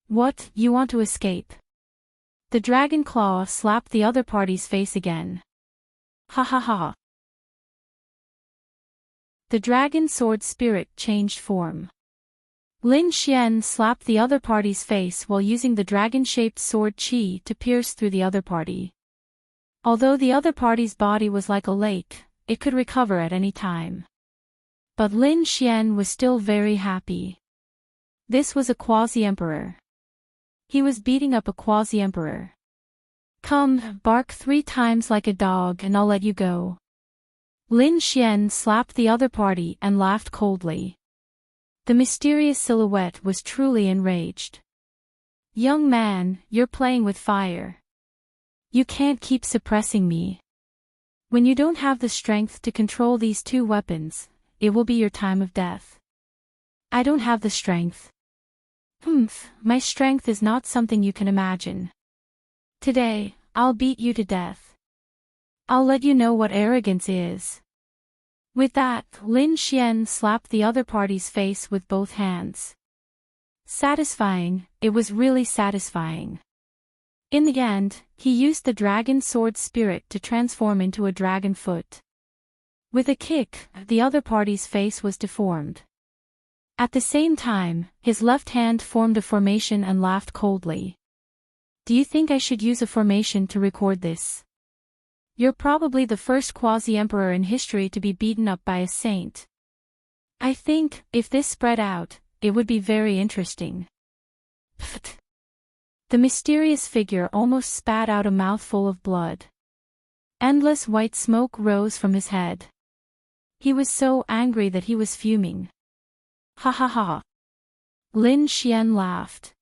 What, you want to escape? The dragon claw slapped the other party's face again. Ha ha ha. The dragon sword spirit changed form. Lin Xian slapped the other party's face while using the dragon-shaped sword qi to pierce through the other party. Although the other party's body was like a lake, it could recover at any time. But Lin Xian was still very happy. This was a quasi-emperor. He was beating up a quasi-emperor. Come, bark 3 times like a dog and I'll let you go. Lin Xian slapped the other party and laughed coldly. The mysterious silhouette was truly enraged. Young man, you're playing with fire. You can't keep suppressing me. When you don't have the strength to control these 2 weapons, it will be your time of death. I don't have the strength. My strength is not something you can imagine. Today, I'll beat you to death. I'll let you know what arrogance is. With that, Lin Xian slapped the other party's face with both hands. Satisfying, it was really satisfying. In the end, he used the dragon sword spirit to transform into a dragon foot. With a kick, the other party's face was deformed. At the same time, his left hand formed a formation and laughed coldly. Do you think I should use a formation to record this? You're probably the first quasi-emperor in history to be beaten up by a saint. I think, if this spread out, it would be very interesting. Pfft. The mysterious figure almost spat out a mouthful of blood. Endless white smoke rose from his head. He was so angry that he was fuming. Ha ha ha. Lin Xian laughed.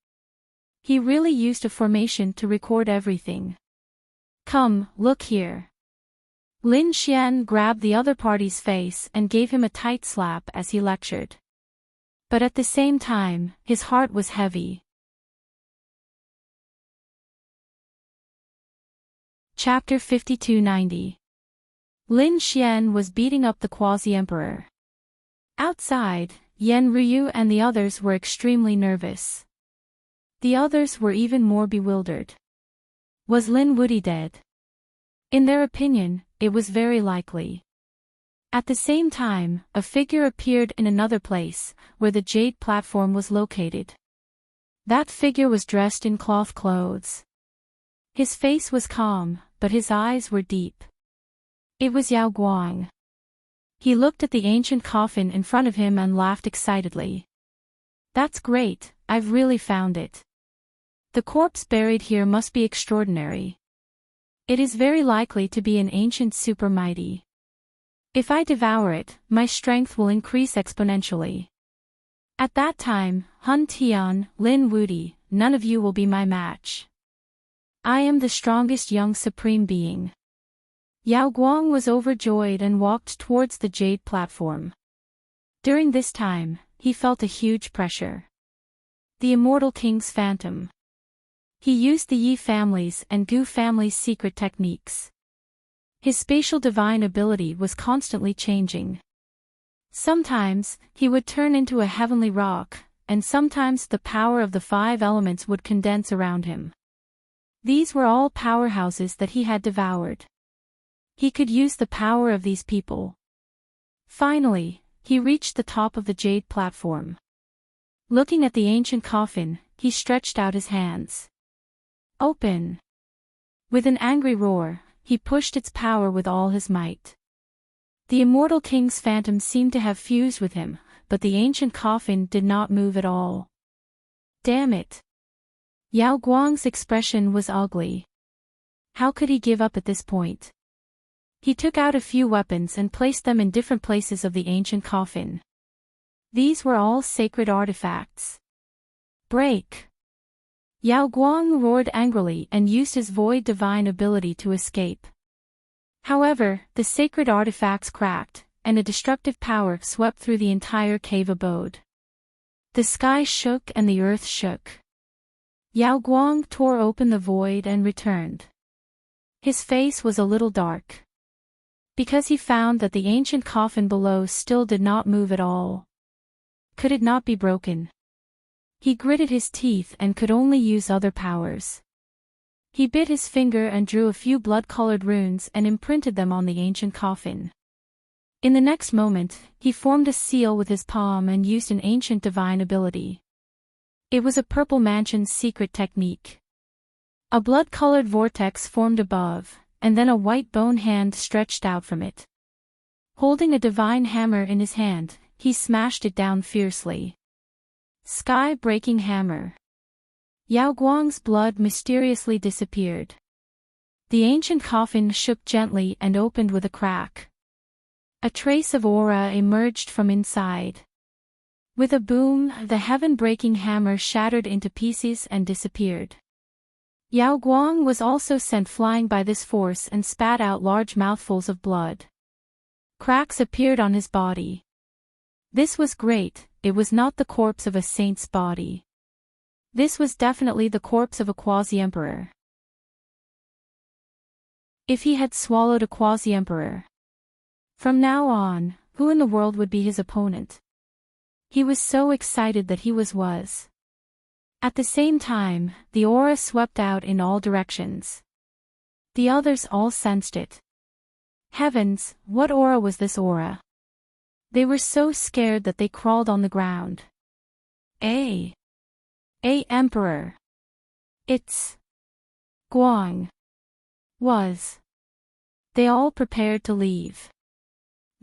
He really used a formation to record everything. Come, look here. Lin Xian grabbed the other party's face and gave him a tight slap as he lectured. But at the same time, his heart was heavy. Chapter 5290. Lin Xian was beating up the quasi-emperor. Outside, Yan Ryu and the others were extremely nervous. The others were even more bewildered. Was Lin Wudy dead? In their opinion, it was very likely. At the same time, a figure appeared in another place, where the jade platform was located. That figure was dressed in cloth clothes. His face was calm, but his eyes were deep. It was Yao Guang. He looked at the ancient coffin in front of him and laughed excitedly. That's great, I've really found it. The corpse buried here must be extraordinary. It is very likely to be an ancient super mighty. If I devour it, my strength will increase exponentially. At that time, Hun Tian, Lin Wudy, none of you will be my match. I am the strongest young supreme being. Yao Guang was overjoyed and walked towards the jade platform. During this time, he felt a huge pressure. The Immortal King's Phantom. He used the Yi family's and Gu family's secret techniques. His spatial divine ability was constantly changing. Sometimes, he would turn into a heavenly rock, and sometimes the power of the 5 elements would condense around him. These were all powerhouses that he had devoured. He could use the power of these people. Finally, he reached the top of the jade platform. Looking at the ancient coffin, he stretched out his hands. Open! With an angry roar, he pushed its power with all his might. The Immortal King's Phantom seemed to have fused with him, but the ancient coffin did not move at all. Damn it! Yao Guang's expression was ugly. How could he give up at this point? He took out a few weapons and placed them in different places of the ancient coffin. These were all sacred artifacts. Break! Yao Guang roared angrily and used his void divine ability to escape. However, the sacred artifacts cracked, and a destructive power swept through the entire cave abode. The sky shook and the earth shook. Yao Guang tore open the void and returned. His face was a little dark, because he found that the ancient coffin below still did not move at all. Could it not be broken? He gritted his teeth and could only use other powers. He bit his finger and drew a few blood-colored runes and imprinted them on the ancient coffin. In the next moment, he formed a seal with his palm and used an ancient divine ability. It was a purple mansion's secret technique. A blood-colored vortex formed above, and then a white bone hand stretched out from it. Holding a divine hammer in his hand, he smashed it down fiercely. Sky-breaking hammer. Yao Guang's blood mysteriously disappeared. The ancient coffin shook gently and opened with a crack. A trace of aura emerged from inside. With a boom, the heaven-breaking hammer shattered into pieces and disappeared. Yao Guang was also sent flying by this force and spat out large mouthfuls of blood. Cracks appeared on his body. This was great, it was not the corpse of a saint's body. This was definitely the corpse of a quasi-emperor. If he had swallowed a quasi-emperor. From now on, who in the world would be his opponent? He was so excited that he was. At the same time, the aura swept out in all directions. The others all sensed it. Heavens, what aura was this aura? They were so scared that they crawled on the ground. Emperor. It's Guang. Was. They all prepared to leave.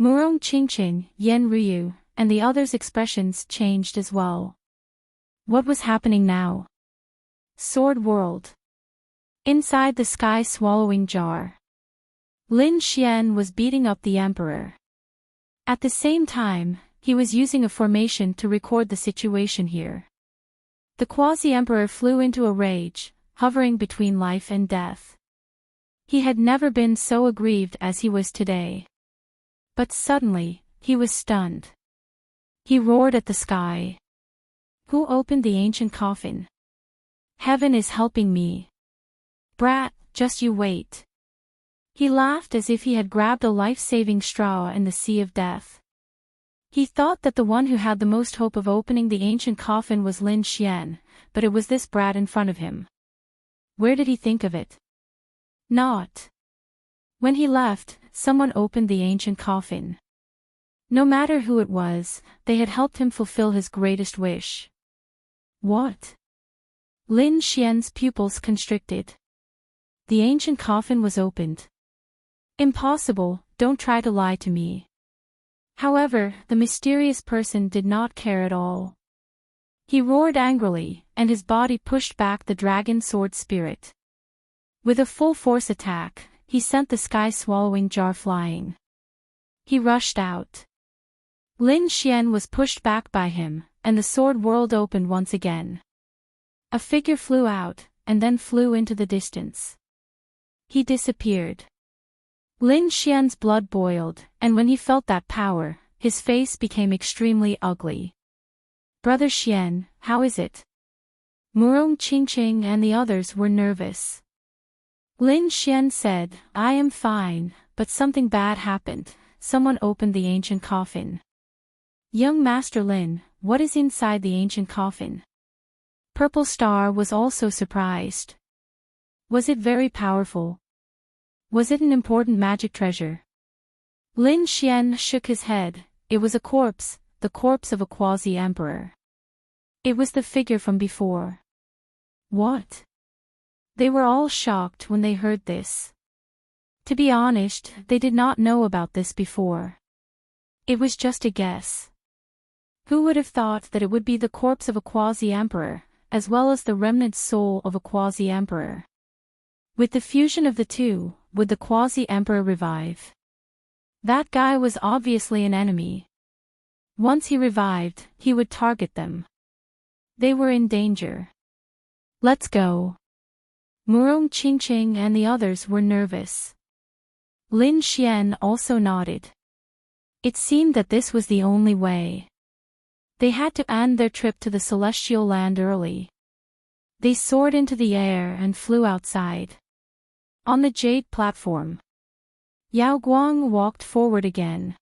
Murong Qingqing, Yen Ryu, and the others' expressions changed as well. What was happening now? Sword World. Inside the sky-swallowing jar. Lin Xian was beating up the emperor. At the same time, he was using a formation to record the situation here. The quasi-emperor flew into a rage, hovering between life and death. He had never been so aggrieved as he was today. But suddenly, he was stunned. He roared at the sky. Who opened the ancient coffin? Heaven is helping me. Brat, just you wait. He laughed as if he had grabbed a life-saving straw in the sea of death. He thought that the one who had the most hope of opening the ancient coffin was Lin Xian, but it was this brat in front of him. Where did he think of it? Not. When he left, someone opened the ancient coffin. No matter who it was, they had helped him fulfill his greatest wish. What? Lin Xian's pupils constricted. The ancient coffin was opened. Impossible, don't try to lie to me. However, the mysterious person did not care at all. He roared angrily, and his body pushed back the dragon sword spirit. With a full force attack, he sent the sky-swallowing jar flying. He rushed out. Lin Xian was pushed back by him, and the sword world opened once again. A figure flew out, and then flew into the distance. He disappeared. Lin Xian's blood boiled, and when he felt that power, his face became extremely ugly. Brother Xian, how is it? Murong Qingqing and the others were nervous. Lin Xian said, I am fine, but something bad happened. Someone opened the ancient coffin. Young Master Lin, what is inside the ancient coffin? Purple Star was also surprised. Was it very powerful? Was it an important magic treasure? Lin Xian shook his head. It was a corpse, the corpse of a quasi-emperor. It was the figure from before. What? They were all shocked when they heard this. To be honest, they did not know about this before. It was just a guess. Who would have thought that it would be the corpse of a quasi-emperor, as well as the remnant soul of a quasi-emperor? With the fusion of the two, would the quasi-emperor revive? That guy was obviously an enemy. Once he revived, he would target them. They were in danger. Let's go. Murong Qingqing and the others were nervous. Lin Xian also nodded. It seemed that this was the only way. They had to end their trip to the celestial land early. They soared into the air and flew outside. On the jade platform, Yao Guang walked forward again.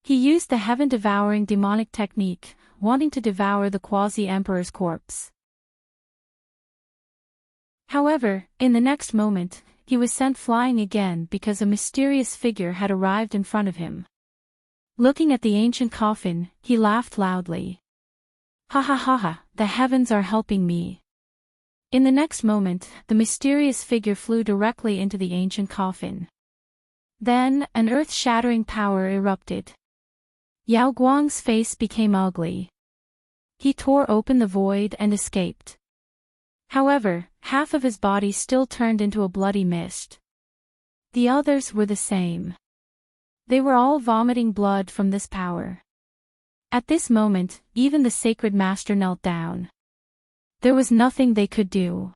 He used the heaven-devouring demonic technique, wanting to devour the quasi-emperor's corpse. However, in the next moment, he was sent flying again because a mysterious figure had arrived in front of him. Looking at the ancient coffin, he laughed loudly. Ha ha ha ha, the heavens are helping me. In the next moment, the mysterious figure flew directly into the ancient coffin. Then, an earth-shattering power erupted. Yao Guang's face became ugly. He tore open the void and escaped. However, half of his body still turned into a bloody mist. The others were the same. They were all vomiting blood from this power. At this moment, even the sacred master knelt down. There was nothing they could do.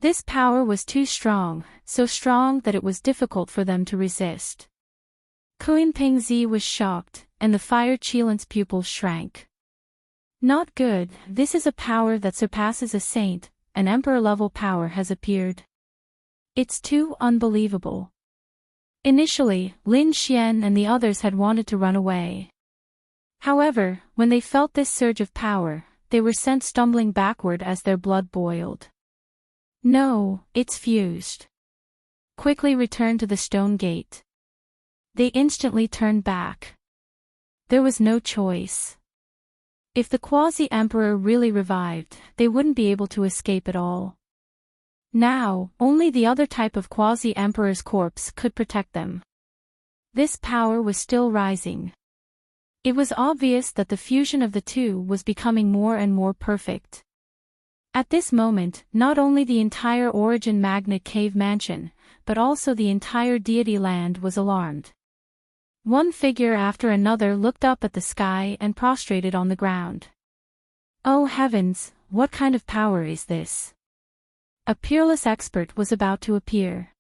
This power was too strong, so strong that it was difficult for them to resist. Kuan Pingzi was shocked, and the fire Qilin's pupils shrank. Not good, this is a power that surpasses a saint, an emperor-level power has appeared. It's too unbelievable. Initially, Lin Xian and the others had wanted to run away. However, when they felt this surge of power, they were sent stumbling backward as their blood boiled. No, it's fused. Quickly return to the stone gate. They instantly turned back. There was no choice. If the quasi-emperor really revived, they wouldn't be able to escape at all. Now, only the other type of quasi-emperor's corpse could protect them. This power was still rising. It was obvious that the fusion of the two was becoming more and more perfect. At this moment, not only the entire Origin Magnet Cave Mansion, but also the entire deity land was alarmed. One figure after another looked up at the sky and prostrated on the ground. Oh heavens, what kind of power is this? A peerless expert was about to appear.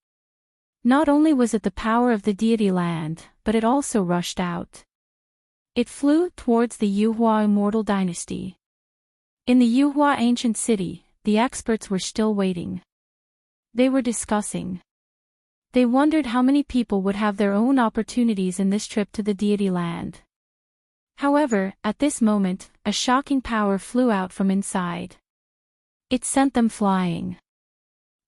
Not only was it the power of the deity land, but it also rushed out. It flew towards the Yuhua immortal dynasty. In the Yuhua ancient city, the experts were still waiting. They were discussing. They wondered how many people would have their own opportunities in this trip to the deity land. However, at this moment, a shocking power flew out from inside. It sent them flying.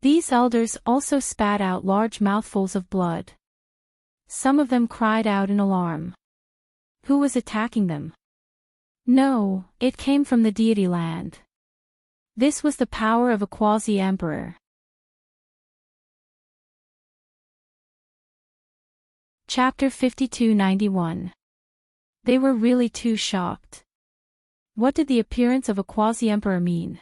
These elders also spat out large mouthfuls of blood. Some of them cried out in alarm. Who was attacking them? No, it came from the deity land. This was the power of a quasi-emperor. Chapter 5291. They were really too shocked. What did the appearance of a quasi-emperor mean?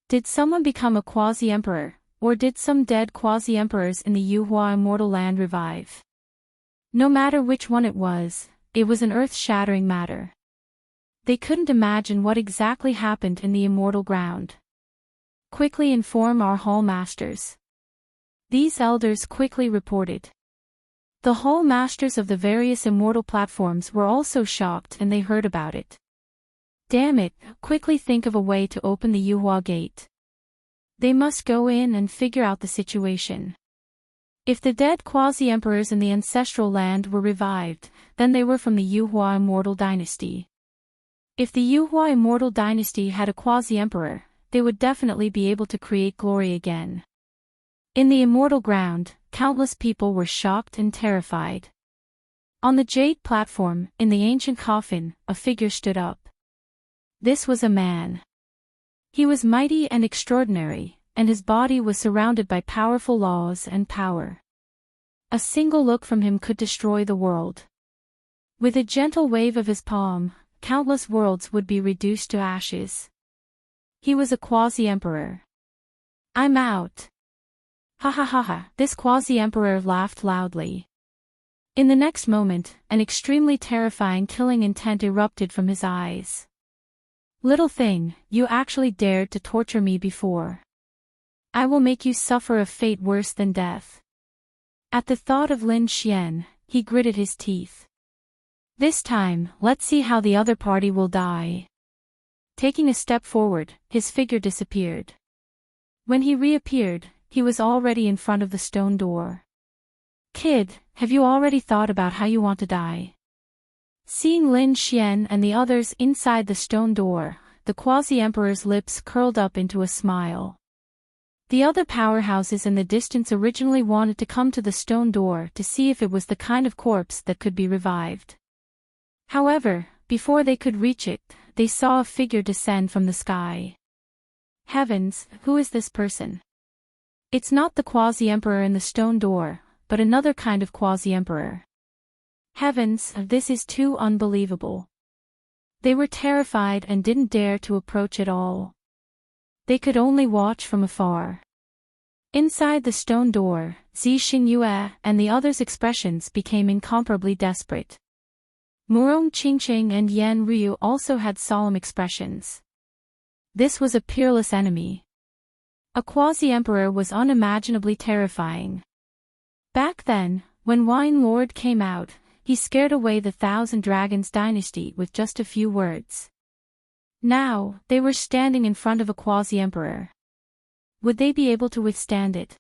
Did someone become a quasi-emperor, or did some dead quasi-emperors in the Yuhua immortal land revive? No matter which one it was an earth-shattering matter. They couldn't imagine what exactly happened in the immortal ground. Quickly inform our hall masters. These elders quickly reported. The hall masters of the various immortal platforms were also shocked and they heard about it. Damn it, quickly think of a way to open the Yuhua gate. They must go in and figure out the situation. If the dead quasi-emperors in the ancestral land were revived, then they were from the Yuhua immortal dynasty. If the Yuhua immortal dynasty had a quasi-emperor, they would definitely be able to create glory again. In the immortal ground, countless people were shocked and terrified. On the jade platform, in the ancient coffin, a figure stood up. This was a man. He was mighty and extraordinary, and his body was surrounded by powerful laws and power. A single look from him could destroy the world. With a gentle wave of his palm, countless worlds would be reduced to ashes. He was a quasi-emperor. I'm out. Ha ha ha ha, this quasi-emperor laughed loudly. In the next moment, an extremely terrifying killing intent erupted from his eyes. "Little thing, you actually dared to torture me before. I will make you suffer a fate worse than death." At the thought of Lin Xian, he gritted his teeth. "This time, let's see how the other party will die." Taking a step forward, his figure disappeared. When he reappeared, he was already in front of the stone door. "Kid, have you already thought about how you want to die?" Seeing Lin Xian and the others inside the stone door, the quasi-emperor's lips curled up into a smile. The other powerhouses in the distance originally wanted to come to the stone door to see if it was the kind of corpse that could be revived. However, before they could reach it, they saw a figure descend from the sky. Heavens, who is this person? It's not the quasi-emperor in the stone door, but another kind of quasi-emperor. Heavens, this is too unbelievable. They were terrified and didn't dare to approach at all. They could only watch from afar. Inside the stone door, Zi Xingyue and the others' expressions became incomparably desperate. Murong Qingqing and Yan Ryu also had solemn expressions. This was a peerless enemy. A quasi-emperor was unimaginably terrifying. Back then, when Wine Lord came out, he scared away the Thousand Dragons dynasty with just a few words. Now, they were standing in front of a quasi-emperor. Would they be able to withstand it?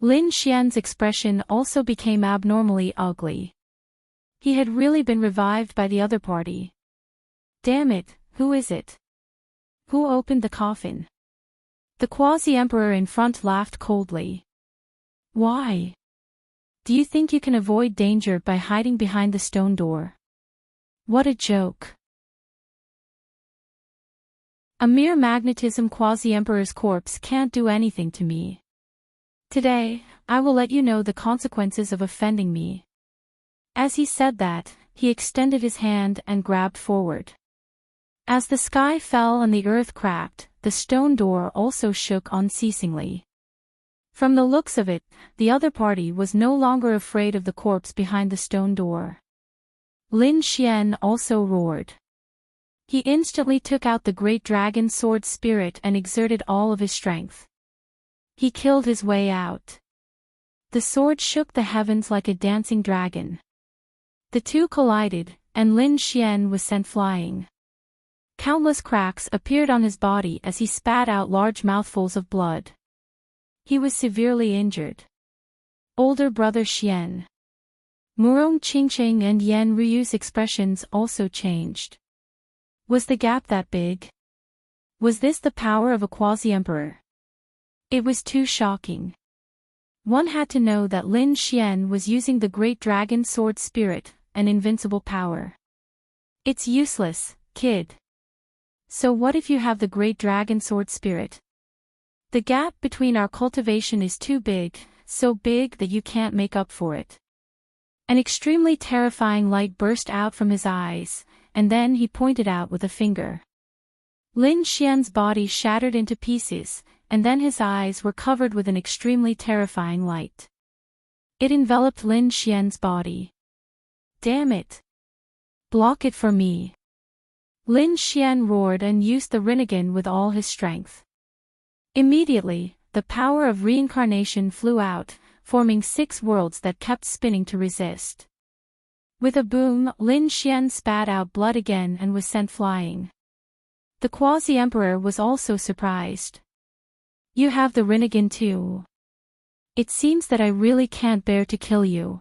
Lin Xian's expression also became abnormally ugly. He had really been revived by the other party. Damn it, who is it? Who opened the coffin? The quasi-emperor in front laughed coldly. Why? Do you think you can avoid danger by hiding behind the stone door? What a joke. A mere magnetism quasi-emperor's corpse can't do anything to me. Today, I will let you know the consequences of offending me. As he said that, he extended his hand and grabbed forward. As the sky fell and the earth cracked, the stone door also shook unceasingly. From the looks of it, the other party was no longer afraid of the corpse behind the stone door. Lin Xian also roared. He instantly took out the great dragon sword spirit and exerted all of his strength. He killed his way out. The sword shook the heavens like a dancing dragon. The two collided, and Lin Xian was sent flying. Countless cracks appeared on his body as he spat out large mouthfuls of blood. He was severely injured. Older brother Xian. Murong Qingqing and Yan Ryu's expressions also changed. Was the gap that big? Was this the power of a quasi-emperor? It was too shocking. One had to know that Lin Xian was using the great dragon sword spirit, an invincible power. It's useless, kid. So what if you have the great dragon sword spirit? The gap between our cultivation is too big, so big that you can't make up for it. An extremely terrifying light burst out from his eyes, and then he pointed out with a finger. Lin Xian's body shattered into pieces, and then his eyes were covered with an extremely terrifying light. It enveloped Lin Xian's body. Damn it! Block it for me! Lin Xian roared and used the Rinnegan with all his strength. Immediately, the power of reincarnation flew out, forming 6 worlds that kept spinning to resist. With a boom, Lin Xian spat out blood again and was sent flying. The quasi-emperor was also surprised. You have the Rinnegan too. It seems that I really can't bear to kill you.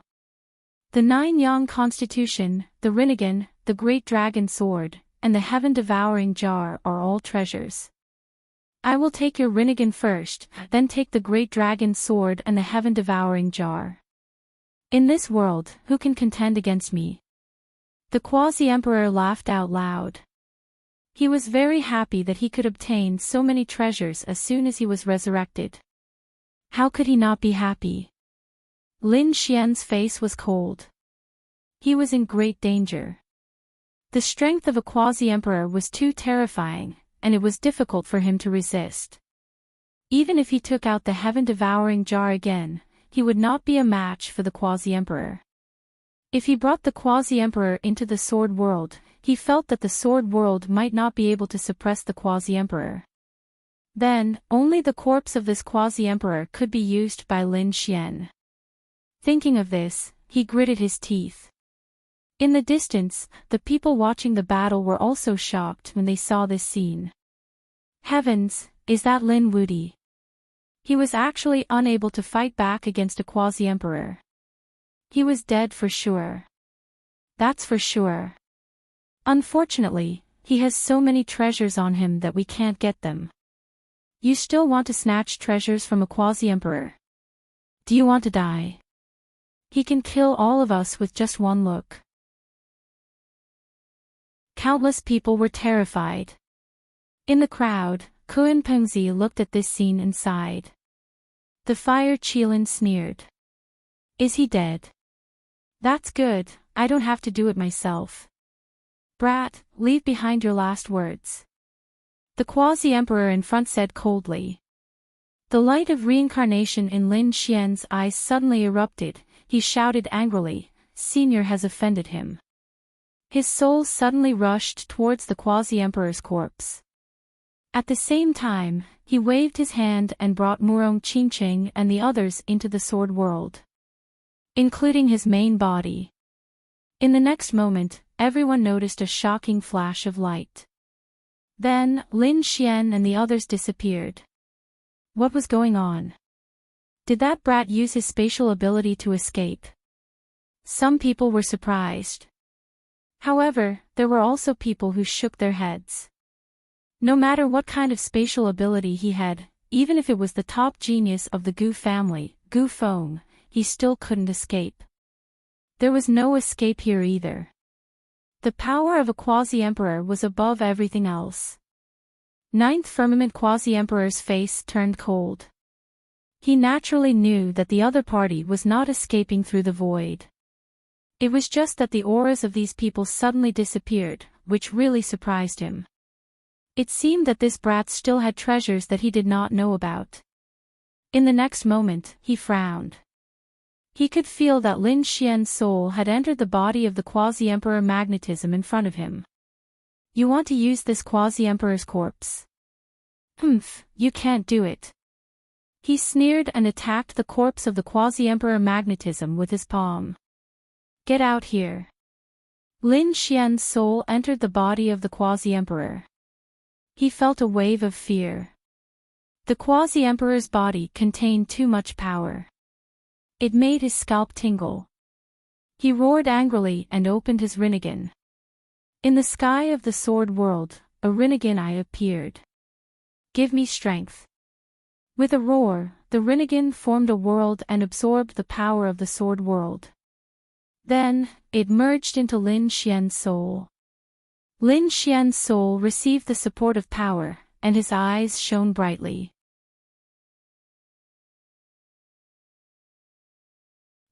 The 9-yang constitution, the Rinnegan, the great dragon sword, and the heaven-devouring jar are all treasures. I will take your Rinnegan first, then take the great dragon sword and the heaven-devouring jar. In this world, who can contend against me? The quasi-emperor laughed out loud. He was very happy that he could obtain so many treasures as soon as he was resurrected. How could he not be happy? Lin Xian's face was cold. He was in great danger. The strength of a quasi-emperor was too terrifying, and it was difficult for him to resist. Even if he took out the heaven-devouring jar again, he would not be a match for the quasi-emperor. If he brought the Quasi-Emperor into the Sword World, he felt that the Sword World might not be able to suppress the Quasi-Emperor. Then, only the corpse of this Quasi-Emperor could be used by Lin Xian. Thinking of this, he gritted his teeth. In the distance, the people watching the battle were also shocked when they saw this scene. Heavens, is that Lin Wuti? He was actually unable to fight back against a Quasi-Emperor. He was dead for sure. That's for sure. Unfortunately, he has so many treasures on him that we can't get them. You still want to snatch treasures from a Quasi-Emperor? Do you want to die? He can kill all of us with just one look. Countless people were terrified. In the crowd, Kun Pengzi looked at this scene and sighed. The Fire Qilin sneered. Is he dead? That's good, I don't have to do it myself. Brat, leave behind your last words. The Quasi-Emperor in front said coldly. The light of reincarnation in Lin Xian's eyes suddenly erupted. He shouted angrily, Senior has offended him. His soul suddenly rushed towards the Quasi-Emperor's corpse. At the same time, he waved his hand and brought Murong Qingqing and the others into the Sword World, including his main body. In the next moment, everyone noticed a shocking flash of light. Then, Lin Xian and the others disappeared. What was going on? Did that brat use his spatial ability to escape? Some people were surprised. However, there were also people who shook their heads. No matter what kind of spatial ability he had, even if it was the top genius of the Gu family, Gu Feng, he still couldn't escape. There was no escape here either. The power of a Quasi-Emperor was above everything else. Ninth Firmament Quasi-Emperor's face turned cold. He naturally knew that the other party was not escaping through the void. It was just that the auras of these people suddenly disappeared, which really surprised him. It seemed that this brat still had treasures that he did not know about. In the next moment, he frowned. He could feel that Lin Xian's soul had entered the body of the Quasi-Emperor magnetism in front of him. You want to use this Quasi-Emperor's corpse? Humph, you can't do it. He sneered and attacked the corpse of the Quasi-Emperor magnetism with his palm. Get out here. Lin Xian's soul entered the body of the Quasi-Emperor. He felt a wave of fear. The Quasi-Emperor's body contained too much power. It made his scalp tingle. He roared angrily and opened his Rinnegan. In the sky of the Sword World, a Rinnegan eye appeared. Give me strength. With a roar, the Rinnegan formed a world and absorbed the power of the Sword World. Then, it merged into Lin Xian's soul. Lin Xian's soul received the support of power, and his eyes shone brightly.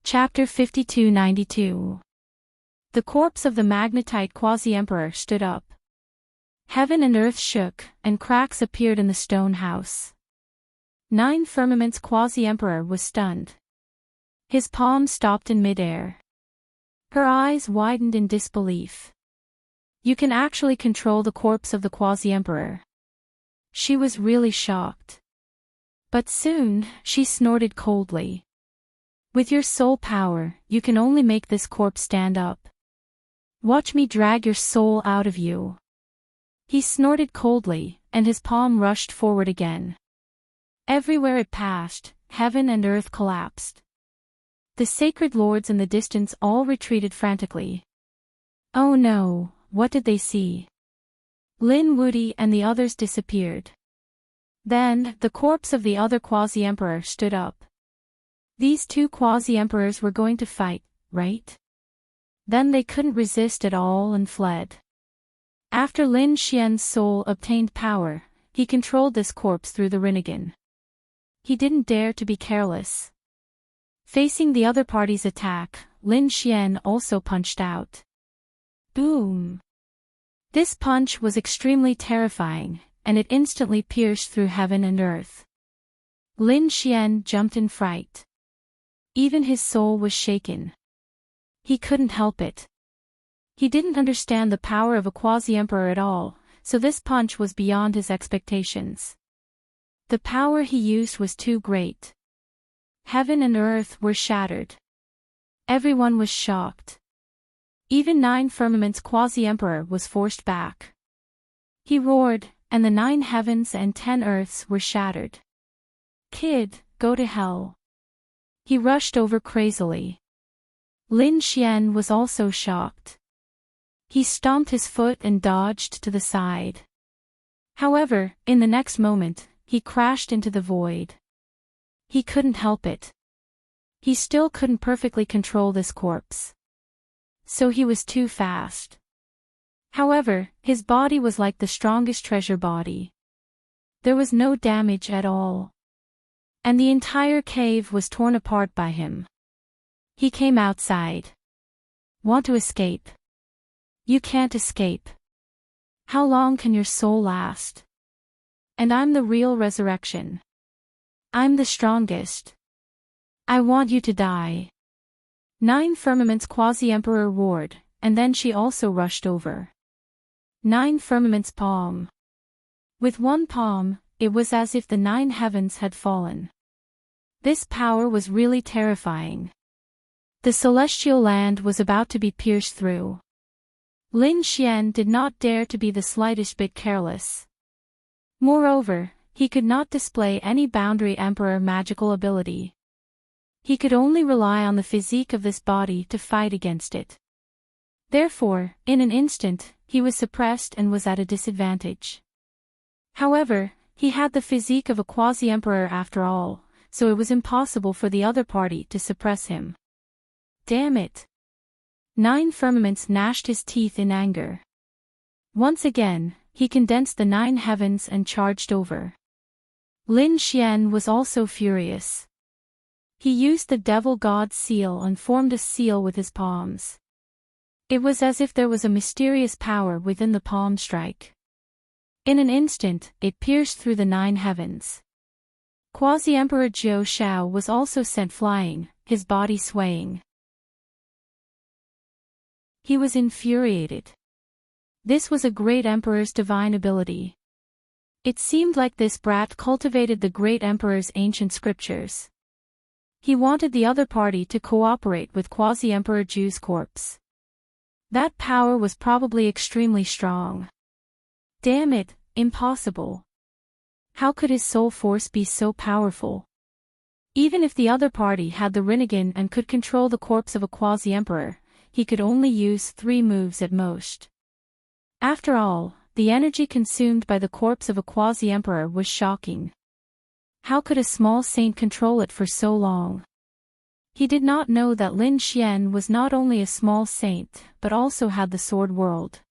Chapter 5292. The corpse of the magnetite Quasi-Emperor stood up. Heaven and earth shook, and cracks appeared in the stone house. Nine Firmament's Quasi-Emperor was stunned. His palm stopped in midair. Her eyes widened in disbelief. You can actually control the corpse of the Quasi-Emperor. She was really shocked. But soon, she snorted coldly. With your soul power, you can only make this corpse stand up. Watch me drag your soul out of you. He snorted coldly, and his palm rushed forward again. Everywhere it passed, heaven and earth collapsed. The sacred lords in the distance all retreated frantically. Oh no, what did they see? Lin Wuti and the others disappeared. Then, the corpse of the other Quasi-Emperor stood up. These two Quasi-Emperors were going to fight, right? Then they couldn't resist at all and fled. After Lin Xian's soul obtained power, he controlled this corpse through the Rinnegan. He didn't dare to be careless. Facing the other party's attack, Lin Xian also punched out. Boom! This punch was extremely terrifying, and it instantly pierced through heaven and earth. Lin Xian jumped in fright. Even his soul was shaken. He couldn't help it. He didn't understand the power of a quasi-emperor at all, so this punch was beyond his expectations. The power he used was too great. Heaven and earth were shattered. Everyone was shocked. Even 9 Firmament's quasi-emperor was forced back. He roared, and the 9 heavens and 10 earths were shattered. "Kid, go to hell." He rushed over crazily. Lin Xian was also shocked. He stomped his foot and dodged to the side. However, in the next moment, he crashed into the void. He couldn't help it. He still couldn't perfectly control this corpse. So he was too fast. However, his body was like the strongest treasure body. There was no damage at all. And the entire cave was torn apart by him. He came outside. "Want to escape? You can't escape. How long can your soul last? And I'm the real resurrection. I'm the strongest. I want you to die." 9 Firmament's quasi-emperor roared, and then she also rushed over. 9 Firmament's palm. With one palm, it was as if the 9 heavens had fallen. This power was really terrifying. The celestial land was about to be pierced through. Lin Xian did not dare to be the slightest bit careless. Moreover, he could not display any boundary emperor magical ability. He could only rely on the physique of this body to fight against it. Therefore, in an instant, he was suppressed and was at a disadvantage. However, he had the physique of a quasi-emperor after all, so it was impossible for the other party to suppress him. Damn it! 9 Firmaments gnashed his teeth in anger. Once again, he condensed the 9 heavens and charged over. Lin Xian was also furious. He used the devil god seal and formed a seal with his palms. It was as if there was a mysterious power within the palm strike. In an instant, it pierced through the 9 heavens. Quasi-Emperor Jiu Shao was also sent flying, his body swaying. He was infuriated. This was a great emperor's divine ability. It seemed like this brat cultivated the great emperor's ancient scriptures. He wanted the other party to cooperate with Quasi-Emperor Jiu's corpse. That power was probably extremely strong. Damn it, impossible. How could his soul force be so powerful? Even if the other party had the Rinnegan and could control the corpse of a quasi-emperor, he could only use 3 moves at most. After all, the energy consumed by the corpse of a quasi-emperor was shocking. How could a small saint control it for so long? He did not know that Lin Xian was not only a small saint, but also had the sword world.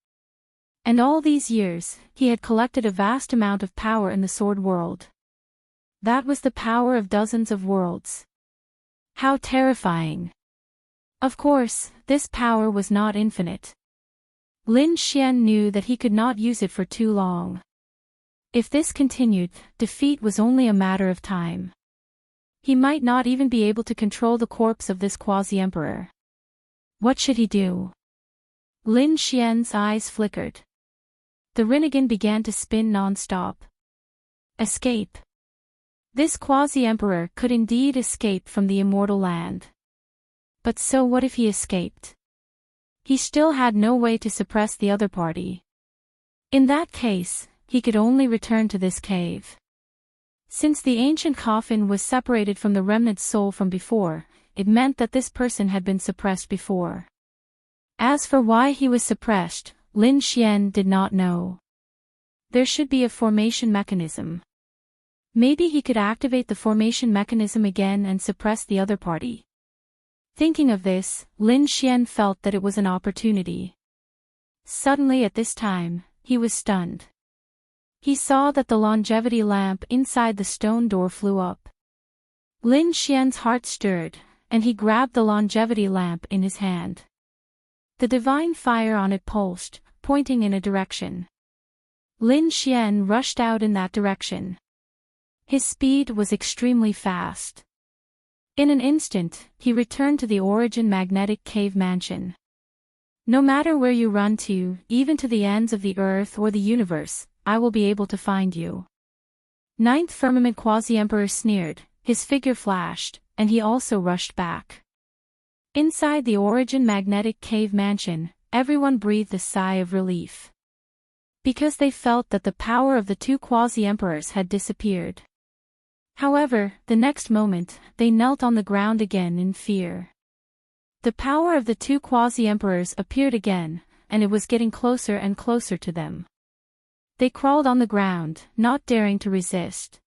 And all these years, he had collected a vast amount of power in the sword world. That was the power of dozens of worlds. How terrifying! Of course, this power was not infinite. Lin Xian knew that he could not use it for too long. If this continued, defeat was only a matter of time. He might not even be able to control the corpse of this quasi-emperor. What should he do? Lin Xian's eyes flickered. The Rinnegan began to spin non-stop. Escape. This quasi-emperor could indeed escape from the immortal land. But so what if he escaped? He still had no way to suppress the other party. In that case, he could only return to this cave. Since the ancient coffin was separated from the remnant soul from before, it meant that this person had been suppressed before. As for why he was suppressed, Lin Xian did not know. There should be a formation mechanism. Maybe he could activate the formation mechanism again and suppress the other party. Thinking of this, Lin Xian felt that it was an opportunity. Suddenly at this time, he was stunned. He saw that the longevity lamp inside the stone door flew up. Lin Xian's heart stirred, and he grabbed the longevity lamp in his hand. The divine fire on it pulsed, pointing in a direction. Lin Xian rushed out in that direction. His speed was extremely fast. In an instant, he returned to the origin magnetic cave mansion. No matter where you run to, even to the ends of the earth or the universe, I will be able to find you. Ninth Firmament Quasi-Emperor sneered, his figure flashed, and he also rushed back. Inside the origin magnetic cave mansion, everyone breathed a sigh of relief. Because they felt that the power of the two quasi-emperors had disappeared. However, the next moment, they knelt on the ground again in fear. The power of the two quasi-emperors appeared again, and it was getting closer and closer to them. They crawled on the ground, not daring to resist.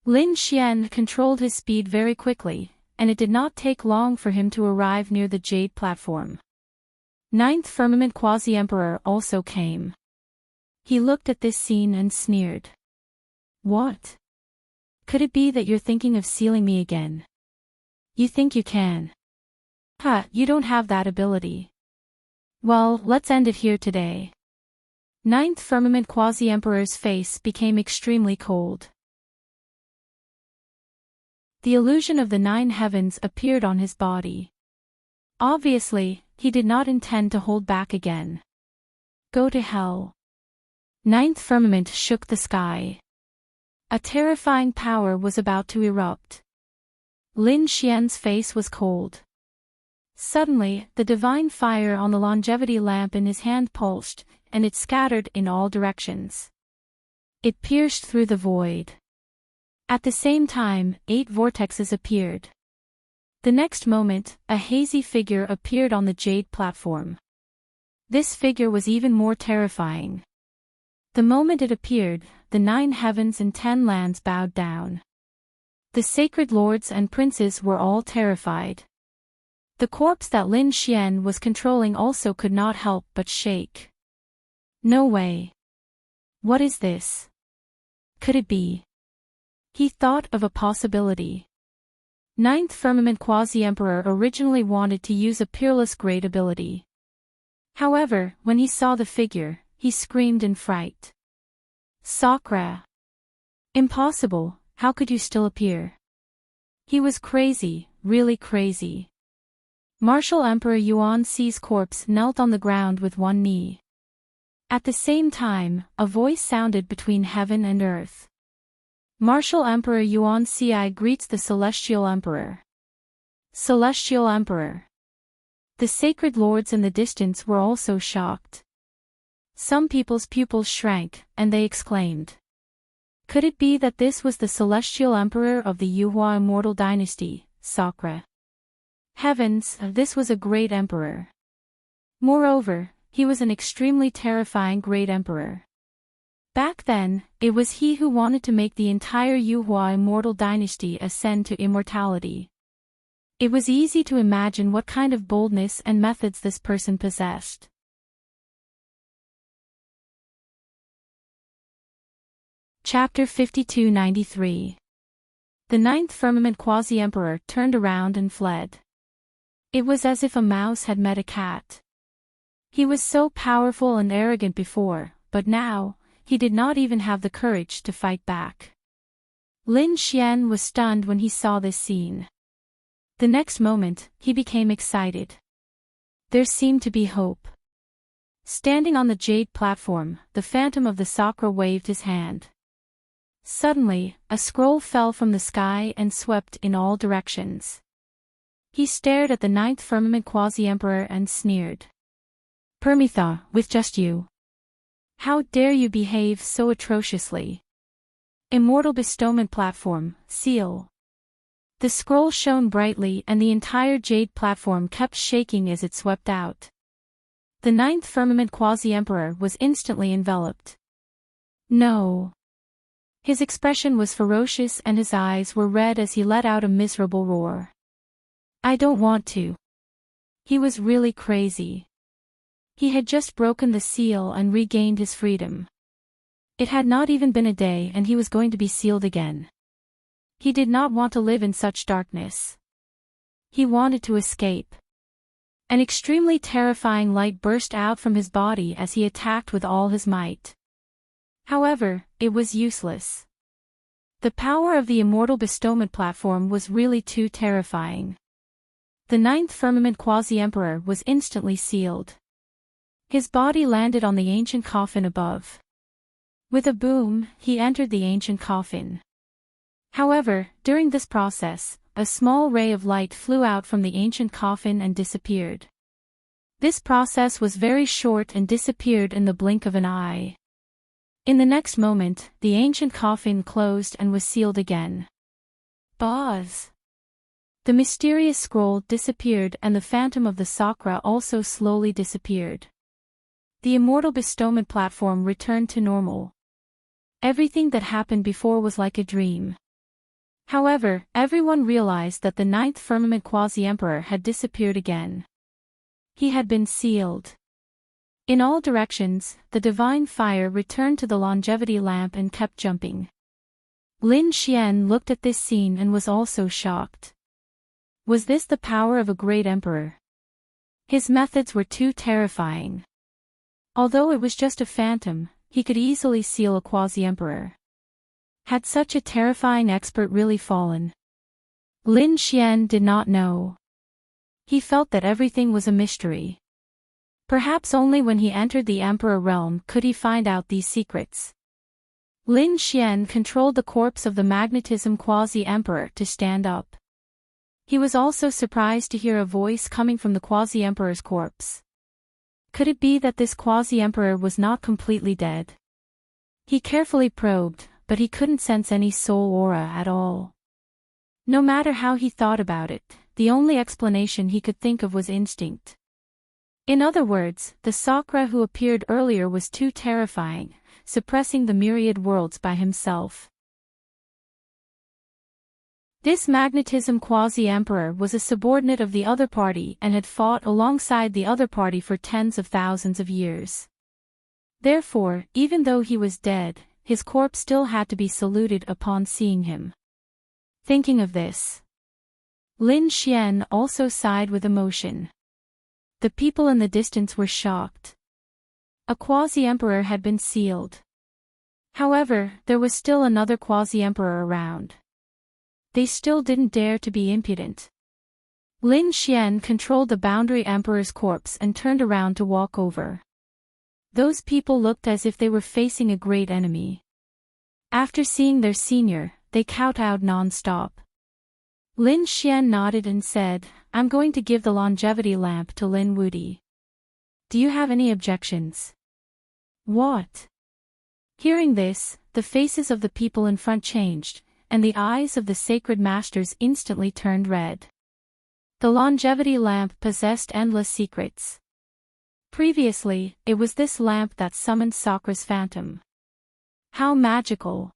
Lin Xian controlled his speed very quickly, and it did not take long for him to arrive near the jade platform. Ninth Firmament Quasi-Emperor also came. He looked at this scene and sneered. What? Could it be that you're thinking of sealing me again? You think you can? You don't have that ability. Well, let's end it here today. Ninth Firmament Quasi-Emperor's face became extremely cold. The illusion of the nine heavens appeared on his body. Obviously, he did not intend to hold back again. Go to hell. Ninth Firmament shook the sky. A terrifying power was about to erupt. Lin Xian's face was cold. Suddenly, the divine fire on the longevity lamp in his hand pulsed, and it scattered in all directions. It pierced through the void. At the same time, 8 vortexes appeared. The next moment, a hazy figure appeared on the jade platform. This figure was even more terrifying. The moment it appeared, the 9 heavens and 10 lands bowed down. The sacred lords and princes were all terrified. The corpse that Lin Xian was controlling also could not help but shake. No way. What is this? Could it be? He thought of a possibility. Ninth Firmament Quasi-Emperor originally wanted to use a peerless great ability. However, when he saw the figure, he screamed in fright. Sakura! Impossible, how could you still appear? He was crazy, really crazy. Martial Emperor Yuan Si's corpse knelt on the ground with one knee. At the same time, a voice sounded between heaven and earth. Martial Emperor Yuan Si greets the Celestial Emperor. Celestial Emperor. The sacred lords in the distance were also shocked. Some people's pupils shrank, and they exclaimed. Could it be that this was the Celestial Emperor of the Yuhua Immortal Dynasty, Sakura? Heavens, this was a great emperor. Moreover, he was an extremely terrifying great emperor. Back then, it was he who wanted to make the entire Yuhua Immortal Dynasty ascend to immortality. It was easy to imagine what kind of boldness and methods this person possessed. Chapter 5293. The Ninth Firmament Quasi-Emperor turned around and fled. It was as if a mouse had met a cat. He was so powerful and arrogant before, but now, he did not even have the courage to fight back. Lin Xian was stunned when he saw this scene. The next moment, he became excited. There seemed to be hope. Standing on the jade platform, the phantom of the Sakura waved his hand. Suddenly, a scroll fell from the sky and swept in all directions. He stared at the Ninth Firmament Quasi-Emperor and sneered. Permitha, with just you. How dare you behave so atrociously? Immortal Bestowment Platform, Seal. The scroll shone brightly and the entire jade platform kept shaking as it swept out. The Ninth Firmament Quasi-Emperor was instantly enveloped. No. His expression was ferocious and his eyes were red as he let out a miserable roar. I don't want to. He was really crazy. He had just broken the seal and regained his freedom. It had not even been a day and he was going to be sealed again. He did not want to live in such darkness. He wanted to escape. An extremely terrifying light burst out from his body as he attacked with all his might. However, it was useless. The power of the immortal bestowment platform was really too terrifying. The ninth firmament quasi-emperor was instantly sealed. His body landed on the ancient coffin above. With a boom, he entered the ancient coffin. However, during this process, a small ray of light flew out from the ancient coffin and disappeared. This process was very short and disappeared in the blink of an eye. In the next moment, the ancient coffin closed and was sealed again. Buzz! The mysterious scroll disappeared and the phantom of the Sakra also slowly disappeared. The immortal bestowment platform returned to normal. Everything that happened before was like a dream. However, everyone realized that the ninth firmament quasi-emperor had disappeared again. He had been sealed. In all directions, the divine fire returned to the longevity lamp and kept jumping. Lin Xian looked at this scene and was also shocked. Was this the power of a great emperor? His methods were too terrifying. Although it was just a phantom, he could easily seal a quasi-emperor. Had such a terrifying expert really fallen? Lin Xian did not know. He felt that everything was a mystery. Perhaps only when he entered the Emperor realm could he find out these secrets. Lin Xian controlled the corpse of the magnetism quasi-emperor to stand up. He was also surprised to hear a voice coming from the quasi-emperor's corpse. Could it be that this quasi-emperor was not completely dead? He carefully probed, but he couldn't sense any soul aura at all. No matter how he thought about it, the only explanation he could think of was instinct. In other words, the Sakra who appeared earlier was too terrifying, suppressing the myriad worlds by himself. This magnetism quasi-emperor was a subordinate of the other party and had fought alongside the other party for tens of thousands of years. Therefore, even though he was dead, his corpse still had to be saluted upon seeing him. Thinking of this, Lin Xian also sighed with emotion. The people in the distance were shocked. A quasi-emperor had been sealed. However, there was still another quasi-emperor around. They still didn't dare to be impudent. Lin Xian controlled the boundary emperor's corpse and turned around to walk over. Those people looked as if they were facing a great enemy. After seeing their senior, they kowtowed non-stop. Lin Xian nodded and said, "I'm going to give the longevity lamp to Lin Wudi. Do you have any objections?" "What?" Hearing this, the faces of the people in front changed, and the eyes of the sacred masters instantly turned red. The longevity lamp possessed endless secrets. Previously, it was this lamp that summoned Sakra's phantom. How magical!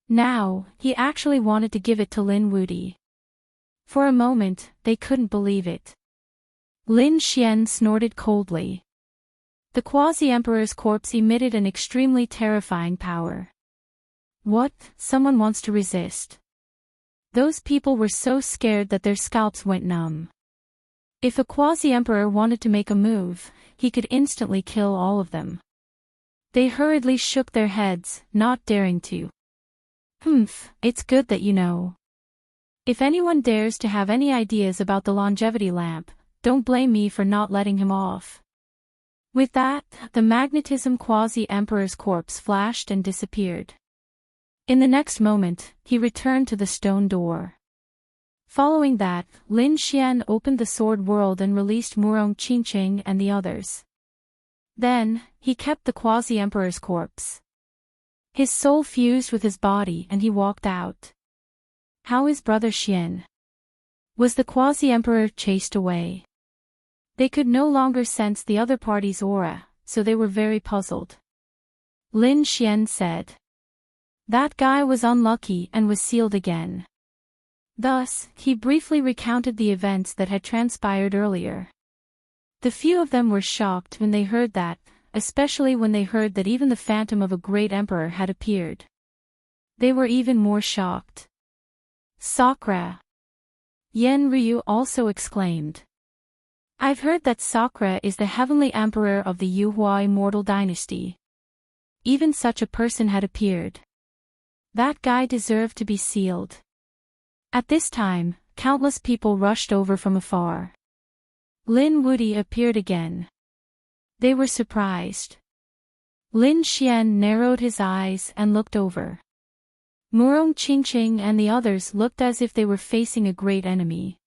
Now, he actually wanted to give it to Lin Wudi. For a moment, they couldn't believe it. Lin Xian snorted coldly. The quasi-emperor's corpse emitted an extremely terrifying power. What? Someone wants to resist? Those people were so scared that their scalps went numb. If a quasi-emperor wanted to make a move, he could instantly kill all of them. They hurriedly shook their heads, not daring to. It's good that you know. If anyone dares to have any ideas about the longevity lamp, don't blame me for not letting him off. With that, the magnetism quasi-emperor's corpse flashed and disappeared. In the next moment, he returned to the stone door. Following that, Lin Xian opened the sword world and released Murong Qingqing and the others. Then, he kept the quasi-emperor's corpse. His soul fused with his body and he walked out. How is Brother Xian? Was the quasi-emperor chased away? They could no longer sense the other party's aura, so they were very puzzled. Lin Xian said. That guy was unlucky and was sealed again. Thus, he briefly recounted the events that had transpired earlier. The few of them were shocked when they heard that, especially when they heard that even the phantom of a great emperor had appeared. They were even more shocked. Sakra! Yen Ryu also exclaimed. I've heard that Sakra is the heavenly emperor of the Yuhua immortal dynasty. Even such a person had appeared. That guy deserved to be sealed. At this time, countless people rushed over from afar. Lin Wuti appeared again. They were surprised. Lin Xian narrowed his eyes and looked over. Murong Qingqing and the others looked as if they were facing a great enemy.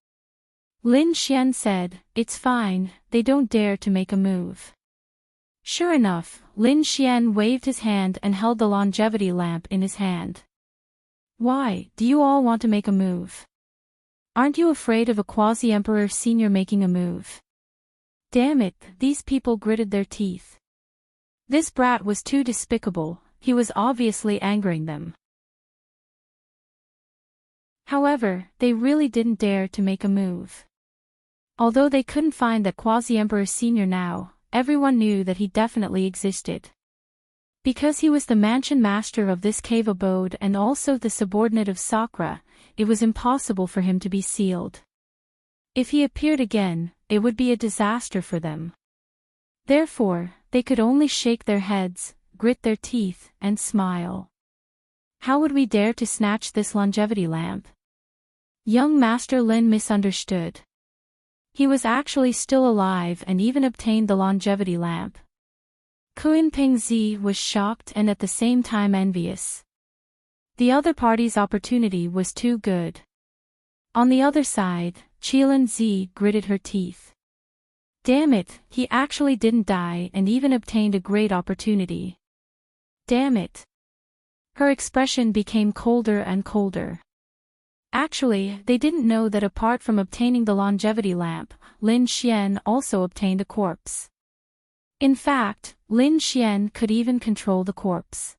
Lin Xian said, "It's fine, they don't dare to make a move." Sure enough, Lin Xian waved his hand and held the longevity lamp in his hand. "Why, do you all want to make a move? Aren't you afraid of a quasi-emperor senior making a move?" Damn it, these people gritted their teeth. This brat was too despicable, he was obviously angering them. However, they really didn't dare to make a move. Although they couldn't find that quasi-emperor senior now, everyone knew that he definitely existed. Because he was the mansion master of this cave abode and also the subordinate of Sakura, it was impossible for him to be sealed. If he appeared again, it would be a disaster for them. Therefore, they could only shake their heads, grit their teeth, and smile. How would we dare to snatch this longevity lamp? Young Master Lin misunderstood. He was actually still alive and even obtained the longevity lamp. Kuin Pingzi was shocked and at the same time envious. The other party's opportunity was too good. On the other side, Qilin Zi gritted her teeth. Damn it, he actually didn't die and even obtained a great opportunity. Damn it. Her expression became colder and colder. Actually, they didn't know that apart from obtaining the longevity lamp, Lin Xian also obtained a corpse. In fact, Lin Xian could even control the corpse.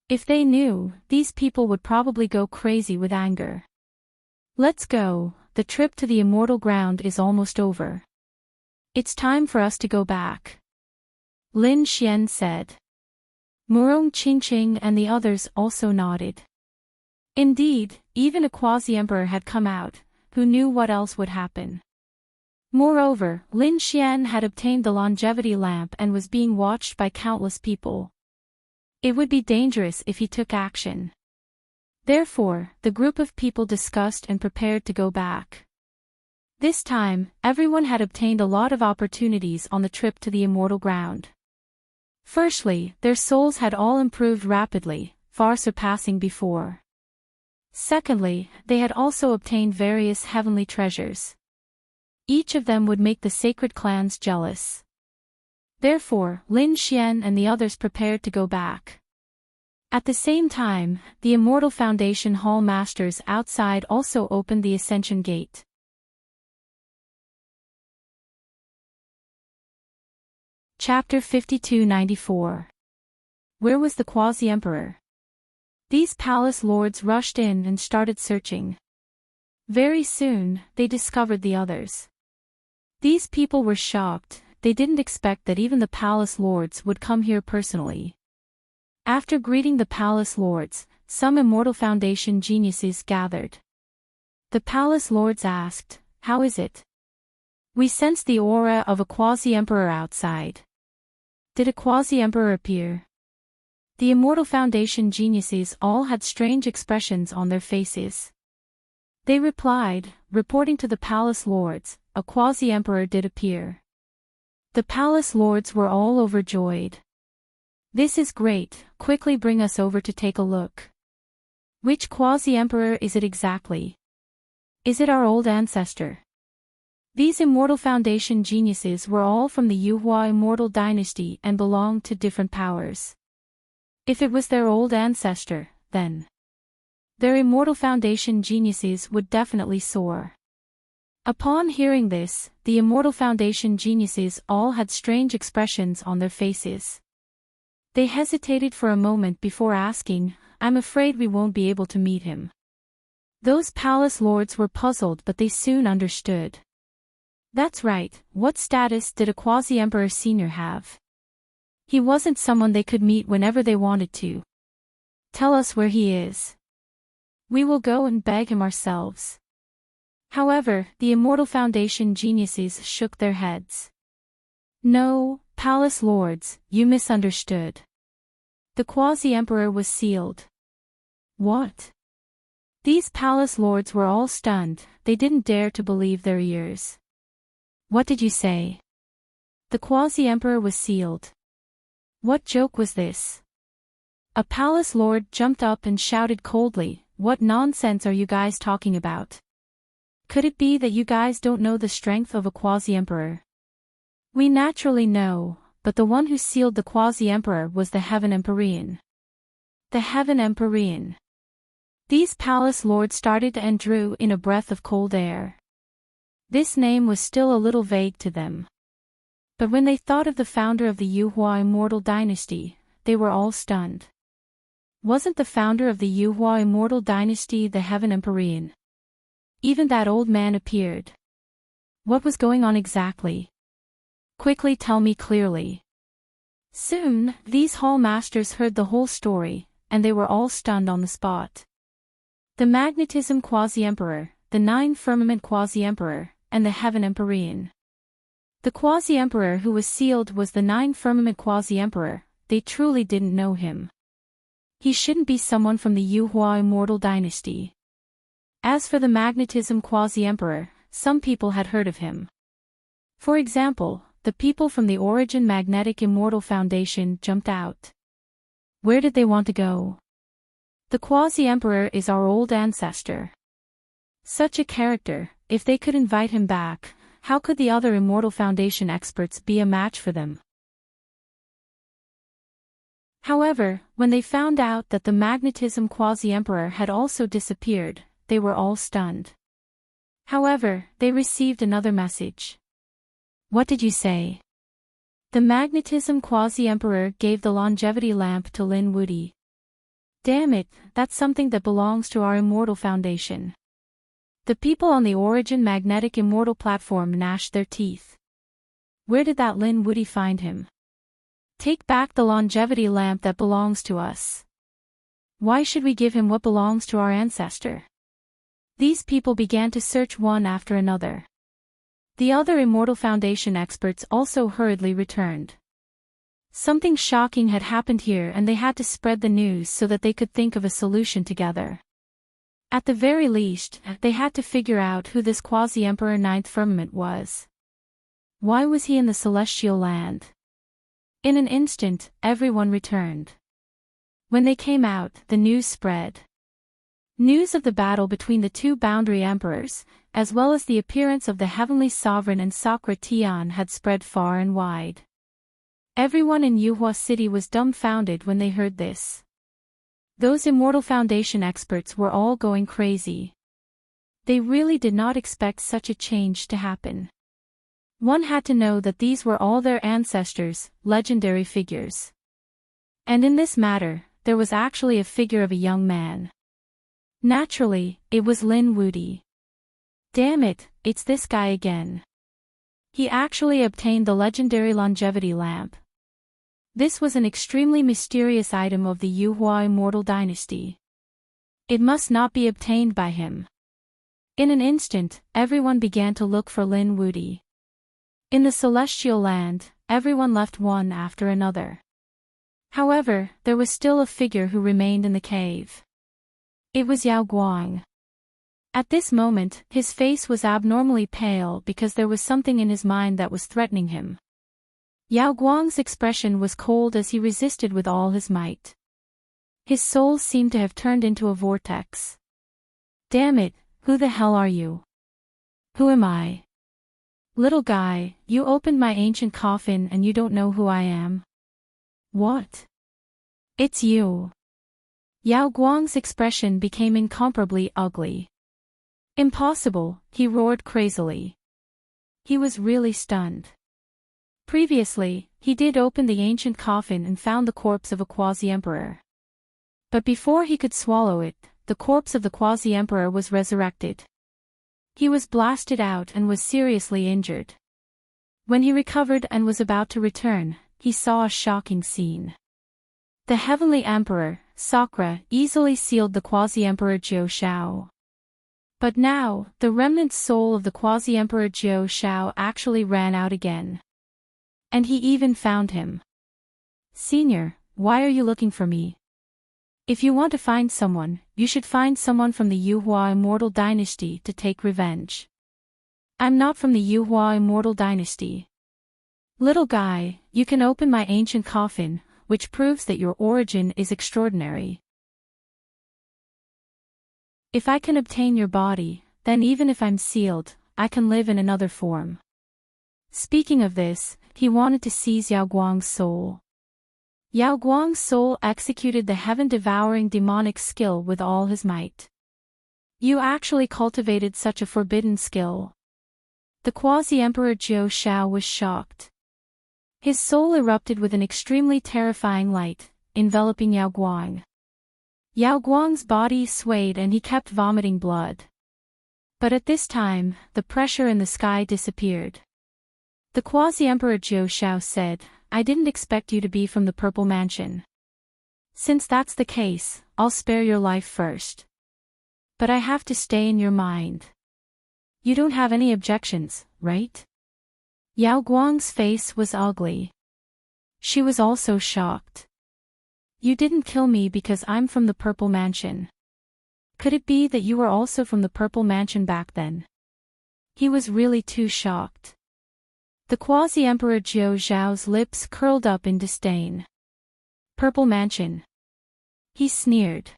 If they knew, these people would probably go crazy with anger. Let's go, the trip to the immortal ground is almost over. It's time for us to go back. Lin Xian said. Murong Qingqing and the others also nodded. Indeed, even a quasi-emperor had come out, who knew what else would happen. Moreover, Lin Xian had obtained the longevity lamp and was being watched by countless people. It would be dangerous if he took action. Therefore, the group of people discussed and prepared to go back. This time, everyone had obtained a lot of opportunities on the trip to the immortal ground. Firstly, their souls had all improved rapidly, far surpassing before. Secondly, they had also obtained various heavenly treasures. Each of them would make the sacred clans jealous. Therefore, Lin Xian and the others prepared to go back. At the same time, the Immortal Foundation Hall Masters outside also opened the Ascension Gate. Chapter 52-94. Where was the Quasi-Emperor? These palace lords rushed in and started searching. Very soon, they discovered the others. These people were shocked, they didn't expect that even the palace lords would come here personally. After greeting the palace lords, some Immortal Foundation geniuses gathered. The palace lords asked, "How is it? We sense the aura of a quasi-emperor outside. Did a quasi-emperor appear?" The Immortal Foundation geniuses all had strange expressions on their faces. They replied, reporting to the palace lords, "A quasi-emperor did appear." The palace lords were all overjoyed. "This is great, quickly bring us over to take a look. Which quasi-emperor is it exactly? Is it our old ancestor?" These Immortal Foundation geniuses were all from the Yuhua Immortal Dynasty and belonged to different powers. If it was their old ancestor, then their Immortal Foundation geniuses would definitely soar. Upon hearing this, the Immortal Foundation geniuses all had strange expressions on their faces. They hesitated for a moment before asking, "I'm afraid we won't be able to meet him." Those palace lords were puzzled, but they soon understood. That's right, what status did a quasi-emperor senior have? He wasn't someone they could meet whenever they wanted to. Tell us where he is. We will go and beg him ourselves. However, the Immortal Foundation geniuses shook their heads. No, palace lords, you misunderstood. The quasi-emperor was sealed. What? These palace lords were all stunned, they didn't dare to believe their ears. What did you say? The quasi-emperor was sealed. What joke was this? A palace lord jumped up and shouted coldly, "What nonsense are you guys talking about? Could it be that you guys don't know the strength of a quasi-emperor? We naturally know, but the one who sealed the quasi-emperor was the Heaven Empyrean. The Heaven Empyrean. These palace lords started and drew in a breath of cold air. This name was still a little vague to them. But when they thought of the founder of the Yuhua immortal dynasty, they were all stunned. Wasn't the founder of the Yuhua immortal dynasty the Heaven Empyrean? Even that old man appeared. What was going on exactly? Quickly tell me clearly. Soon, these hall masters heard the whole story, and they were all stunned on the spot. The magnetism quasi-emperor, the nine firmament quasi-emperor, and the Heaven Empyrean. The quasi-emperor who was sealed was the nine firmament quasi-emperor. They truly didn't know him. He shouldn't be someone from the Yuhua immortal dynasty. As for the magnetism quasi-emperor, some people had heard of him. For example, the people from the Origin Magnetic Immortal Foundation jumped out. Where did they want to go? The quasi-emperor is our old ancestor. Such a character, if they could invite him back, how could the other Immortal Foundation experts be a match for them? However, when they found out that the magnetism quasi-emperor had also disappeared, they were all stunned. However, they received another message. What did you say? The magnetism quasi-emperor gave the longevity lamp to Lin Wudi. Damn it, that's something that belongs to our Immortal Foundation. The people on the Origin Magnetic Immortal platform gnashed their teeth. Where did that Lin Wudi find him? Take back the longevity lamp that belongs to us. Why should we give him what belongs to our ancestor? These people began to search one after another. The other Immortal Foundation experts also hurriedly returned. Something shocking had happened here and they had to spread the news so that they could think of a solution together. At the very least, they had to figure out who this quasi-emperor ninth firmament was. Why was he in the celestial land? In an instant, everyone returned. When they came out, the news spread. News of the battle between the two boundary emperors, as well as the appearance of the heavenly sovereign and Sakra Tian had spread far and wide. Everyone in Yuhua City was dumbfounded when they heard this. Those Immortal Foundation experts were all going crazy. They really did not expect such a change to happen. One had to know that these were all their ancestors, legendary figures. And in this matter, there was actually a figure of a young man. Naturally, it was Lin Wudi. Damn it, it's this guy again. He actually obtained the legendary longevity lamp. This was an extremely mysterious item of the Yuhua Immortal Dynasty. It must not be obtained by him. In an instant, everyone began to look for Lin Wudi. In the celestial land, everyone left one after another. However, there was still a figure who remained in the cave. It was Yao Guang. At this moment, his face was abnormally pale because there was something in his mind that was threatening him. Yao Guang's expression was cold as he resisted with all his might. His soul seemed to have turned into a vortex. Damn it, who the hell are you? Who am I? Little guy, you opened my ancient coffin and you don't know who I am? What? It's you. Yao Guang's expression became incomparably ugly. Impossible, he roared crazily. He was really stunned. Previously, he did open the ancient coffin and found the corpse of a quasi-emperor. But before he could swallow it, the corpse of the quasi-emperor was resurrected. He was blasted out and was seriously injured. When he recovered and was about to return, he saw a shocking scene. The heavenly emperor, Sakra, easily sealed the quasi-emperor Jiao Shao. But now, the remnant soul of the quasi-emperor Jiao Shao actually ran out again. And he even found him. Senior, why are you looking for me? If you want to find someone, you should find someone from the Yuhua Immortal Dynasty to take revenge. I'm not from the Yuhua Immortal Dynasty. Little guy, you can open my ancient coffin, which proves that your origin is extraordinary. If I can obtain your body, then even if I'm sealed, I can live in another form. Speaking of this, he wanted to seize Yao Guang's soul. Yao Guang's soul executed the heaven-devouring demonic skill with all his might. You actually cultivated such a forbidden skill. The Quasi-Emperor Jiu Shao was shocked. His soul erupted with an extremely terrifying light, enveloping Yao Guang. Yao Guang's body swayed and he kept vomiting blood. But at this time, the pressure in the sky disappeared. The Quasi-Emperor Jiu Shao said, I didn't expect you to be from the Purple Mansion. Since that's the case, I'll spare your life first. But I have to stay in your mind. You don't have any objections, right? Yao Guang's face was ugly. She was also shocked. You didn't kill me because I'm from the Purple Mansion. Could it be that you were also from the Purple Mansion back then? He was really too shocked. The Quasi-Emperor Jiu Zhao's lips curled up in disdain. Purple Mansion. He sneered.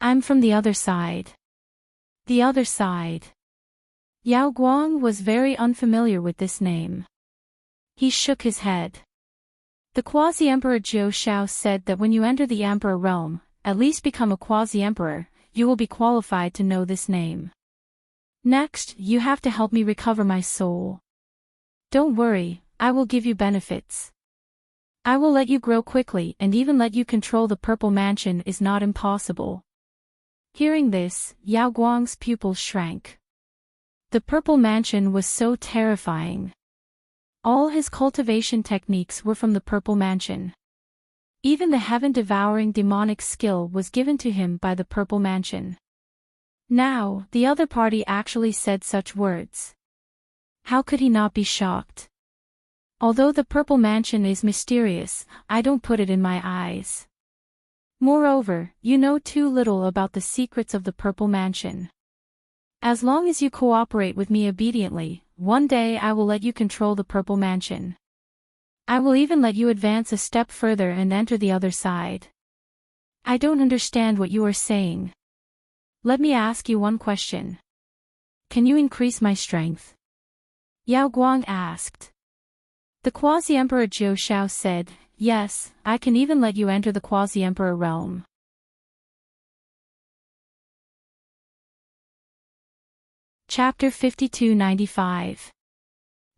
I'm from the other side. The other side. Yao Guang was very unfamiliar with this name. He shook his head. The Quasi-Emperor Jiu Shao said that when you enter the Emperor realm, at least become a Quasi-Emperor, you will be qualified to know this name. Next, you have to help me recover my soul. Don't worry, I will give you benefits. I will let you grow quickly and even let you control the Purple Mansion is not impossible. Hearing this, Yao Guang's pupils shrank. The Purple Mansion was so terrifying. All his cultivation techniques were from the Purple Mansion. Even the heaven-devouring demonic skill was given to him by the Purple Mansion. Now, the other party actually said such words. How could he not be shocked? Although the Purple Mansion is mysterious, I don't put it in my eyes. Moreover, you know too little about the secrets of the Purple Mansion. As long as you cooperate with me obediently, one day I will let you control the Purple Mansion. I will even let you advance a step further and enter the other side. I don't understand what you are saying. Let me ask you one question. Can you increase my strength? Yao Guang asked. The Quasi-Emperor Jiu Shao said, yes, I can even let you enter the Quasi-Emperor realm. Chapter 5295.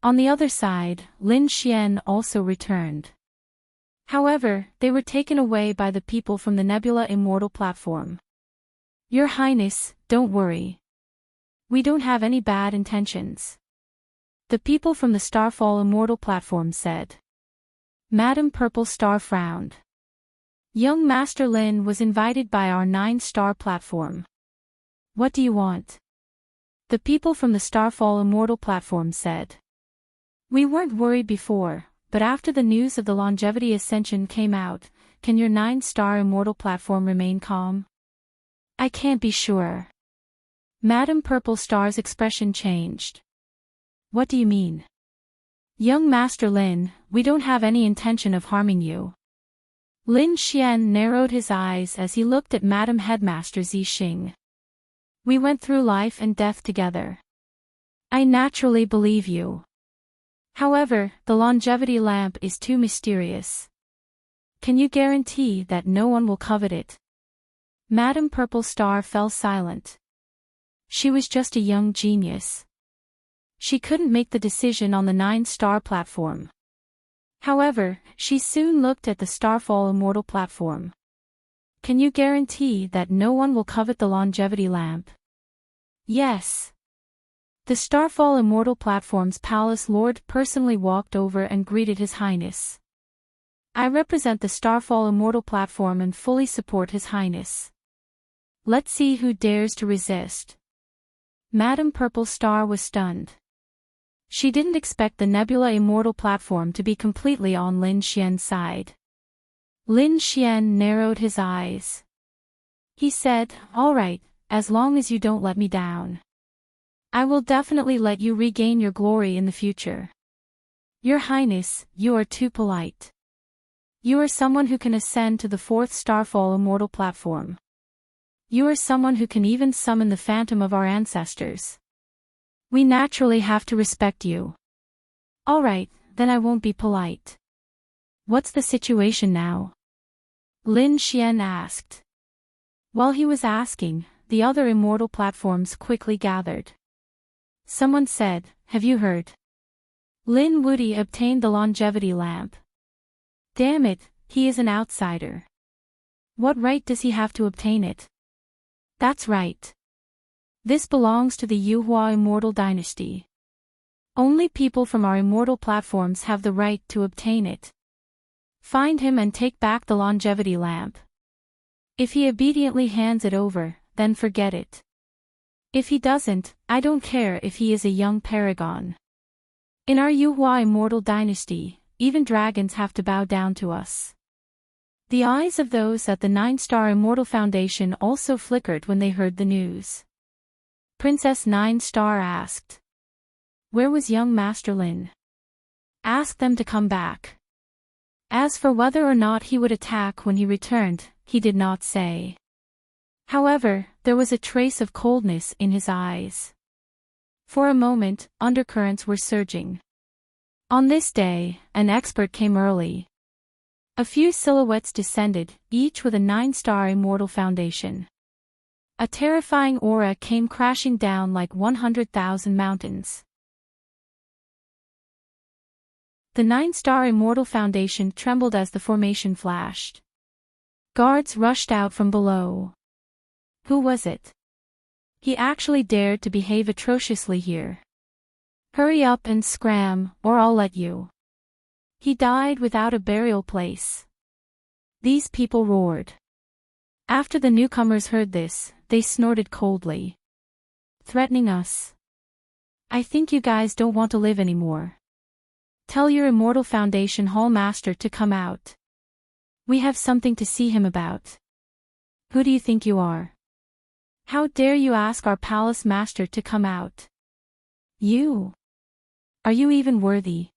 On the other side, Lin Xian also returned. However, they were taken away by the people from the Nebula Immortal platform. Your Highness, don't worry. We don't have any bad intentions. The people from the Starfall Immortal platform said. Madam Purple Star frowned. Young Master Lin was invited by our 9-star platform. What do you want? The people from the Starfall Immortal platform said. We weren't worried before, but after the news of the Longevity Ascension came out, can your 9-star Immortal platform remain calm? I can't be sure. Madam Purple Star's expression changed. What do you mean? Young Master Lin, we don't have any intention of harming you. Lin Xian narrowed his eyes as he looked at Madam Headmaster Zixing. We went through life and death together. I naturally believe you. However, the longevity lamp is too mysterious. Can you guarantee that no one will covet it? Madam Purple Star fell silent. She was just a young genius. She couldn't make the decision on the 9-star platform. However, she soon looked at the Starfall Immortal platform. Can you guarantee that no one will covet the longevity lamp? Yes. The Starfall Immortal platform's palace lord personally walked over and greeted His Highness. I represent the Starfall Immortal platform and fully support His Highness. Let's see who dares to resist. Madam Purple Star was stunned. She didn't expect the Nebula Immortal platform to be completely on Lin Xian's side. Lin Xian narrowed his eyes. He said, "All right, as long as you don't let me down. I will definitely let you regain your glory in the future. Your Highness, you are too polite. You are someone who can ascend to the 4th Starfall Immortal platform. You are someone who can even summon the phantom of our ancestors. We naturally have to respect you." "All right, then I won't be polite. What's the situation now?" Lin Xian asked. While he was asking, the other immortal platforms quickly gathered. Someone said, "Have you heard? Lin Wuti obtained the longevity lamp. Damn it, he is an outsider. What right does he have to obtain it?" "That's right. This belongs to the Yuhua Immortal Dynasty. Only people from our immortal platforms have the right to obtain it. Find him and take back the longevity lamp. If he obediently hands it over, then forget it. If he doesn't, I don't care if he is a young paragon. In our Yuhua Immortal Dynasty, even dragons have to bow down to us." The eyes of those at the 9-Star Immortal Foundation also flickered when they heard the news. Princess 9-Star asked, "Where was young Master Lin? Ask them to come back." As for whether or not he would attack when he returned, he did not say. However, there was a trace of coldness in his eyes. For a moment, undercurrents were surging. On this day, an expert came early. A few silhouettes descended, each with a 9-Star Immortal Foundation. A terrifying aura came crashing down like 100,000 mountains. The 9-Star Immortal Foundation trembled as the formation flashed. Guards rushed out from below. Who was it? He actually dared to behave atrociously here. Hurry up and scram, or I'll let you. He died without a burial place. These people roared. After the newcomers heard this, they snorted coldly. Threatening us? I think you guys don't want to live anymore. Tell your Immortal Foundation Hall Master to come out. We have something to see him about. Who do you think you are? How dare you ask our Palace Master to come out? You? Are you even worthy?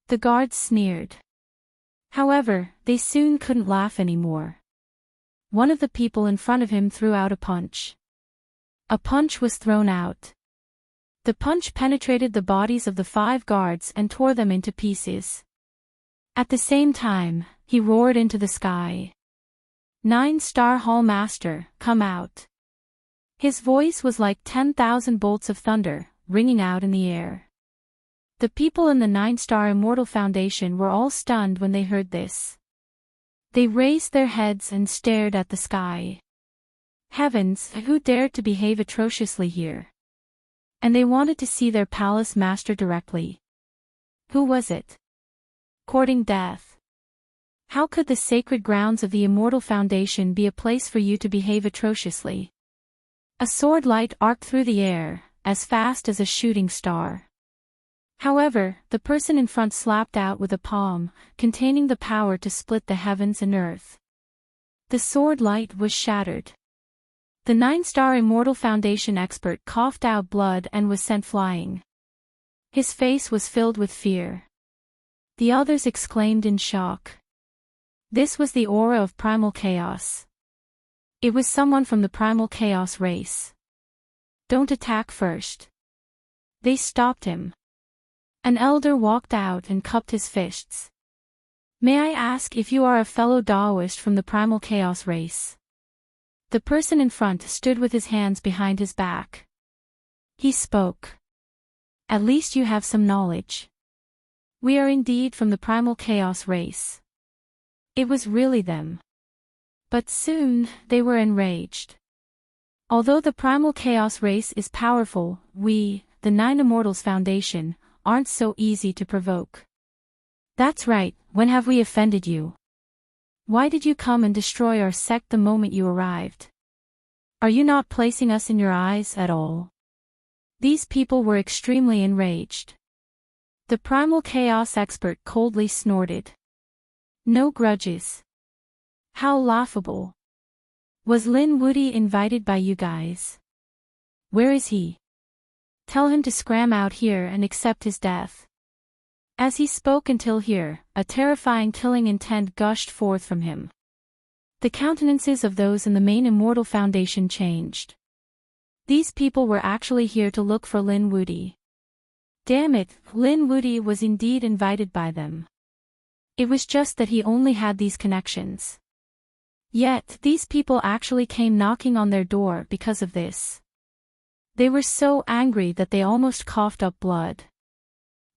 The guards sneered. However, they soon couldn't laugh anymore. One of the people in front of him threw out a punch. A punch was thrown out. The punch penetrated the bodies of the 5 guards and tore them into pieces. At the same time, he roared into the sky. 9-Star Hall Master, come out. His voice was like 10,000 bolts of thunder, ringing out in the air. The people in the 9-Star Immortal Foundation were all stunned when they heard this. They raised their heads and stared at the sky. Heavens, who dared to behave atrociously here? And they wanted to see their palace master directly. Who was it? Courting death. How could the sacred grounds of the Immortal Foundation be a place for you to behave atrociously? A sword light arced through the air, as fast as a shooting star. However, the person in front slapped out with a palm, containing the power to split the heavens and earth. The sword light was shattered. The 9-Star Immortal Foundation expert coughed out blood and was sent flying. His face was filled with fear. The others exclaimed in shock. This was the aura of primal chaos. It was someone from the primal chaos race. Don't attack first. They stopped him. An elder walked out and cupped his fists. May I ask if you are a fellow Daoist from the primal chaos race? The person in front stood with his hands behind his back. He spoke. At least you have some knowledge. We are indeed from the primal chaos race. It was really them. But soon, they were enraged. Although the primal chaos race is powerful, we, the 9 Immortals Foundation, aren't so easy to provoke. That's right, when have we offended you? Why did you come and destroy our sect the moment you arrived? Are you not placing us in your eyes at all? These people were extremely enraged. The primal chaos expert coldly snorted. No grudges. How laughable. Was Lin Woody invited by you guys? Where is he? Tell him to scram out here and accept his death. As he spoke until here, a terrifying killing intent gushed forth from him. The countenances of those in the main Immortal Foundation changed. These people were actually here to look for Lin Woody. Damn it, Lin Woody was indeed invited by them. It was just that he only had these connections. Yet, these people actually came knocking on their door because of this. They were so angry that they almost coughed up blood.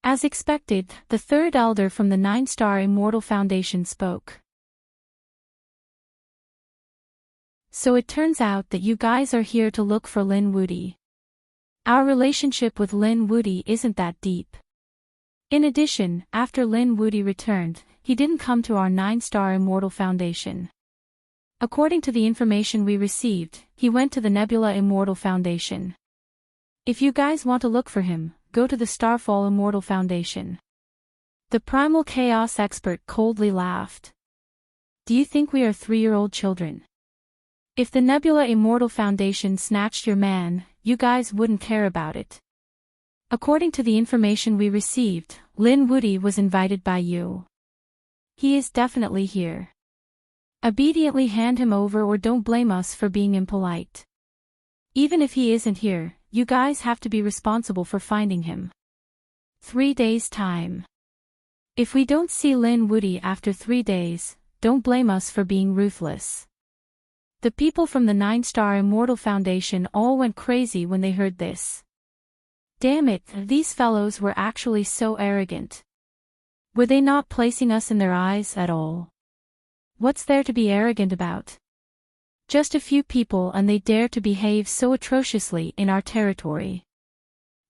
As expected, the third elder from the 9-star Immortal Foundation spoke. So it turns out that you guys are here to look for Lin Woody. Our relationship with Lin Woody isn't that deep. In addition, after Lin Woody returned, he didn't come to our 9-star Immortal Foundation. According to the information we received, he went to the Nebula Immortal Foundation. If you guys want to look for him, go to the Starfall Immortal Foundation. The Primal Chaos expert coldly laughed. Do you think we are 3-year-old children? If the Nebula Immortal Foundation snatched your man, you guys wouldn't care about it. According to the information we received, Lin Woody was invited by you. He is definitely here. Obediently hand him over or don't blame us for being impolite. Even if he isn't here, you guys have to be responsible for finding him. 3 days' time. If we don't see Lin Woody after 3 days, don't blame us for being ruthless. The people from the 9-star Immortal Foundation all went crazy when they heard this. Damn it, these fellows were actually so arrogant. Were they not placing us in their eyes at all? What's there to be arrogant about? Just a few people and they dare to behave so atrociously in our territory.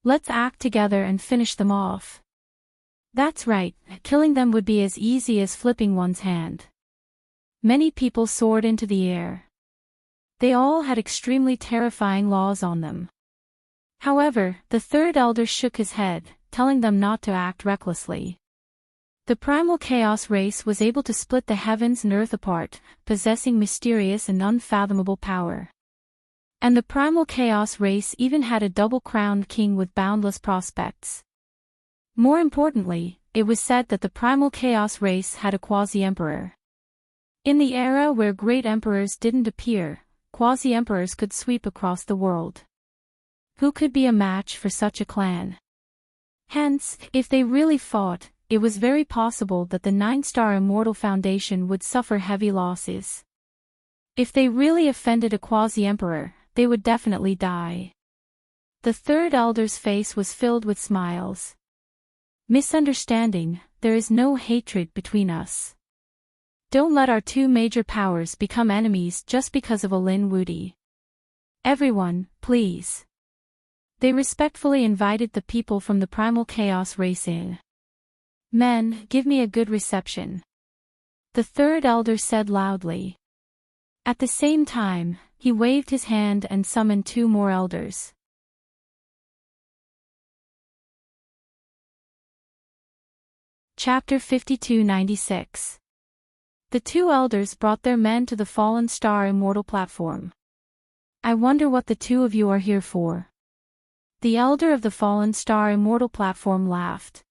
Let's act together and finish them off. That's right, killing them would be as easy as flipping one's hand. Many people soared into the air. They all had extremely terrifying laws on them. However, the third elder shook his head, telling them not to act recklessly. The primal chaos race was able to split the heavens and earth apart, possessing mysterious and unfathomable power. And the primal chaos race even had a double-crowned king with boundless prospects. More importantly, it was said that the primal chaos race had a quasi-emperor. In the era where great emperors didn't appear, quasi-emperors could sweep across the world. Who could be a match for such a clan? Hence, if they really fought, it was very possible that the 9-star Immortal Foundation would suffer heavy losses. If they really offended a quasi-emperor, they would definitely die. The third elder's face was filled with smiles. Misunderstanding, there is no hatred between us. Don't let our 2 major powers become enemies just because of a Lin Woody. Everyone, please. They respectfully invited the people from the primal chaos race in. Men, give me a good reception. The third elder said loudly. At the same time, he waved his hand and summoned 2 more elders. Chapter 5296. The 2 elders brought their men to the Fallen Star Immortal platform. I wonder what the 2 of you are here for. The elder of the Fallen Star Immortal platform laughed.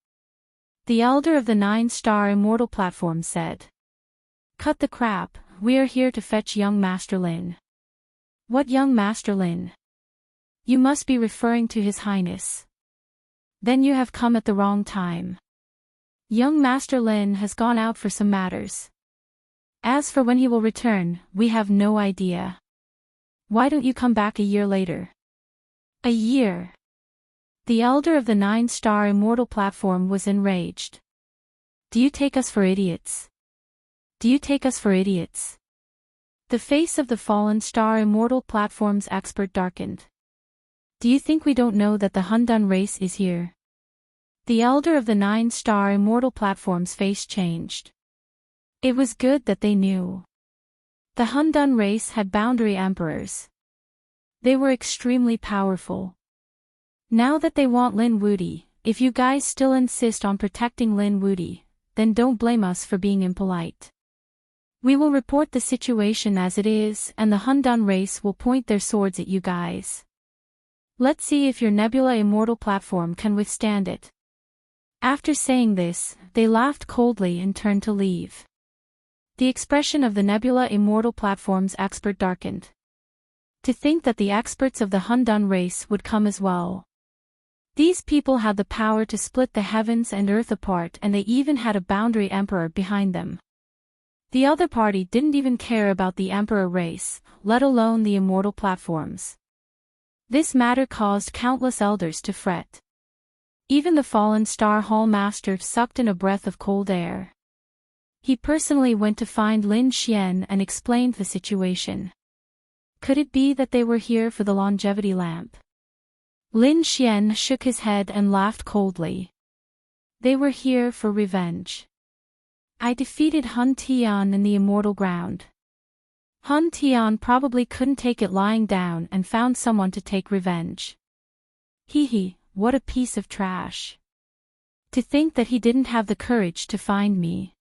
The elder of the 9-star Immortal platform said. Cut the crap, we are here to fetch young Master Lin. What young Master Lin? You must be referring to His Highness. Then you have come at the wrong time. Young Master Lin has gone out for some matters. As for when he will return, we have no idea. Why don't you come back a year later? A year? The elder of the 9-star Immortal platform was enraged. Do you take us for idiots? Do you take us for idiots? The face of the Fallen Star Immortal platform's expert darkened. Do you think we don't know that the Hundun race is here? The elder of the 9-star Immortal platform's face changed. It was good that they knew. The Hundun race had boundary emperors. They were extremely powerful. Now that they want Lin Woody, if you guys still insist on protecting Lin Woody, then don't blame us for being impolite. We will report the situation as it is, and the Hundun race will point their swords at you guys. Let's see if your Nebula Immortal platform can withstand it." After saying this, they laughed coldly and turned to leave. The expression of the Nebula Immortal platform's expert darkened. To think that the experts of the Hundun race would come as well. These people had the power to split the heavens and earth apart, and they even had a boundary emperor behind them. The other party didn't even care about the emperor race, let alone the immortal platforms. This matter caused countless elders to fret. Even the fallen Star Hall Master sucked in a breath of cold air. He personally went to find Lin Xian and explained the situation. Could it be that they were here for the longevity lamp? Lin Xian shook his head and laughed coldly. They were here for revenge. I defeated Hun Tian in the immortal ground. Hun Tian probably couldn't take it lying down and found someone to take revenge. Hee, what a piece of trash. To think that he didn't have the courage to find me.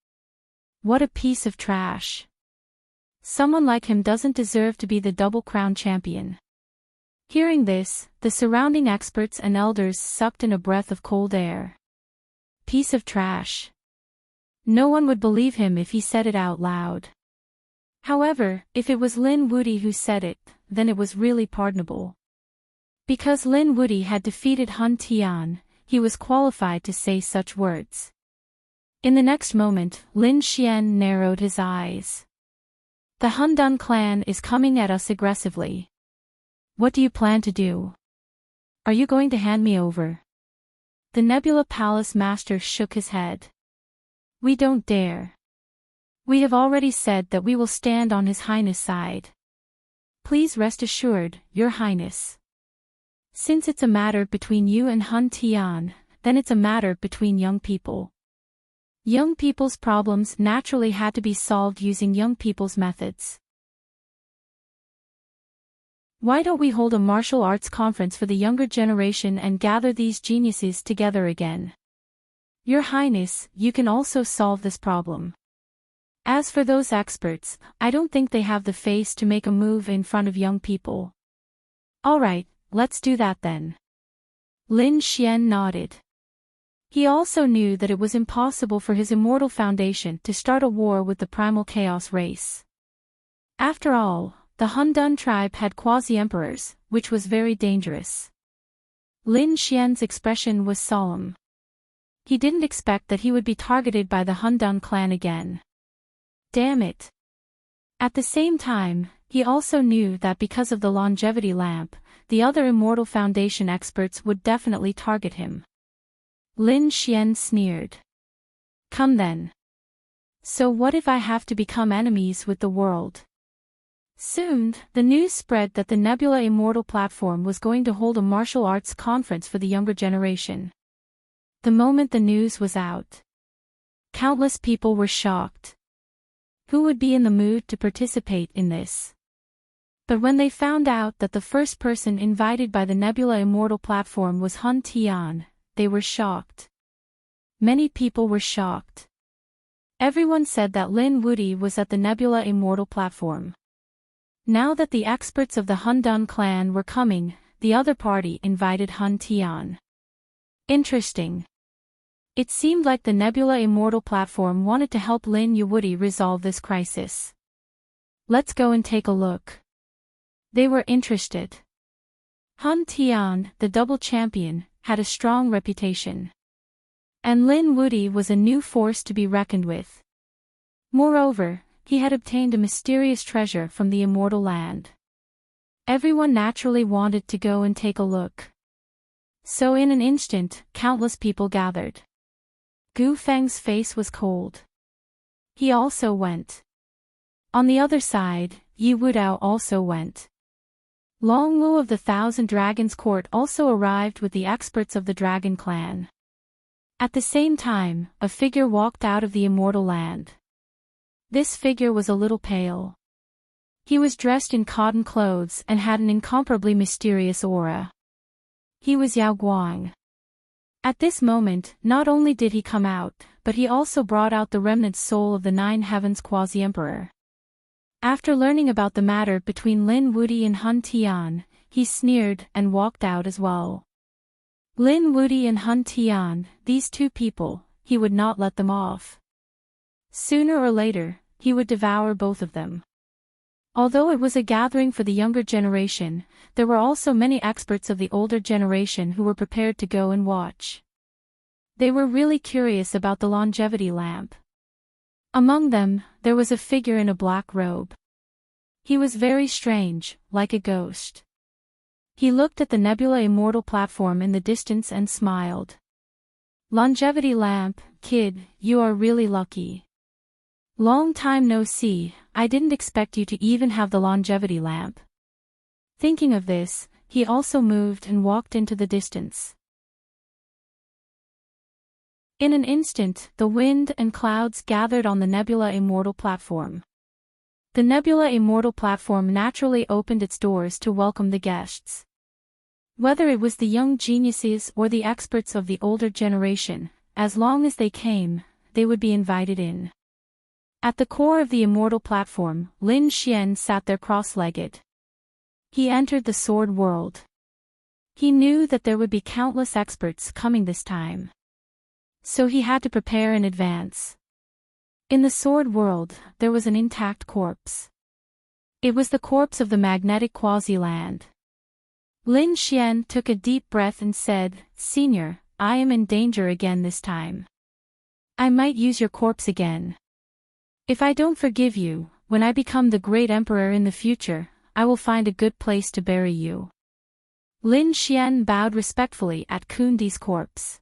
What a piece of trash. Someone like him doesn't deserve to be the double crown champion. Hearing this, the surrounding experts and elders sucked in a breath of cold air. Piece of trash. No one would believe him if he said it out loud. However, if it was Lin Wudi who said it, then it was really pardonable. Because Lin Wudi had defeated Hun Tian, he was qualified to say such words. In the next moment, Lin Xian narrowed his eyes. The Hundun clan is coming at us aggressively. What do you plan to do? Are you going to hand me over? The Nebula Palace Master shook his head. We don't dare. We have already said that we will stand on His Highness' side. Please rest assured, Your Highness. Since it's a matter between you and Hun Tian, then it's a matter between young people. Young people's problems naturally had to be solved using young people's methods. Why don't we hold a martial arts conference for the younger generation and gather these geniuses together again? Your Highness, you can also solve this problem. As for those experts, I don't think they have the face to make a move in front of young people. Alright, let's do that then. Lin Xian nodded. He also knew that it was impossible for his immortal foundation to start a war with the primal chaos race. After all, the Hundun tribe had quasi-emperors, which was very dangerous. Lin Xian's expression was solemn. He didn't expect that he would be targeted by the Hundun clan again. Damn it. At the same time, he also knew that because of the longevity lamp, the other immortal foundation experts would definitely target him. Lin Xian sneered. Come then. So what if I have to become enemies with the world? Soon, the news spread that the Nebula Immortal platform was going to hold a martial arts conference for the younger generation. The moment the news was out, countless people were shocked. Who would be in the mood to participate in this? But when they found out that the first person invited by the Nebula Immortal platform was Hun Tian, they were shocked. Many people were shocked. Everyone said that Lin Wudi was at the Nebula Immortal platform. Now that the experts of the Hundun clan were coming, the other party invited Hun Tian. Interesting. It seemed like the Nebula Immortal platform wanted to help Lin Wudi resolve this crisis. Let's go and take a look. They were interested. Hun Tian, the double champion, had a strong reputation. And Lin Wudi was a new force to be reckoned with. Moreover, he had obtained a mysterious treasure from the immortal land. Everyone naturally wanted to go and take a look. So in an instant, countless people gathered. Gu Feng's face was cold. He also went. On the other side, Yi Wudao also went. Long Wu of the Thousand Dragons Court also arrived with the experts of the Dragon Clan. At the same time, a figure walked out of the immortal land. This figure was a little pale. He was dressed in cotton clothes and had an incomparably mysterious aura. He was Yao Guang. At this moment, not only did he come out, but he also brought out the remnant soul of the Nine Heavens Quasi-Emperor. After learning about the matter between Lin Wuti and Hun Tian, he sneered and walked out as well. Lin Wuti and Hun Tian, these two people, he would not let them off. Sooner or later, he would devour both of them. Although it was a gathering for the younger generation, there were also many experts of the older generation who were prepared to go and watch. They were really curious about the longevity lamp. Among them, there was a figure in a black robe. He was very strange, like a ghost. He looked at the Nebula Immortal platform in the distance and smiled. Longevity lamp, kid, you are really lucky. Long time no see, I didn't expect you to even have the longevity lamp. Thinking of this, he also moved and walked into the distance. In an instant, the wind and clouds gathered on the Nebula Immortal platform. The Nebula Immortal platform naturally opened its doors to welcome the guests. Whether it was the young geniuses or the experts of the older generation, as long as they came, they would be invited in. At the core of the immortal platform, Lin Xian sat there cross-legged. He entered the sword world. He knew that there would be countless experts coming this time. So he had to prepare in advance. In the sword world, there was an intact corpse. It was the corpse of the magnetic quasi-land. Lin Xian took a deep breath and said, "Senior, I am in danger again this time. I might use your corpse again. If I don't forgive you, when I become the great emperor in the future, I will find a good place to bury you." Lin Xian bowed respectfully at Kundi's corpse.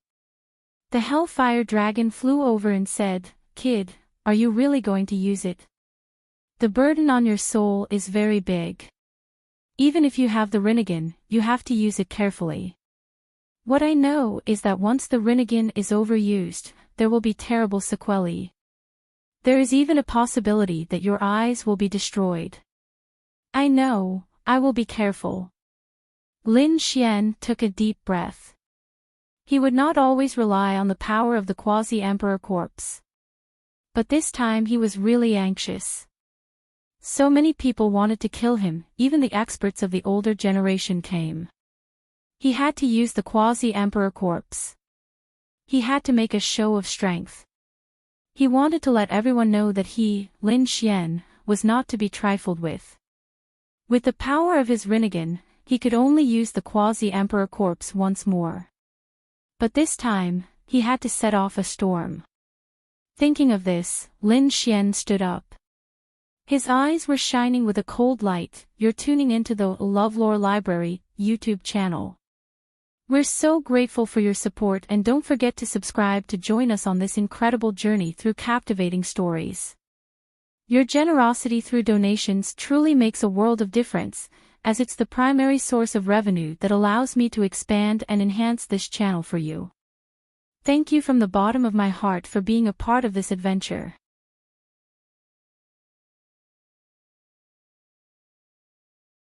The Hellfire Dragon flew over and said, "Kid, are you really going to use it? The burden on your soul is very big. Even if you have the Rinnegan, you have to use it carefully. What I know is that once the Rinnegan is overused, there will be terrible sequelae. There is even a possibility that your eyes will be destroyed. I know, I will be careful." Lin Xian took a deep breath. He would not always rely on the power of the quasi-emperor corpse. But this time he was really anxious. So many people wanted to kill him, even the experts of the older generation came. He had to use the quasi-emperor corpse. He had to make a show of strength. He wanted to let everyone know that he, Lin Xian, was not to be trifled with. With the power of his Rinnegan, he could only use the quasi-emperor corpse once more. But this time, he had to set off a storm. Thinking of this, Lin Xian stood up. His eyes were shining with a cold light. "You're tuning into the LoveLore Library YouTube channel. We're so grateful for your support, and don't forget to subscribe to join us on this incredible journey through captivating stories. Your generosity through donations truly makes a world of difference, as it's the primary source of revenue that allows me to expand and enhance this channel for you. Thank you from the bottom of my heart for being a part of this adventure."